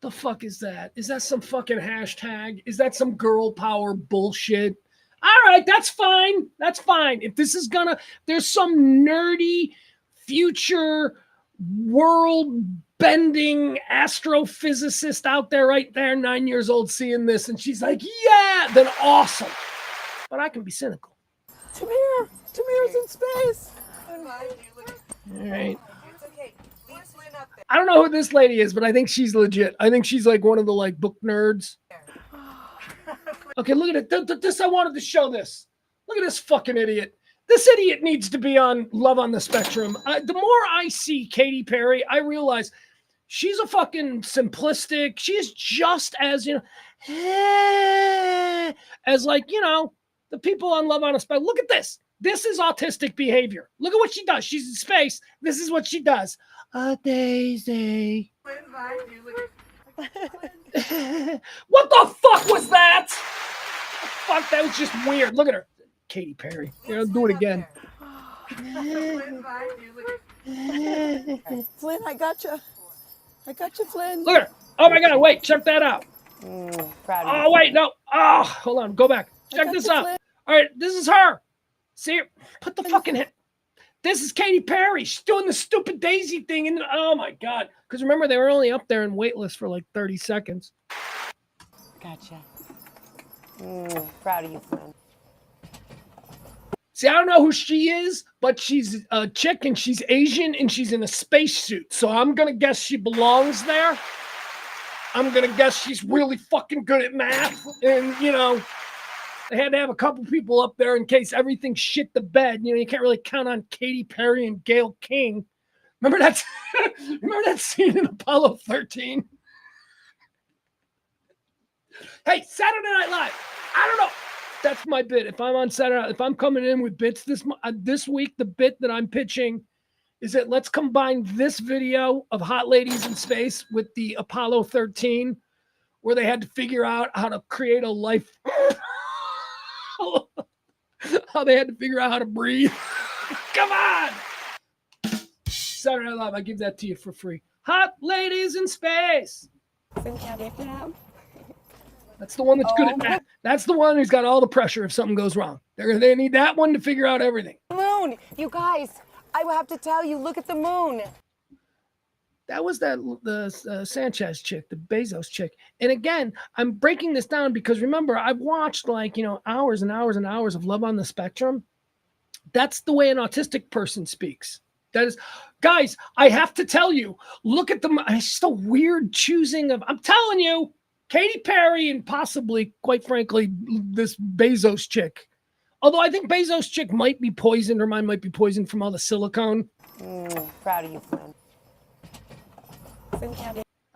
The fuck is that? Is that some fucking hashtag? Is that some girl power bullshit? All right, that's fine. That's fine. If this is gonna, there's some nerdy future world bending astrophysicist out there right there, 9 years old, seeing this, and she's like, yeah, then awesome. But I can be cynical. Tamir's in space. All right. I don't know who this lady is, but I think she's legit. I think she's like one of the like book nerds. Okay, look at it. This I wanted to show this. Look at this fucking idiot. This idiot needs to be on Love on the Spectrum. The more I see Katy Perry, I realize she's a fucking simplistic. She is just as, as like, the people on Love on a Spectrum. Look at this. This is autistic behavior. Look at what she does. She's in space. This is what she does. A daisy. What the fuck was that? Fuck, that was just weird. Look at her. Katy Perry. Do it again. Flynn, I gotcha. Flynn. Look at her. Oh my God, wait, check that out. Proud Oh, wait, no. Oh, hold on, go back. Check this out. All right, this is her. See, put the fucking head. This is Katy Perry. She's doing the stupid daisy thing. And oh my God. Because remember, they were only up there in waitlist for like 30 seconds. Gotcha. Proud of you, Flynn. See, I don't know who she is, but she's a chick and she's Asian and she's in a spacesuit. So I'm going to guess she belongs there. I'm going to guess she's really fucking good at math. And, they had to have a couple people up there in case everything shit the bed. You can't really count on Katy Perry and Gayle King. Remember that scene in Apollo 13? Hey, Saturday Night Live. I don't know. That's my bit. If I'm on Saturday, if I'm coming in with bits this week, the bit that I'm pitching is that let's combine this video of hot ladies in space with the Apollo 13, where they had to figure out how to create a life. How they had to figure out how to breathe. Come on. Saturday Night Live, I give that to you for free. Hot ladies in space. That's the one that's good at math. That's the one who's got all the pressure if something goes wrong. They need that one to figure out everything. Moon, you guys, I will have to tell you, look at the moon. That was the Sanchez chick, the Bezos chick. And again, I'm breaking this down because remember, I've watched hours and hours and hours of Love on the Spectrum. That's the way an autistic person speaks. That is, guys, I have to tell you, look at them. It's just a weird choosing of, I'm telling you, Katy Perry and possibly, quite frankly, this Bezos chick. Although I think Bezos chick might be poisoned. Her mind might be poisoned from all the silicone. Proud of you, Flynn.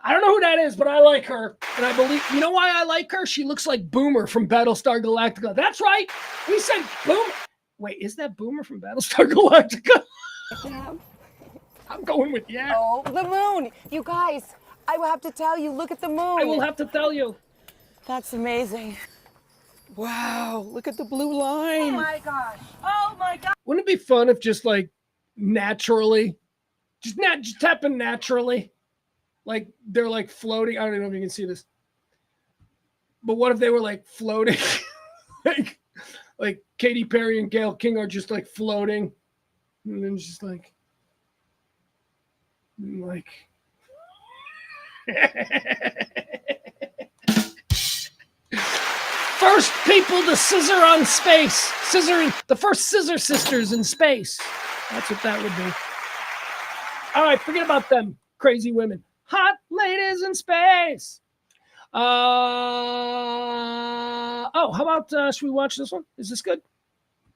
I don't know who that is, but I like her. And I believe, you know why I like her? She looks like Boomer from Battlestar Galactica. That's right. We said Boomer. Wait, is that Boomer from Battlestar Galactica? I'm going with yeah. Oh, the moon. You guys, I will have to tell you, look at the moon. I will have to tell you. That's amazing. Wow, look at the blue line. Oh my gosh. Oh my God. Wouldn't it be fun if just like naturally, just happen naturally? Like they're like floating. I don't even know if you can see this. But what if they were like floating? like Katy Perry and Gayle King are just like floating. And then just like first people to scissor on space. Scissoring the first scissor sisters in space. That's what that would be. All right, forget about them crazy women. Hot ladies in space. Oh, how about should we watch this one? Is this good?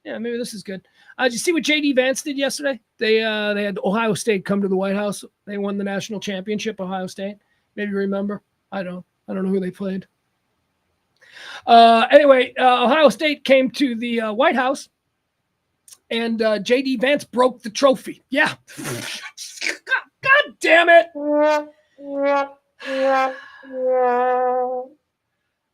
Yeah, maybe this is good. Did you see what J.D. Vance did yesterday? They had Ohio State come to the White House. They won the national championship, Ohio State. Maybe you remember. I don't know who they played. Anyway, Ohio State came to the White House, And J.D. Vance broke the trophy. Yeah. God damn it.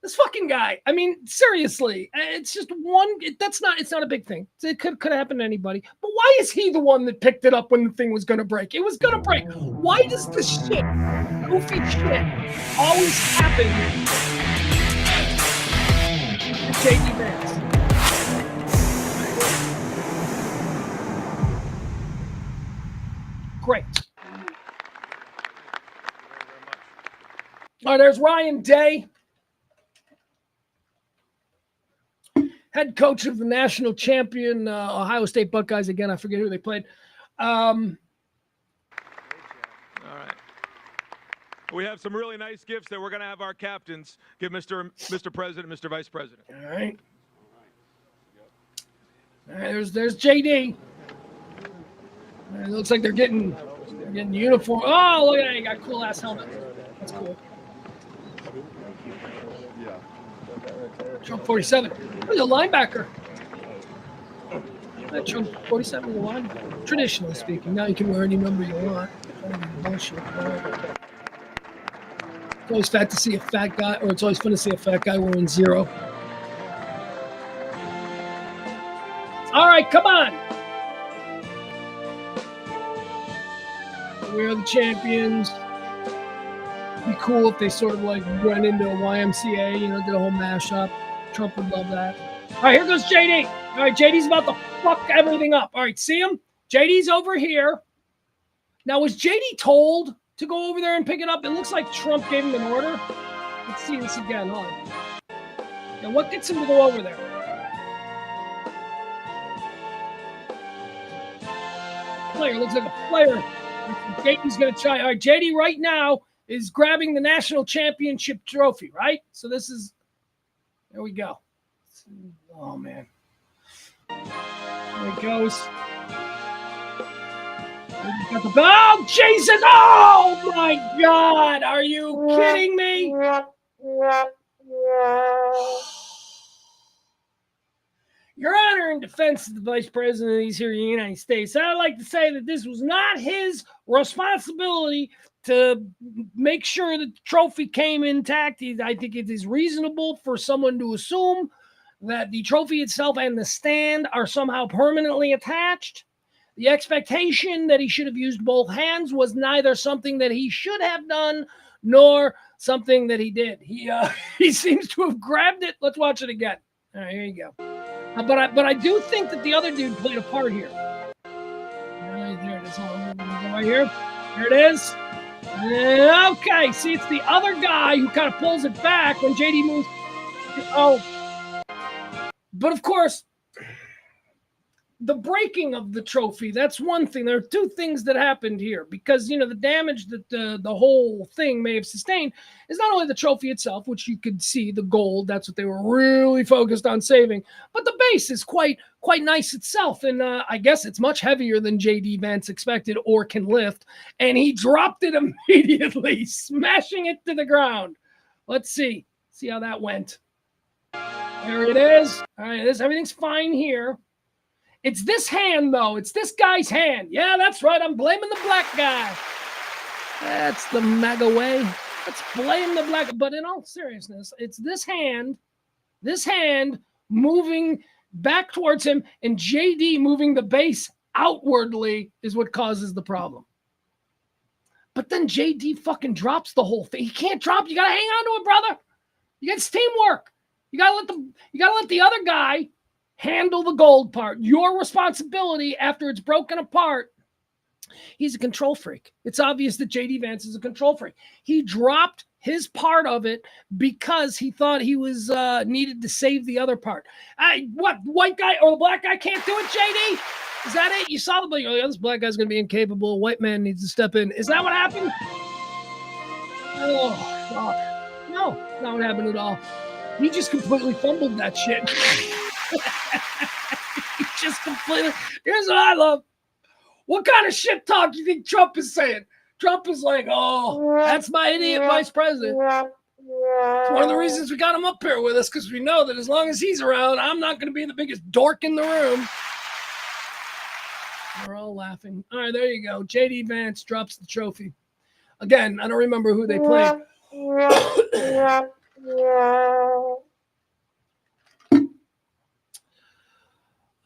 This fucking guy. I mean, seriously, it's just one. It's not a big thing. It could happen to anybody. But why is he the one that picked it up when the thing was going to break? It was going to break. Why does this shit, goofy shit, always happen to J.D. Vance? Great. All right, there's Ryan Day, head coach of the national champion Ohio State Buckeyes. Again, I forget who they played. All right. We have some really nice gifts that we're going to have our captains give Mr. President, Mr. Vice President. All right. All right, there's JD. It looks like they're getting uniform. Oh, look at that! You got a cool ass helmet. That's cool. Trump 47. He's a linebacker. Trump 47 is a linebacker. Traditionally speaking, now you can wear any number you want. Bullshit. It's always fat to see a fat guy, or it's always fun to see a fat guy wearing 0. All right, come on. We are the champions. It'd be cool if they sort of like went into a YMCA, did a whole mashup. Trump would love that. All right, here goes JD. All right, JD's about to fuck everything up. All right, see him? JD's over here. Now, was JD told to go over there and pick it up? It looks like Trump gave him an order. Let's see this again. Hold on. Now, what gets him to go over there? Player, looks like a player. JD's going to try. All right, JD right now is grabbing the national championship trophy, right? So this is, there we go. Oh, man. There it goes. Oh, Jesus! Oh, my God! Are you kidding me? Your Honor, in defense of the Vice President, he's here in the United States. I'd like to say that this was not his responsibility to make sure that the trophy came intact. I think it is reasonable for someone to assume that the trophy itself and the stand are somehow permanently attached. The expectation that he should have used both hands was neither something that he should have done nor something that he did. He seems to have grabbed it. Let's watch it again. All right, here you go. But I do think that the other dude played a part here. Right there it is. Right here. There it is. Okay, see, it's the other guy who kind of pulls it back when JD moves. Oh. But of course, the breaking of the trophy, that's one thing. There are two things that happened here because, the damage that the whole thing may have sustained is not only the trophy itself, which you could see, the gold, that's what they were really focused on saving, but the base is quite nice itself. And I guess it's much heavier than J.D. Vance expected or can lift. And he dropped it immediately, smashing it to the ground. Let's see how that went. There it is. All right, everything's fine here. It's this hand, though. It's this guy's hand. Yeah, that's right. I'm blaming the black guy. That's the MAGA way. Let's blame the black. But in all seriousness, it's this hand moving back towards him, and JD moving the base outwardly is what causes the problem. But then JD fucking drops the whole thing. He can't drop. You got to hang on to it, brother. It's teamwork. You got to let the other guy handle the gold part. Your responsibility after it's broken apart. He's a control freak. It's obvious that J.D. Vance is a control freak. He dropped his part of it because he thought he was needed to save the other part. What, white guy or the black guy can't do it, J.D.? Is that it? You saw this black guy's going to be incapable. White man needs to step in. Is that what happened? Oh, fuck. No, not what happened at all. He just completely fumbled that shit. He just completely. Here's what I love. What kind of shit talk do you think Trump is saying? Trump is like, oh, that's my idiot vice president. It's one of the reasons we got him up here with us, because we know that as long as he's around, I'm not going to be the biggest dork in the room. We're all laughing. All right, there you go. JD Vance drops the trophy. Again, I don't remember who they played.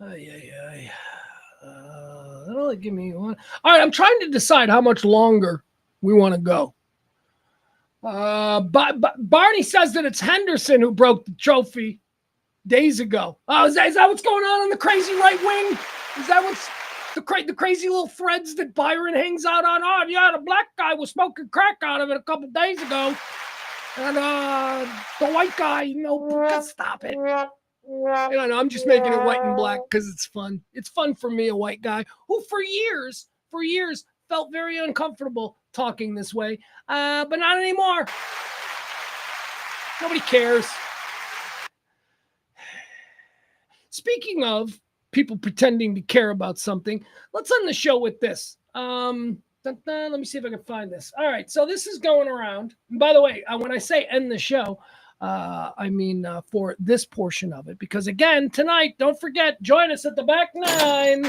That'll only give me one. All right, I'm trying to decide how much longer we want to go. Barney says that it's Henderson who broke the trophy days ago. Oh, is that what's going on the crazy right wing? Is that what's the crazy little threads that Byron hangs out on? Oh, yeah, the black guy was smoking crack out of it a couple days ago. And the white guy, stop it. I don't know. I'm just making it white and black because it's fun. It's fun for me, a white guy who for years felt very uncomfortable talking this way, but not anymore. Nobody cares. Speaking of people pretending to care about something, let's end the show with this. Let me see if I can find this. All right, so this is going around. And by the way, when I say end the show, I mean for this portion of it, because again, tonight, don't forget, join us at the back 9.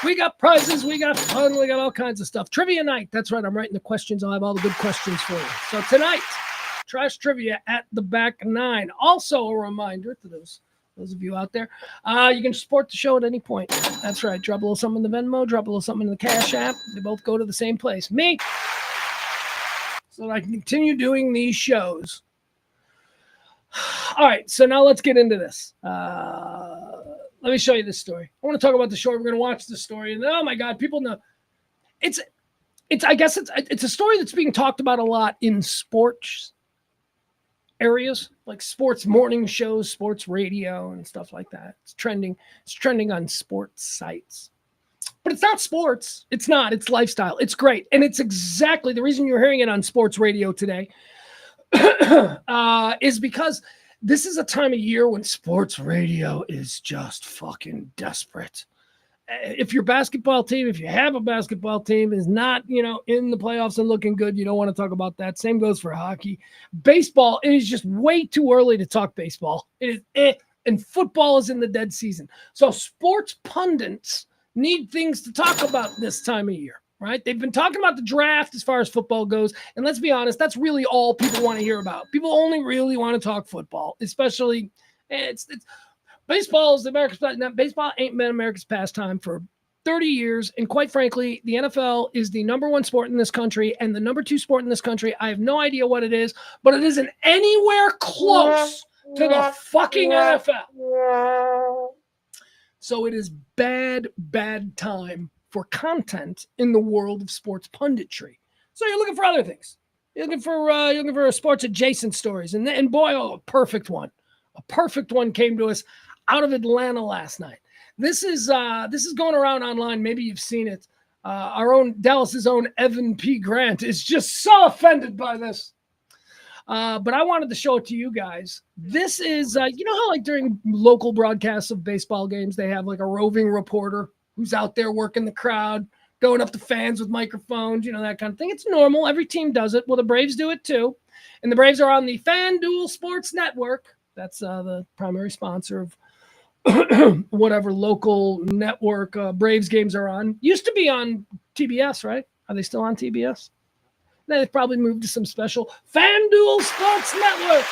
We got prizes, we got fun, we got all kinds of stuff. Trivia night, that's right, I'm writing the questions. I'll have all the good questions for you. So tonight, trash trivia at the back 9. Also a reminder to those of you out there, you can support the show at any point. That's right, drop a little something in the Venmo, drop a little something in the Cash App. They both go to the same place. Me, so that I can continue doing these shows. All right, so now let's get into this. Let me show you this story. I want to talk about the story. We're going to watch the story, and oh my God, people know. I guess it's a story that's being talked about a lot in sports areas, like sports morning shows, sports radio, and stuff like that. It's trending. It's trending on sports sites. But it's not sports. It's not. It's lifestyle. It's great. And it's exactly the reason you're hearing it on sports radio today is because this is a time of year when sports radio is just fucking desperate. If your basketball team, if you have a basketball team, is not, in the playoffs and looking good, you don't want to talk about that. Same goes for hockey. Baseball, it is just way too early to talk baseball. It is and football is in the dead season. So sports pundits need things to talk about this time of year, right? They've been talking about the draft as far as football goes. And let's be honest, that's really all people want to hear about. People only really want to talk football, especially it's baseball is America's pastime. Baseball ain't been America's pastime for 30 years. And quite frankly, the NFL is the number 1 sport in this country and the number 2 sport in this country. I have no idea what it is, but it isn't anywhere close to the fucking NFL. So it is bad time for content in the world of sports punditry. So you're looking for other things. You're looking for sports adjacent stories. And boy, a perfect one. A perfect one came to us out of Atlanta last night. This is going around online. Maybe you've seen it. Our own Dallas's own Evan P. Grant is just so offended by this. But I wanted to show it to you guys. This is, you know how like during local broadcasts of baseball games, they have like a roving reporter who's out there working the crowd, going up to fans with microphones, that kind of thing. It's normal. Every team does it. Well, the Braves do it too. And the Braves are on the FanDuel Sports Network. That's the primary sponsor of whatever local network Braves games are on. Used to be on TBS, right? Are they still on TBS? They've probably moved to some special FanDuel Sports Network.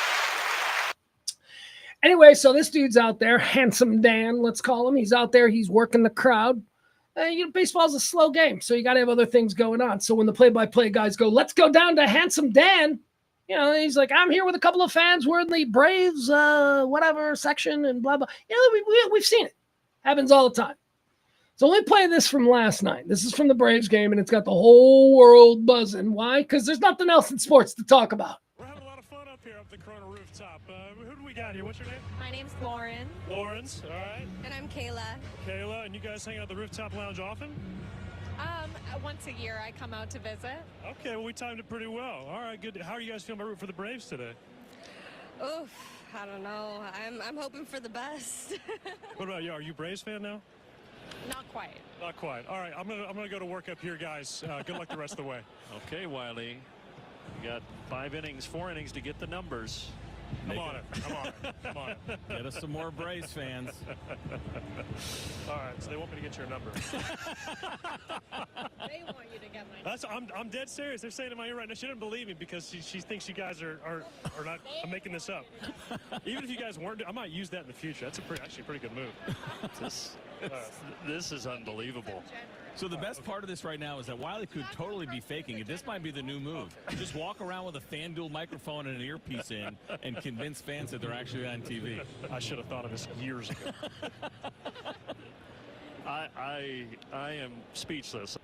Anyway, so this dude's out there, Handsome Dan, let's call him. He's out there. He's working the crowd. Baseball's a slow game, so you got to have other things going on. So when the play-by-play guys go, let's go down to Handsome Dan, he's like, I'm here with a couple of fans. We're in the Braves, whatever section and blah, blah. We've seen it. Happens all the time. So let me play this from last night. This is from the Braves game, and it's got the whole world buzzing. Why? Because there's nothing else in sports to talk about. We're having a lot of fun up here up the Corona rooftop. Who do we got here? What's your name? My name's Lauren. Lawrence, all right. And I'm Kayla. Kayla, and you guys hang out at the rooftop lounge often? Once a year I come out to visit. Okay, well, we timed it pretty well. All right, good. How are you guys feeling about rooting for the Braves today? Oof, I don't know. I'm hoping for the best. What about you? Are you a Braves fan now? Not quite. Not quite. All right, I'm gonna go to work up here, guys. Good luck the rest of the way. Okay, Wiley. You got 5 innings, 4 innings to get the numbers. I'm on it. I'm on it. Get us some more Braves fans. All right, so they want me to get your number. They want you to get my number. I'm dead serious. They're saying in my ear right now. She didn't believe me because she thinks you guys are not. I'm making this up. Even if you guys weren't, I might use that in the future. That's actually a pretty good move. This is unbelievable. So the best part of this right now is that Wiley could totally be faking it. This might be the new move. Just walk around with a FanDuel microphone and an earpiece in and convince fans that they're actually on TV. I should have thought of this years ago. I am speechless.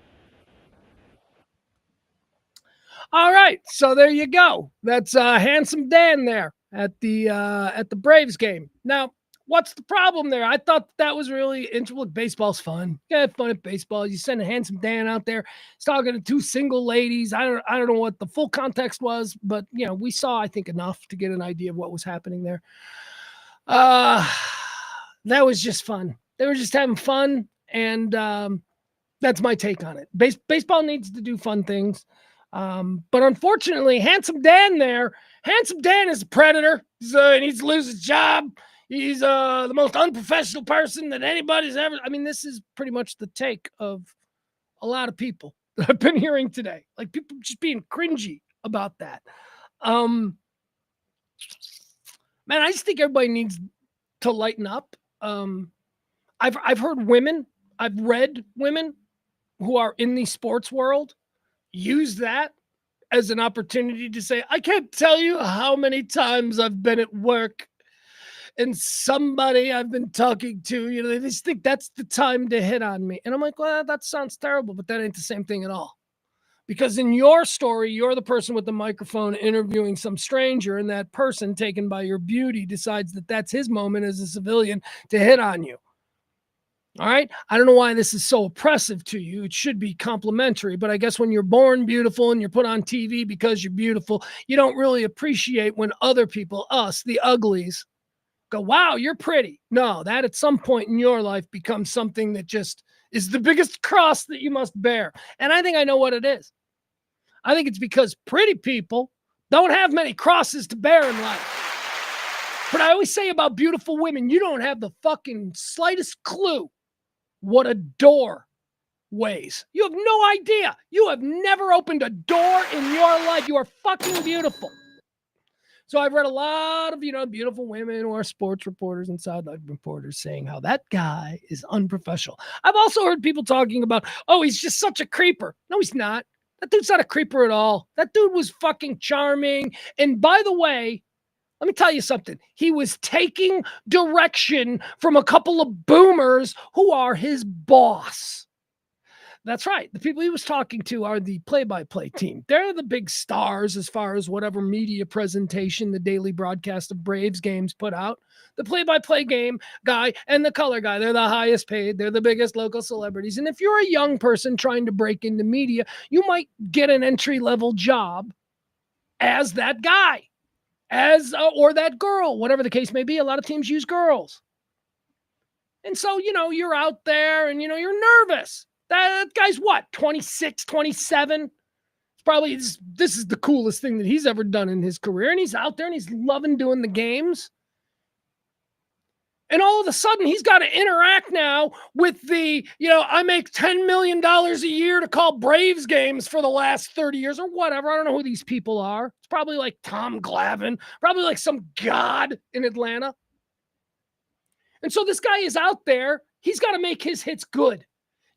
All right, so there you go. That's Handsome Dan there at the Braves game. Now, what's the problem there? I thought that was really interesting. Look, baseball's fun. You have fun at baseball. You send a Handsome Dan out there. He's talking to two single ladies. I don't know what the full context was, but we saw, I think, enough to get an idea of what was happening there. That was just fun. They were just having fun, and that's my take on it. Baseball needs to do fun things. But unfortunately, Handsome Dan is a predator. He needs to lose his job. He's the most unprofessional person that anybody's ever. I mean, this is pretty much the take of a lot of people that I've been hearing today. Like people just being cringy about that. Man, I just think everybody needs to lighten up. I've heard women, I've read women who are in the sports world use that as an opportunity to say, I can't tell you how many times I've been at work and somebody I've been talking to, they just think that's the time to hit on me. And I'm like, well, that sounds terrible, but that ain't the same thing at all. Because in your story, you're the person with the microphone interviewing some stranger, and that person taken by your beauty decides that that's his moment as a civilian to hit on you. All right. I don't know why this is so oppressive to you. It should be complimentary, but I guess when you're born beautiful and you're put on TV because you're beautiful, you don't really appreciate when other people, us, the uglies, go, wow, you're pretty. No, that at some point in your life becomes something that just is the biggest cross that you must bear. And I think I know what it is. I think it's because pretty people don't have many crosses to bear in life. But I always say about beautiful women, you don't have the fucking slightest clue what a door weighs. You have no idea. You have never opened a door in your life. You are fucking beautiful. So I've read a lot of, beautiful women who are sports reporters and sideline reporters saying how that guy is unprofessional. I've also heard people talking about, oh, he's just such a creeper. No, he's not. That dude's not a creeper at all. That dude was fucking charming. And by the way, let me tell you something. He was taking direction from a couple of boomers who are his boss. That's right. The people he was talking to are the play-by-play team. They're the big stars as far as whatever media presentation the daily broadcast of Braves games put out. The play-by-play game guy and the color guy, they're the highest paid. They're the biggest local celebrities. And if you're a young person trying to break into media, you might get an entry-level job as that guy. Or that girl, whatever the case may be. A lot of teams use girls. And so, you're out there and, you're nervous. That guy's what, 26, 27? It's probably, this is the coolest thing that he's ever done in his career. And he's out there and he's loving doing the games. And all of a sudden, he's got to interact now with the, I make $10 million a year to call Braves games for the last 30 years or whatever. I don't know who these people are. It's probably like Tom Glavine, probably like some god in Atlanta. And so this guy is out there. He's got to make his hits good.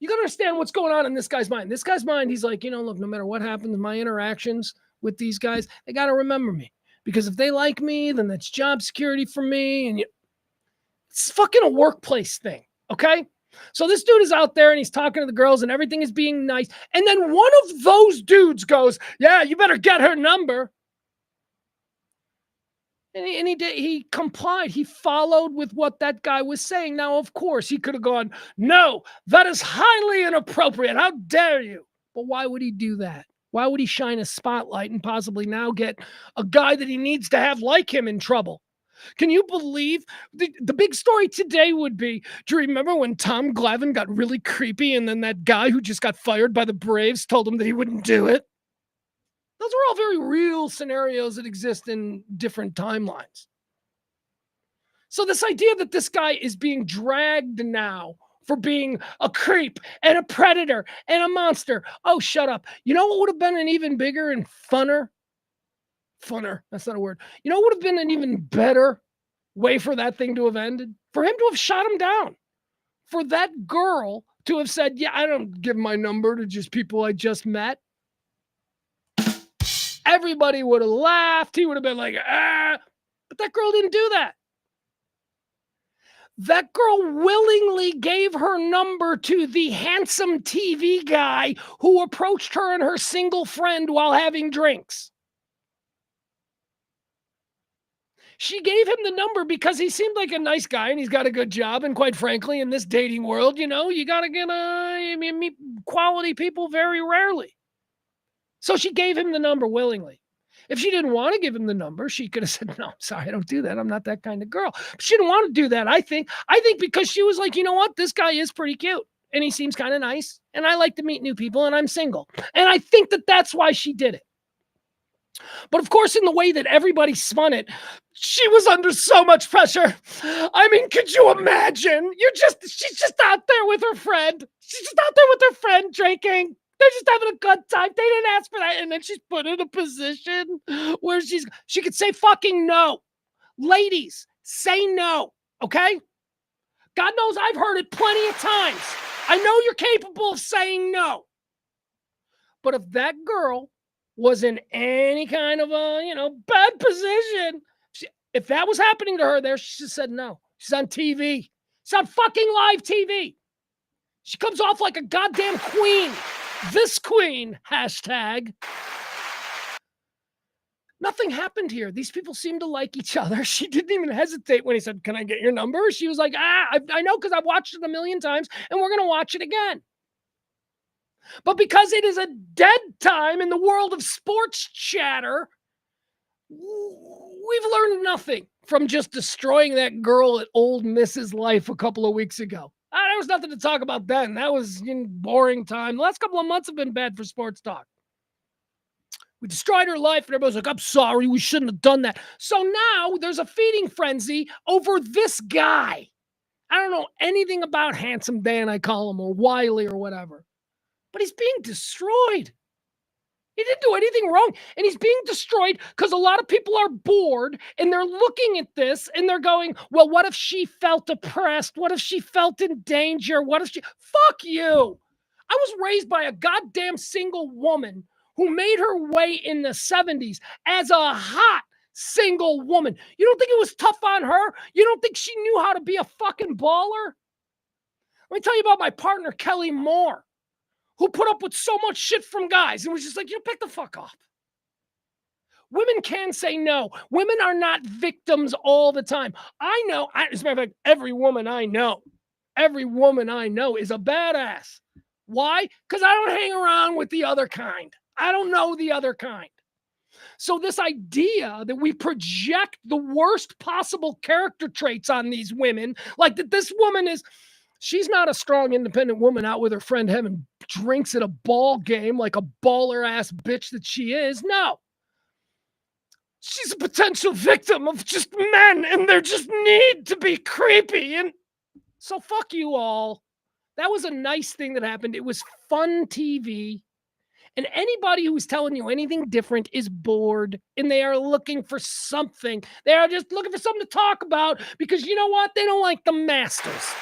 You got to understand what's going on in this guy's mind. This guy's mind, he's like, look, no matter what happens in my interactions with these guys, they got to remember me. Because if they like me, then that's job security for me. And it's fucking a workplace thing, okay? So this dude is out there and he's talking to the girls and everything is being nice. And then one of those dudes goes, yeah, you better get her number. And he complied. He followed with what that guy was saying. Now, of course, he could have gone, no, that is highly inappropriate. How dare you? But why would he do that? Why would he shine a spotlight and possibly now get a guy that he needs to have like him in trouble? Can you believe the big story today would be, do you remember when Tom Glavine got really creepy and then that guy who just got fired by the Braves told him that he wouldn't do it? Those are all very real scenarios that exist in different timelines. So this idea that this guy is being dragged now for being a creep and a predator and a monster. Oh, shut up. You know what would have been an even bigger and funner? Funner, that's not a word. You know what would have been an even better way for that thing to have ended? For him to have shot him down. For that girl to have said, yeah, I don't give my number to just people I just met. Everybody would have laughed. He would have been like, ah. But that girl didn't do that. That girl willingly gave her number to the handsome TV guy who approached her and her single friend while having drinks. She gave him the number because he seemed like a nice guy and he's got a good job. And quite frankly, in this dating world, you know, you got to meet quality people very rarely. So she gave him the number willingly. If she didn't want to give him the number, she could have said, no, I'm sorry, I don't do that. I'm not that kind of girl. But she didn't want to do that, I think. Because she was like, you know what? This guy is pretty cute. And he seems kind of nice. And I like to meet new people. And I'm single. And I think that that's why she did it. But of course, in the way that everybody spun it, she was under so much pressure. I mean, could you imagine? She's just out there with her friend. She's just out there with her friend drinking. They're just having a good time. They didn't ask for that. And then she's put in a position where she could say fucking no. Ladies, say no, okay? God knows I've heard it plenty of times. I know you're capable of saying no. But if that girl was in any kind of a, bad position, if that was happening to her there, she just said no. She's on TV. She's on fucking live TV. She comes off like a goddamn queen. This queen, hashtag. Nothing happened here. These people seem to like each other. She didn't even hesitate when he said, can I get your number? She was like, I know because I've watched it a million times and we're going to watch it again. But because it is a dead time in the world of sports chatter, we've learned nothing from just destroying that girl at Old Miss's life a couple of weeks ago. There was nothing to talk about then. That was boring time. The last couple of months have been bad for sports talk. We destroyed her life, and everybody's like, I'm sorry, we shouldn't have done that. So now there's a feeding frenzy over this guy. I don't know anything about Handsome Dan, I call him, or Wiley or whatever. But he's being destroyed. He didn't do anything wrong. And he's being destroyed because a lot of people are bored and they're looking at this and they're going, well, what if she felt oppressed? What if she felt in danger? What if she... Fuck you. I was raised by a goddamn single woman who made her way in the 70s as a hot single woman. You don't think it was tough on her? You don't think she knew how to be a fucking baller? Let me tell you about my partner, Kelly Moore, who put up with so much shit from guys and was just like, pick the fuck up. Women can say no. Women are not victims all the time. I know, as a matter of fact, every woman I know is a badass. Why? Because I don't hang around with the other kind. I don't know the other kind. So this idea that we project the worst possible character traits on these women, like that this woman is... She's not a strong, independent woman out with her friend having drinks at a ball game like a baller-ass bitch that she is. No. She's a potential victim of just men, and they just need to be creepy. And so fuck you all. That was a nice thing that happened. It was fun TV. And anybody who's telling you anything different is bored, and they are looking for something. They are just looking for something to talk about because you know what? They don't like the Masters.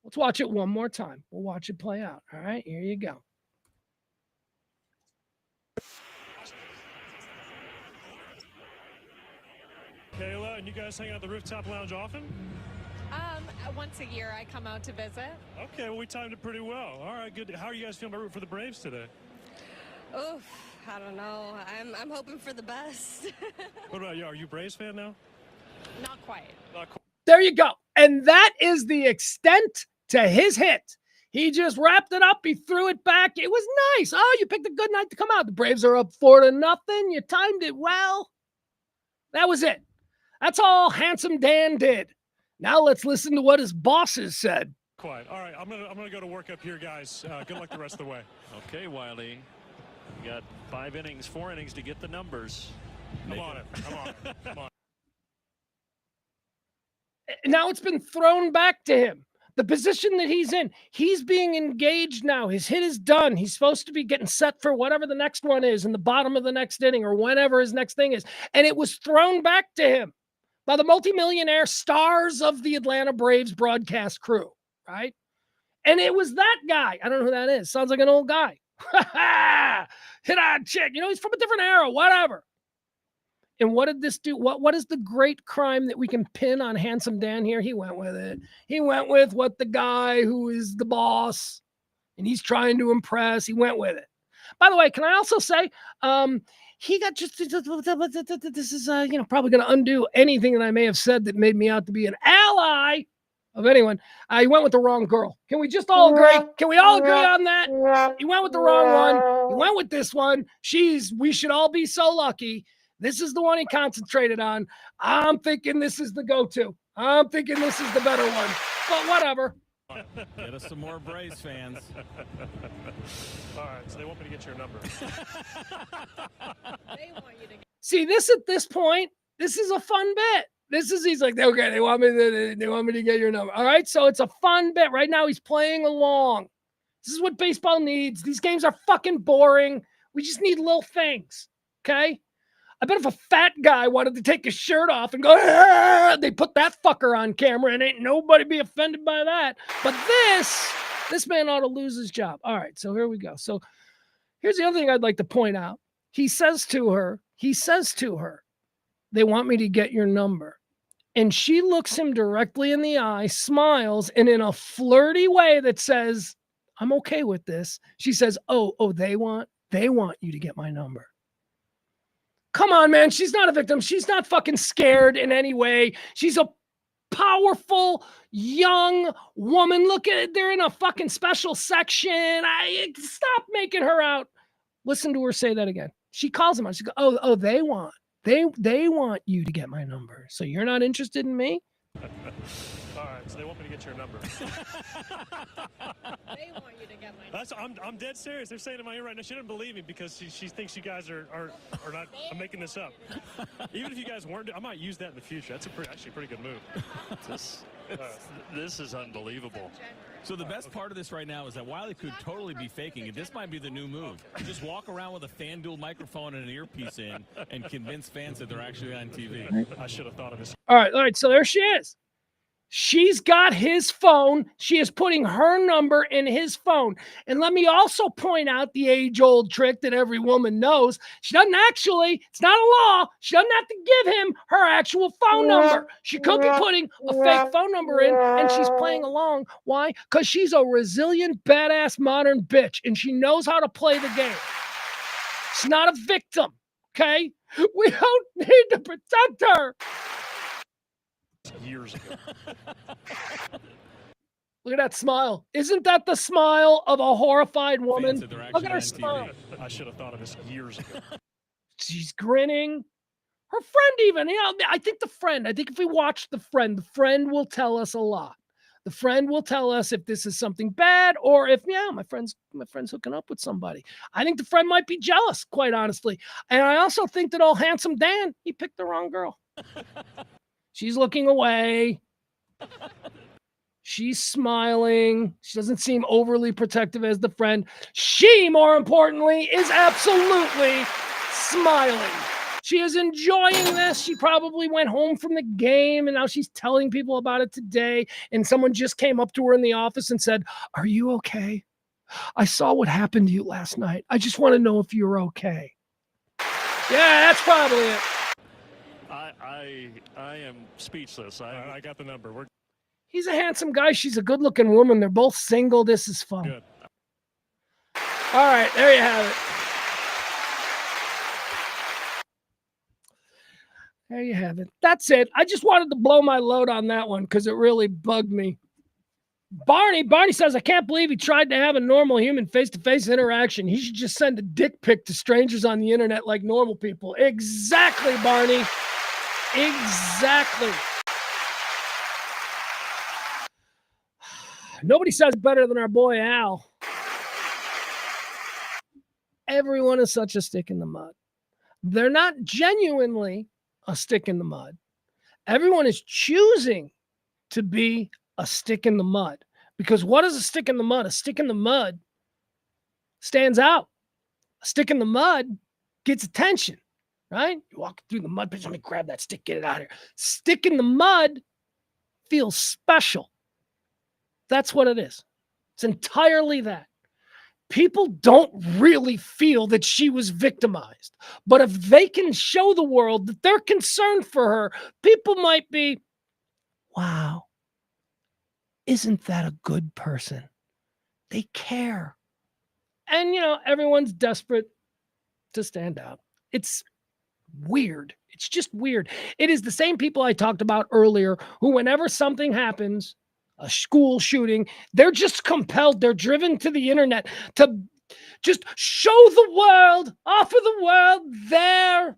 Let's watch it one more time. We'll watch it play out. All right, here you go. Kayla, and you guys hang out at the rooftop lounge often? Once a year I come out to visit. Okay, well, we timed it pretty well. All right, good. How are you guys feeling about rooting for the Braves today? Oof, I don't know. I'm hoping for the best. What about you? Are you a Braves fan now? Not quite. Not quite. There you go. And that is the extent to his hit. He just wrapped it up. He threw it back. It was nice. Oh, you picked a good night to come out. The Braves are up 4-0. You timed it well. That was it. That's all Handsome Dan did. Now let's listen to what his bosses said. quiet. All right, I'm gonna go to work up here, guys. Good luck the rest of the way. Okay, Wiley. You got 4 innings to get the numbers. I'm on it. I'm on. Now it's been thrown back to him. The position that he's in, he's being engaged now. His hit is done. He's supposed to be getting set for whatever the next one is in the bottom of the next inning or whenever his next thing is. And it was thrown back to him by the multimillionaire stars of the Atlanta Braves broadcast crew, right? And it was that guy. I don't know who that is. Sounds like an old guy. Hit on chick. You know, he's from a different era, whatever. And what did this do? What is the great crime that we can pin on Handsome Dan here? He went with it. He went with what the guy who is the boss and he's trying to impress. He went with it. By the way, can I also say, he got just, this is, probably going to undo anything that I may have said that made me out to be an ally of anyone. He went with the wrong girl. Can we just all agree? Can we all agree on that? He went with the wrong one. He went with this one. We should all be so lucky. This is the one he concentrated on. I'm thinking this is the go-to. I'm thinking this is the better one. But whatever. Get us some more Braves fans. All right, so they want me to get your number. They want you to. See, this at this point, this is a fun bit. He's like, okay, they want me to get your number. All right, so it's a fun bit. Right now he's playing along. This is what baseball needs. These games are fucking boring. We just need little things, okay? I bet if a fat guy wanted to take his shirt off and go, they put that fucker on camera and ain't nobody be offended by that. But this man ought to lose his job. All right, so here we go. So here's the other thing I'd like to point out. He says to her, they want me to get your number. And she looks him directly in the eye, smiles, and in a flirty way that says, I'm okay with this. She says, oh, they want you to get my number. Come on, man. She's not a victim. She's not fucking scared in any way. She's a powerful, young woman. Look at it. They're in a fucking special section. Stop making her out. Listen to her say that again. She calls him out. She goes, oh, they want you to get my number. So you're not interested in me? All right, so they want me to get your number. They want you to get my number. I'm dead serious. They're saying in my ear right now. She didn't believe me because she thinks you guys are not. I'm making this up. Even if you guys weren't, I might use that in the future. That's actually a pretty good move. This is unbelievable. So the best part of this right now is that Wiley could totally be faking it. This might be the new move. Just walk around with a FanDuel microphone and an earpiece in and convince fans that they're actually on TV. I should have thought of this. All right. So there she is. She's got his phone. She is putting her number in his phone. And let me also point out the age-old trick that every woman knows. She doesn't actually, it's not a law. She doesn't have to give him her actual phone number. She could be putting a fake phone number in, and she's playing along. Why? Because she's a resilient, badass, modern bitch, and she knows how to play the game. She's not a victim, okay? We don't need to protect her. Years ago. Look at that smile. Isn't that the smile of a horrified woman? Look at her smile. I should have thought of this years ago. She's grinning. Her friend even. I think if we watch the friend will tell us a lot. The friend will tell us if this is something bad or if, my friend's hooking up with somebody. I think the friend might be jealous, quite honestly. And I also think that old Handsome Dan, he picked the wrong girl. She's looking away. She's smiling. She doesn't seem overly protective as the friend. She, more importantly, is absolutely smiling. She is enjoying this. She probably went home from the game, and now she's telling people about it today. And someone just came up to her in the office and said, "Are you okay? I saw what happened to you last night. I just want to know if you're okay." Yeah, that's probably it. I am speechless. I got the number. He's a handsome guy. She's a good-looking woman. They're both single. This is fun. Good. All right, there you have it. There you have it. That's it. I just wanted to blow my load on that one because it really bugged me. Barney says, I can't believe he tried to have a normal human face-to-face interaction. He should just send a dick pic to strangers on the internet like normal people. Exactly, Barney. Exactly. Nobody says it better than our boy Al. Everyone is such a stick in the mud. They're not genuinely a stick in the mud. Everyone is choosing to be a stick in the mud. Because what is a stick in the mud? A stick in the mud stands out. A stick in the mud gets attention, right? You walk through the mud, let me grab that stick, get it out of here. Stick in the mud feels special. That's what it is. It's entirely that. People don't really feel that she was victimized. But if they can show the world that they're concerned for her, people might be, wow, isn't that a good person? They care. And, everyone's desperate to stand out. It's weird. It's just weird. It is the same people I talked about earlier who, whenever something happens, a school shooting, they're just compelled, they're driven to the internet to just show the world, offer the world their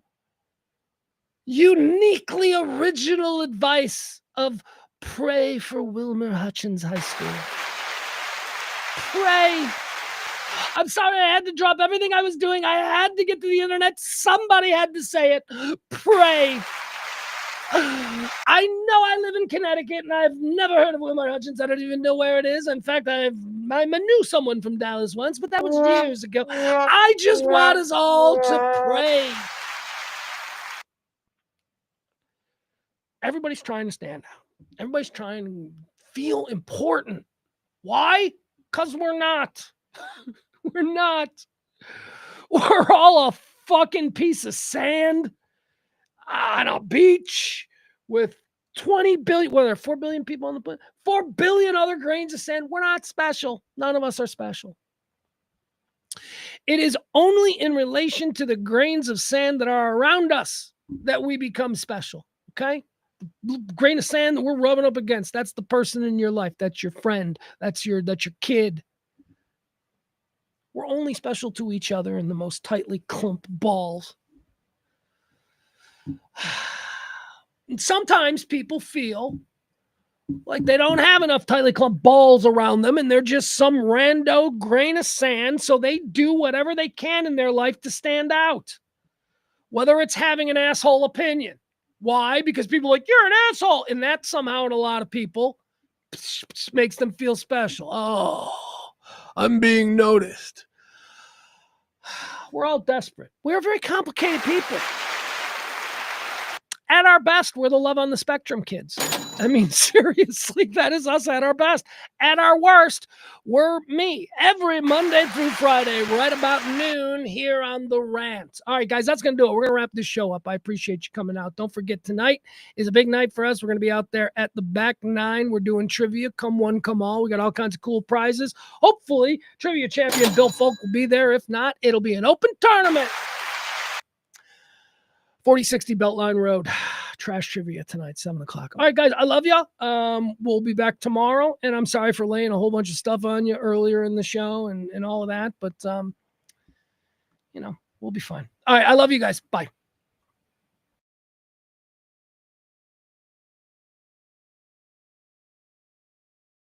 uniquely original advice of pray for Wilmer Hutchins High School. Pray. I'm sorry, I had to drop everything I was doing. I had to get to the internet. Somebody had to say it. Pray. I know I live in Connecticut, and I've never heard of Wilmer Hutchins. I don't even know where it is. In fact, I knew someone from Dallas once, but that was years ago. I just want us all to pray. Everybody's trying to stand out. Everybody's trying to feel important. Why? Because we're not. We're not. We're all a fucking piece of sand on a beach with 20 billion, well, there are 4 billion people on the planet, 4 billion other grains of sand. We're not special. None of us are special. It is only in relation to the grains of sand that are around us that we become special. Okay? The grain of sand that we're rubbing up against, that's the person in your life. That's your friend. That's your kid. We're only special to each other in the most tightly clumped balls. And sometimes people feel like they don't have enough tightly clumped balls around them and they're just some rando grain of sand, so they do whatever they can in their life to stand out. Whether it's having an asshole opinion. Why? Because people are like, you're an asshole. And that somehow in a lot of people makes them feel special. Oh, I'm being noticed. We're all desperate. We're very complicated people. At our best, we're the love on the spectrum kids. I mean, seriously, that is us at our best. At our worst, we're me. Every Monday through Friday, right about noon here on The Rant. All right, guys, that's going to do it. We're going to wrap this show up. I appreciate you coming out. Don't forget, tonight is a big night for us. We're going to be out there at the back 9. We're doing trivia. Come one, come all. We got all kinds of cool prizes. Hopefully, trivia champion Bill Folk will be there. If not, it'll be an open tournament. 4060 Beltline Road. Trash trivia tonight, 7 o'clock. All right, guys, I love you. We'll be back tomorrow, and I'm sorry for laying a whole bunch of stuff on you earlier in the show and all of that, but, we'll be fine. All right, I love you guys. Bye.